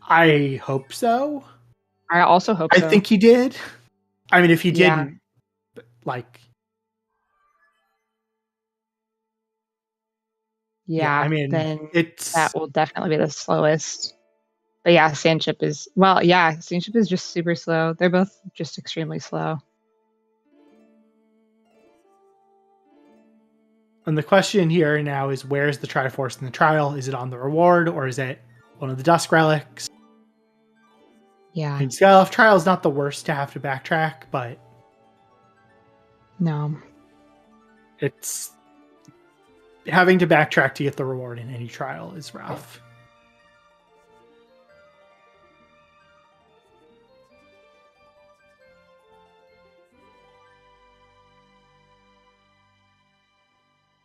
I hope so.
I also hope so.
I think he did. I mean, if he didn't, like...
Yeah,
I mean,
then that will definitely be the slowest. But yeah, Sandship is just super slow. They're both just extremely slow.
And the question here now is, where's the Triforce in the trial? Is it on the reward, or is it one of the Dusk Relics?
Yeah.
I mean, Skyloft Trial is not the worst to have to backtrack, but...
No.
It's... Having to backtrack to get the reward in any trial is rough.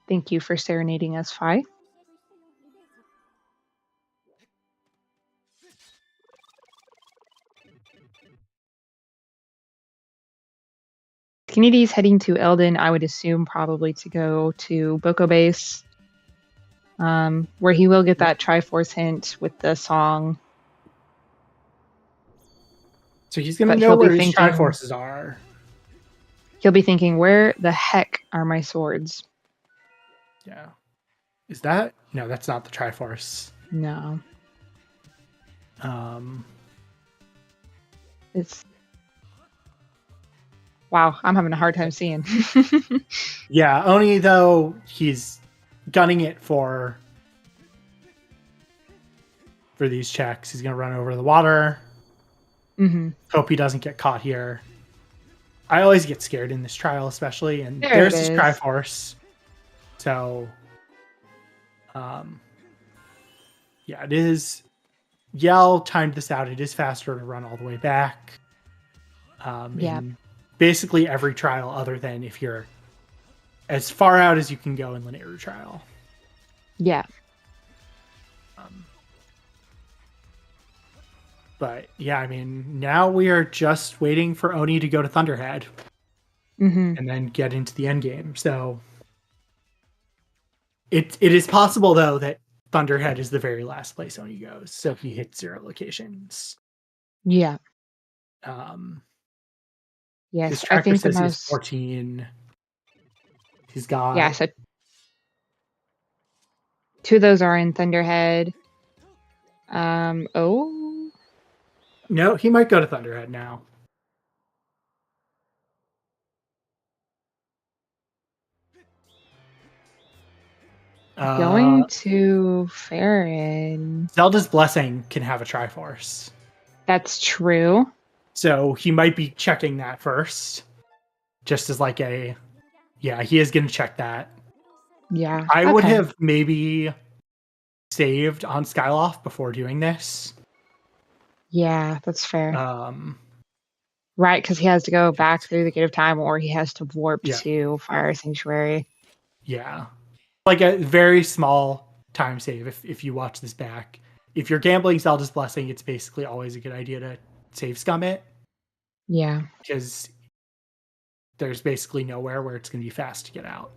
Thank you for serenading us, Fi. Skinnydee heading to Eldin, I would assume probably to go to Boko Base, where he will get that Triforce hint with the song.
So he's going to know where his Triforces are.
He'll be thinking, where the heck are my swords?
Yeah. Is that? No, that's not the Triforce.
No. It's... Wow, I'm having a hard time seeing.
Yeah, Oni, though, he's gunning it for these checks. He's going to run over the water.
Mm-hmm.
Hope he doesn't get caught here. I always get scared in this trial, especially. And there's this Triforce. So, yeah, it is. Yell timed this out. It is faster to run all the way back. In basically every trial, other than if you're as far out as you can go in linear trial.
Yeah.
But yeah, I mean, now we are just waiting for Oni to go to Thunderhead and then get into the end game. So it is possible, though, that Thunderhead is the very last place Oni goes. So he hits 0 locations.
Yeah.
Yes, his tracker says he's 14. He's got...
Yeah, so 2 of those are in Thunderhead.
No, he might go to Thunderhead now.
Going to Farron.
Zelda's Blessing can have a Triforce.
That's true.
So he might be checking that first. Just as like a... Yeah, he is going to check that.
Yeah.
I would have maybe saved on Skyloft before doing this.
Yeah, that's fair. Right, because he has to go back through the Gate of Time, or he has to warp to Fire Sanctuary.
Yeah. Like a very small time save if you watch this back. If you're gambling Zelda's Blessing, it's basically always a good idea to save scum it.
Yeah.
Because there's basically nowhere where it's going to be fast to get out.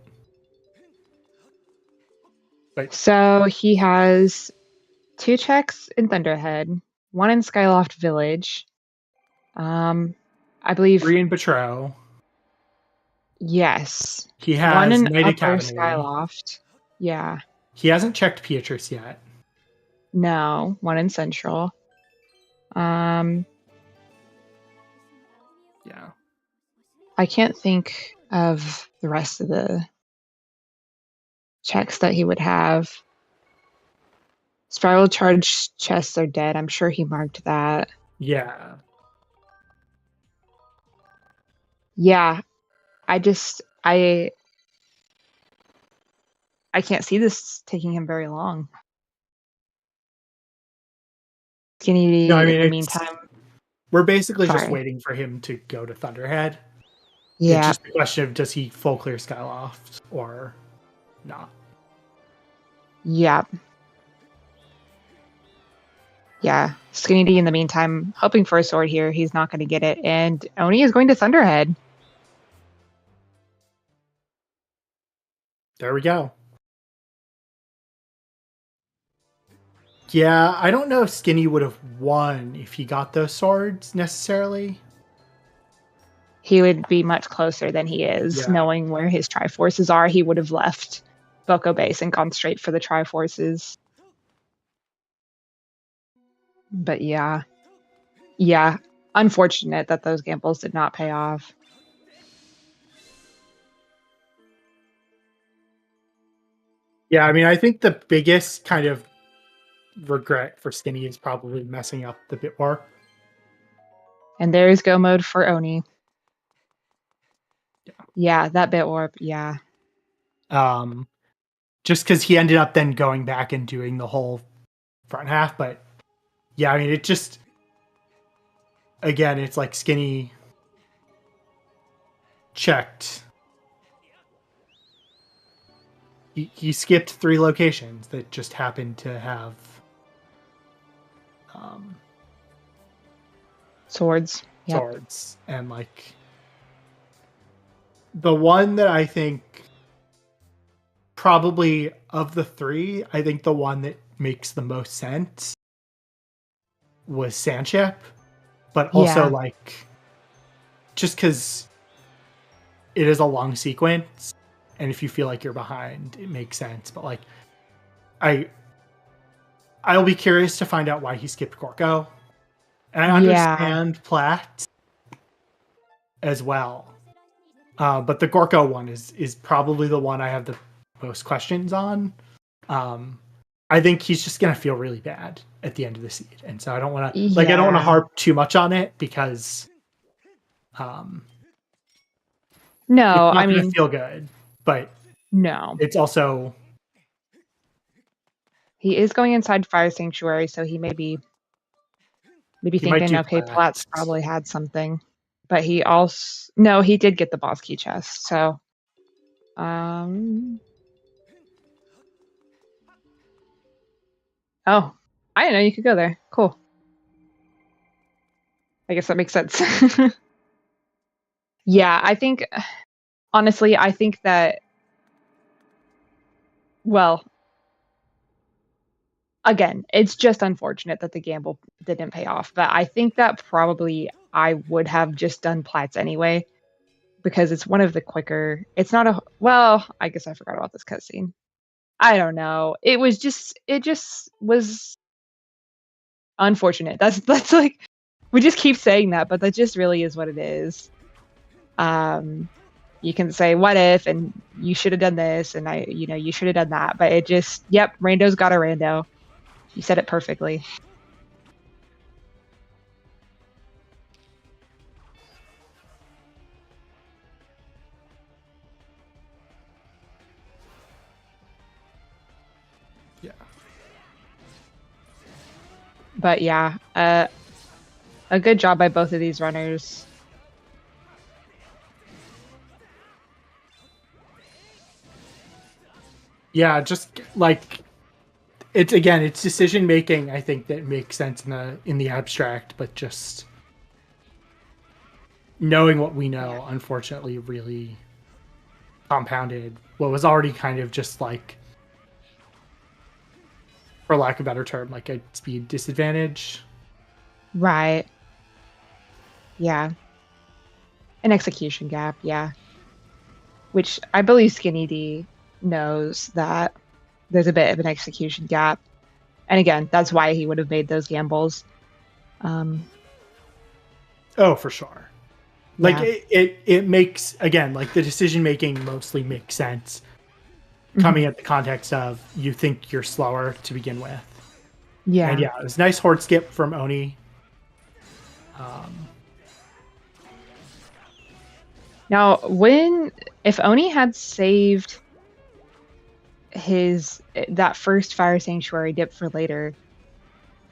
But
so he has 2 checks in Thunderhead, 1 in Skyloft Village, I believe,
3 in Betrow.
yes.
He
One
has
in
Night
Upper
Academy.
Skyloft. Yeah.
He hasn't checked Beatrice yet.
No, one in Central. Um,
Yeah.
I can't think of the rest of the checks that he would have. Spiral charge chests are dead. I'm sure he marked that.
Yeah.
Yeah, I can't see this taking him very long.
No, I
Skinnydee,
mean,
in the meantime,
we're basically just
sorry.
waiting for him to go to Thunderhead. It's
Yeah,
just a question of does he full clear Skyloft or not.
yeah, yeah. Skinnydee, in the meantime, hoping for a sword here. He's not going to get it. And Oni is going to Thunderhead.
There we go. Yeah, I don't know if Skinny would have won if he got those swords necessarily.
He would be much closer than he is.
Yeah.
Knowing where his Triforces are, he would have left Boko Base and gone straight for the Triforces. But yeah. Yeah. Unfortunate that those gambles did not pay off.
Yeah, I mean, I think the biggest kind of regret for Skinny is probably messing up the bit war.
And there's go mode for Oni. Yeah, that bit warp, yeah.
Just because he ended up then going back and doing the whole front half, but yeah, I mean, it just again, it's like Skinny checked. He skipped 3 locations that just happened to have
Swords. Yep.
swords, and like the one that I think probably of the 3, I think the one that makes the most sense was Sanchep, but also
Yeah.
like just because it is a long sequence, and if you feel like you're behind, it makes sense. But like, I'll be curious to find out why he skipped Gorko, and I understand Platt as well. But the Gorko one is probably the one I have the most questions on. I think he's just gonna feel really bad at the end of the seed, and so I don't want to I don't want to harp too much on it because,
no,
it's not
I
gonna
mean,
feel good, but
no.
it's also
He is going inside Fire Sanctuary, so he may be thinking, okay, Platt's probably had something. But he also no, he did get the boss key chest. So oh, I didn't know you could go there. Cool. I guess that makes sense. Yeah, I think honestly, I think that well, again, it's just unfortunate that the gamble didn't pay off. But I think that probably I would have just done Platts anyway. Because it's one of the quicker. It's not a well. I guess I forgot about this cutscene. I don't know. It just was unfortunate. That's like we just keep saying that, but that just really is what it is. You can say what if, and you should have done this, and you should have done that, but it just yep. Rando's got a rando. You said it perfectly.
yeah.
But yeah, a good job by both of these runners.
Yeah, just like it's decision making, I think, that makes sense in the abstract, but just knowing what we know, unfortunately, really compounded what was already kind of just like, for lack of a better term, like a speed disadvantage.
Right. Yeah. An execution gap, yeah. Which I believe Skinnydee knows that there's a bit of an execution gap. And again, that's why he would have made those gambles.
Oh, for sure. Like
Yeah.
it makes, again, like the decision making mostly makes sense coming at the context of you think you're slower to begin with.
Yeah.
And yeah, it was a nice horde skip from Oni.
Now, if Oni had saved that first Fire Sanctuary dip for later,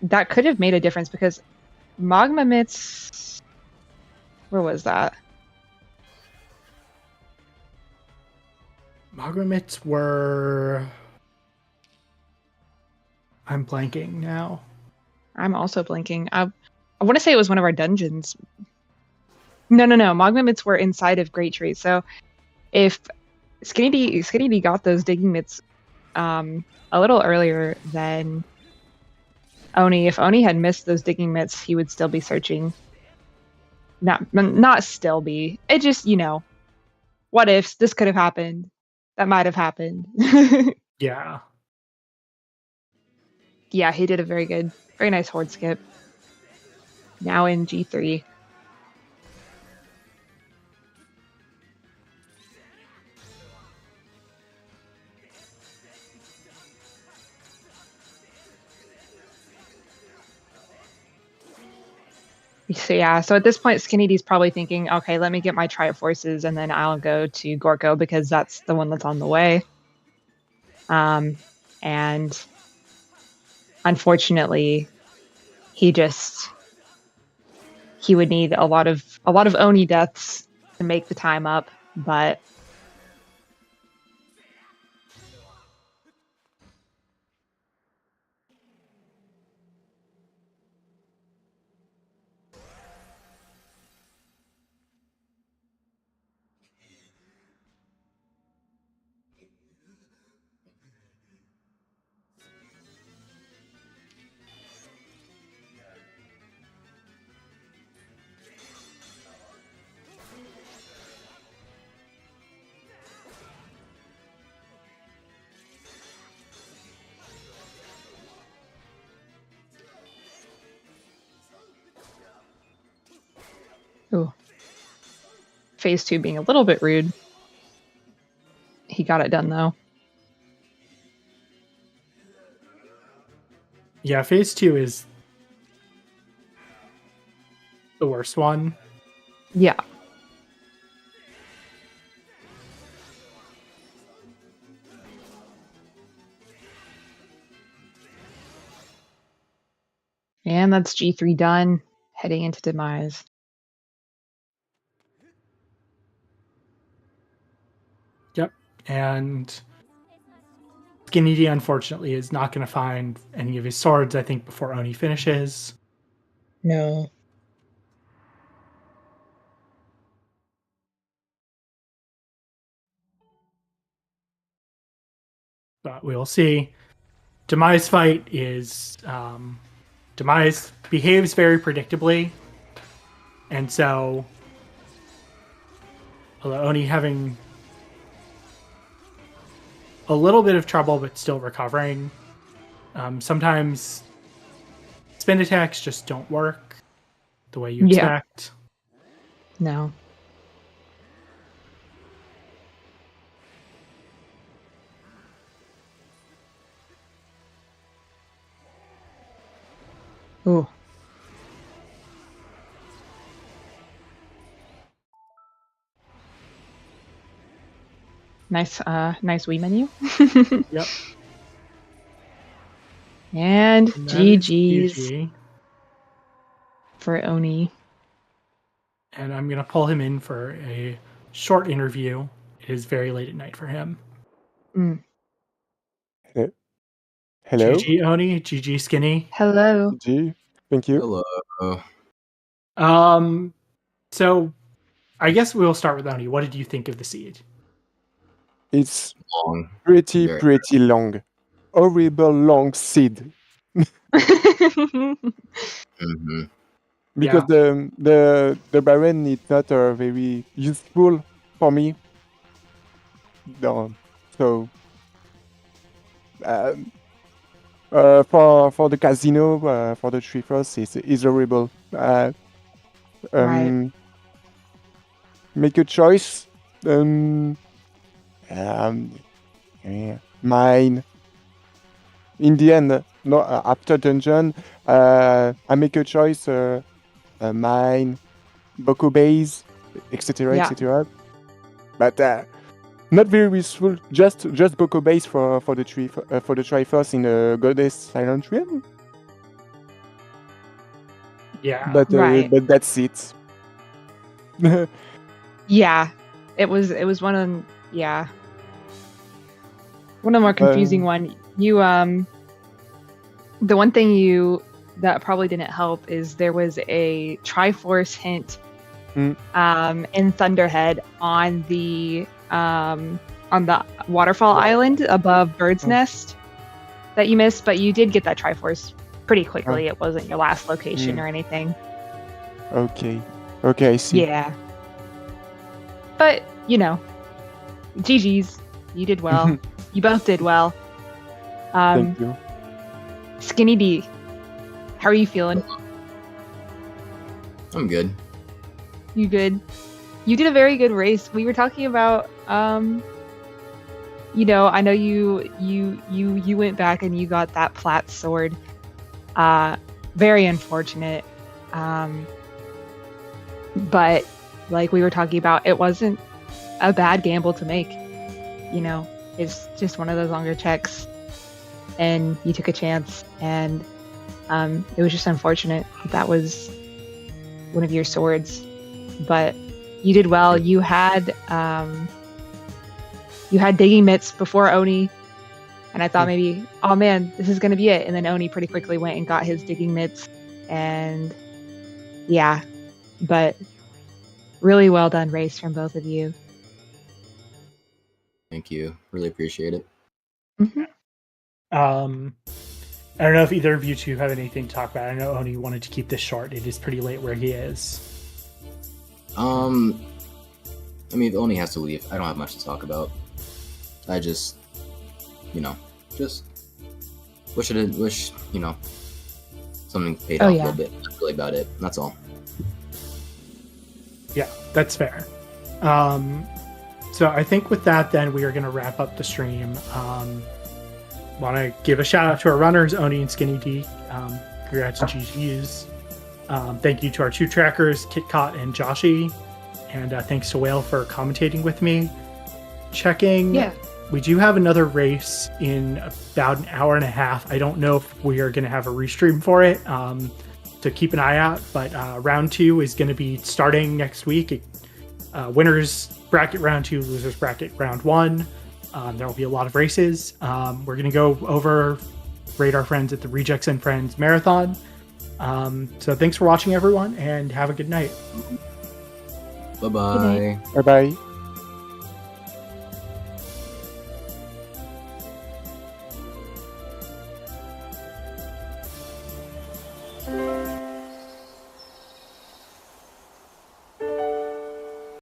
that could have made a difference because Magma Mitts, where was that?
Magma Mitts were, I'm blanking now.
I'm also blanking. I want to say it was one of our dungeons. No. Magma Mitts were inside of Great Tree. So if Skinnydee got those digging mitts a little earlier than Oni. If Oni had missed those digging mitts, he would still be searching. Not still be. It just, what ifs? This could have happened. That might have happened.
Yeah.
Yeah, he did a very nice horde skip. Now in G3. So yeah, so at this point, Skinnydee's probably thinking, okay, let me get my Triforces and then I'll go to Gorko because that's the one that's on the way. And unfortunately, he would need a lot of Oni deaths to make the time up, but ooh. Phase 2 being a little bit rude. He got it done though.
Yeah, phase 2 is the worst one.
Yeah. And that's G3 done, heading into Demise.
Yep. And Skinnydee, unfortunately, is not going to find any of his swords, I think, before Oni finishes.
No.
But we'll see. Demise fight is... Demise behaves very predictably. And so... Although Oni having a little bit of trouble, but still recovering. Sometimes spin attacks just don't work the way you expect.
No. Ooh. Nice Wii menu.
Yep.
And GG's
GG.
for Oni.
And I'm going to pull him in for a short interview. It is very late at night for him.
Mm.
Hello?
GG Oni, GG Skinny.
Hello.
GG. Thank you.
Hello.
So I guess we'll start with Oni. What did you think of the seed?
It's
Long.
pretty
Very
long. Horrible long seed.
Mm-hmm.
because the Baron is not very useful for me. No, so for the casino, for the Triforce is horrible.
Right.
Make a choice. Mine. In the end, no. After dungeon, I make a choice. Mine, Boku base, etc.,
Yeah.
etc. But not very useful. Just Boku base for the Triforce in Goddess Silent Realm.
Yeah.
But
Right.
but that's it.
Yeah. It was one of one of the more confusing one. You the one thing that probably didn't help is there was a Triforce hint in Thunderhead on the waterfall island above Bird's Nest that you missed, but you did get that Triforce pretty quickly. It wasn't your last location or anything.
Okay, I see.
Yeah. But, GG's. You did well. You both did well.
Thank you.
Skinnydee, how are you feeling?
I'm good.
You good? You did a very good race. We were talking about, I know you went back and you got that plat sword. Very unfortunate. But like we were talking about, it wasn't a bad gamble to make. It's just one of those longer checks, and you took a chance, and it was just unfortunate that was one of your swords. But you did well. You had digging mitts before Oni, and I thought maybe, oh man, this is gonna be it. And then Oni pretty quickly went and got his digging mitts, and yeah, but really well done race from both of you.
Thank you. Really appreciate it.
Mm-hmm.
I don't know if either of you two have anything to talk about. I know Oni wanted to keep this short. It is pretty late where he is.
Oni has to leave. I don't have much to talk about. I just wish something paid off a little bit. That's really about it. That's all.
Yeah, that's fair. So I think with that, then we are going to wrap up the stream. Want to give a shout out to our runners, Oni and Skinnydee. Congrats and GG's. Thank you to our two trackers, KitKat and Joshi. And thanks to Whale for commentating with me. Checking.
Yeah.
We do have another race in about an hour and a half. I don't know if we are going to have a restream for it. So keep an eye out. But round 2 is going to be starting next week. Winners bracket round 2, losers bracket round 1. There will be a lot of races. We're going to go over, rate our friends at the Rejects and Friends Marathon. So thanks for watching, everyone, and have a good night.
Bye-bye.
Bye-bye.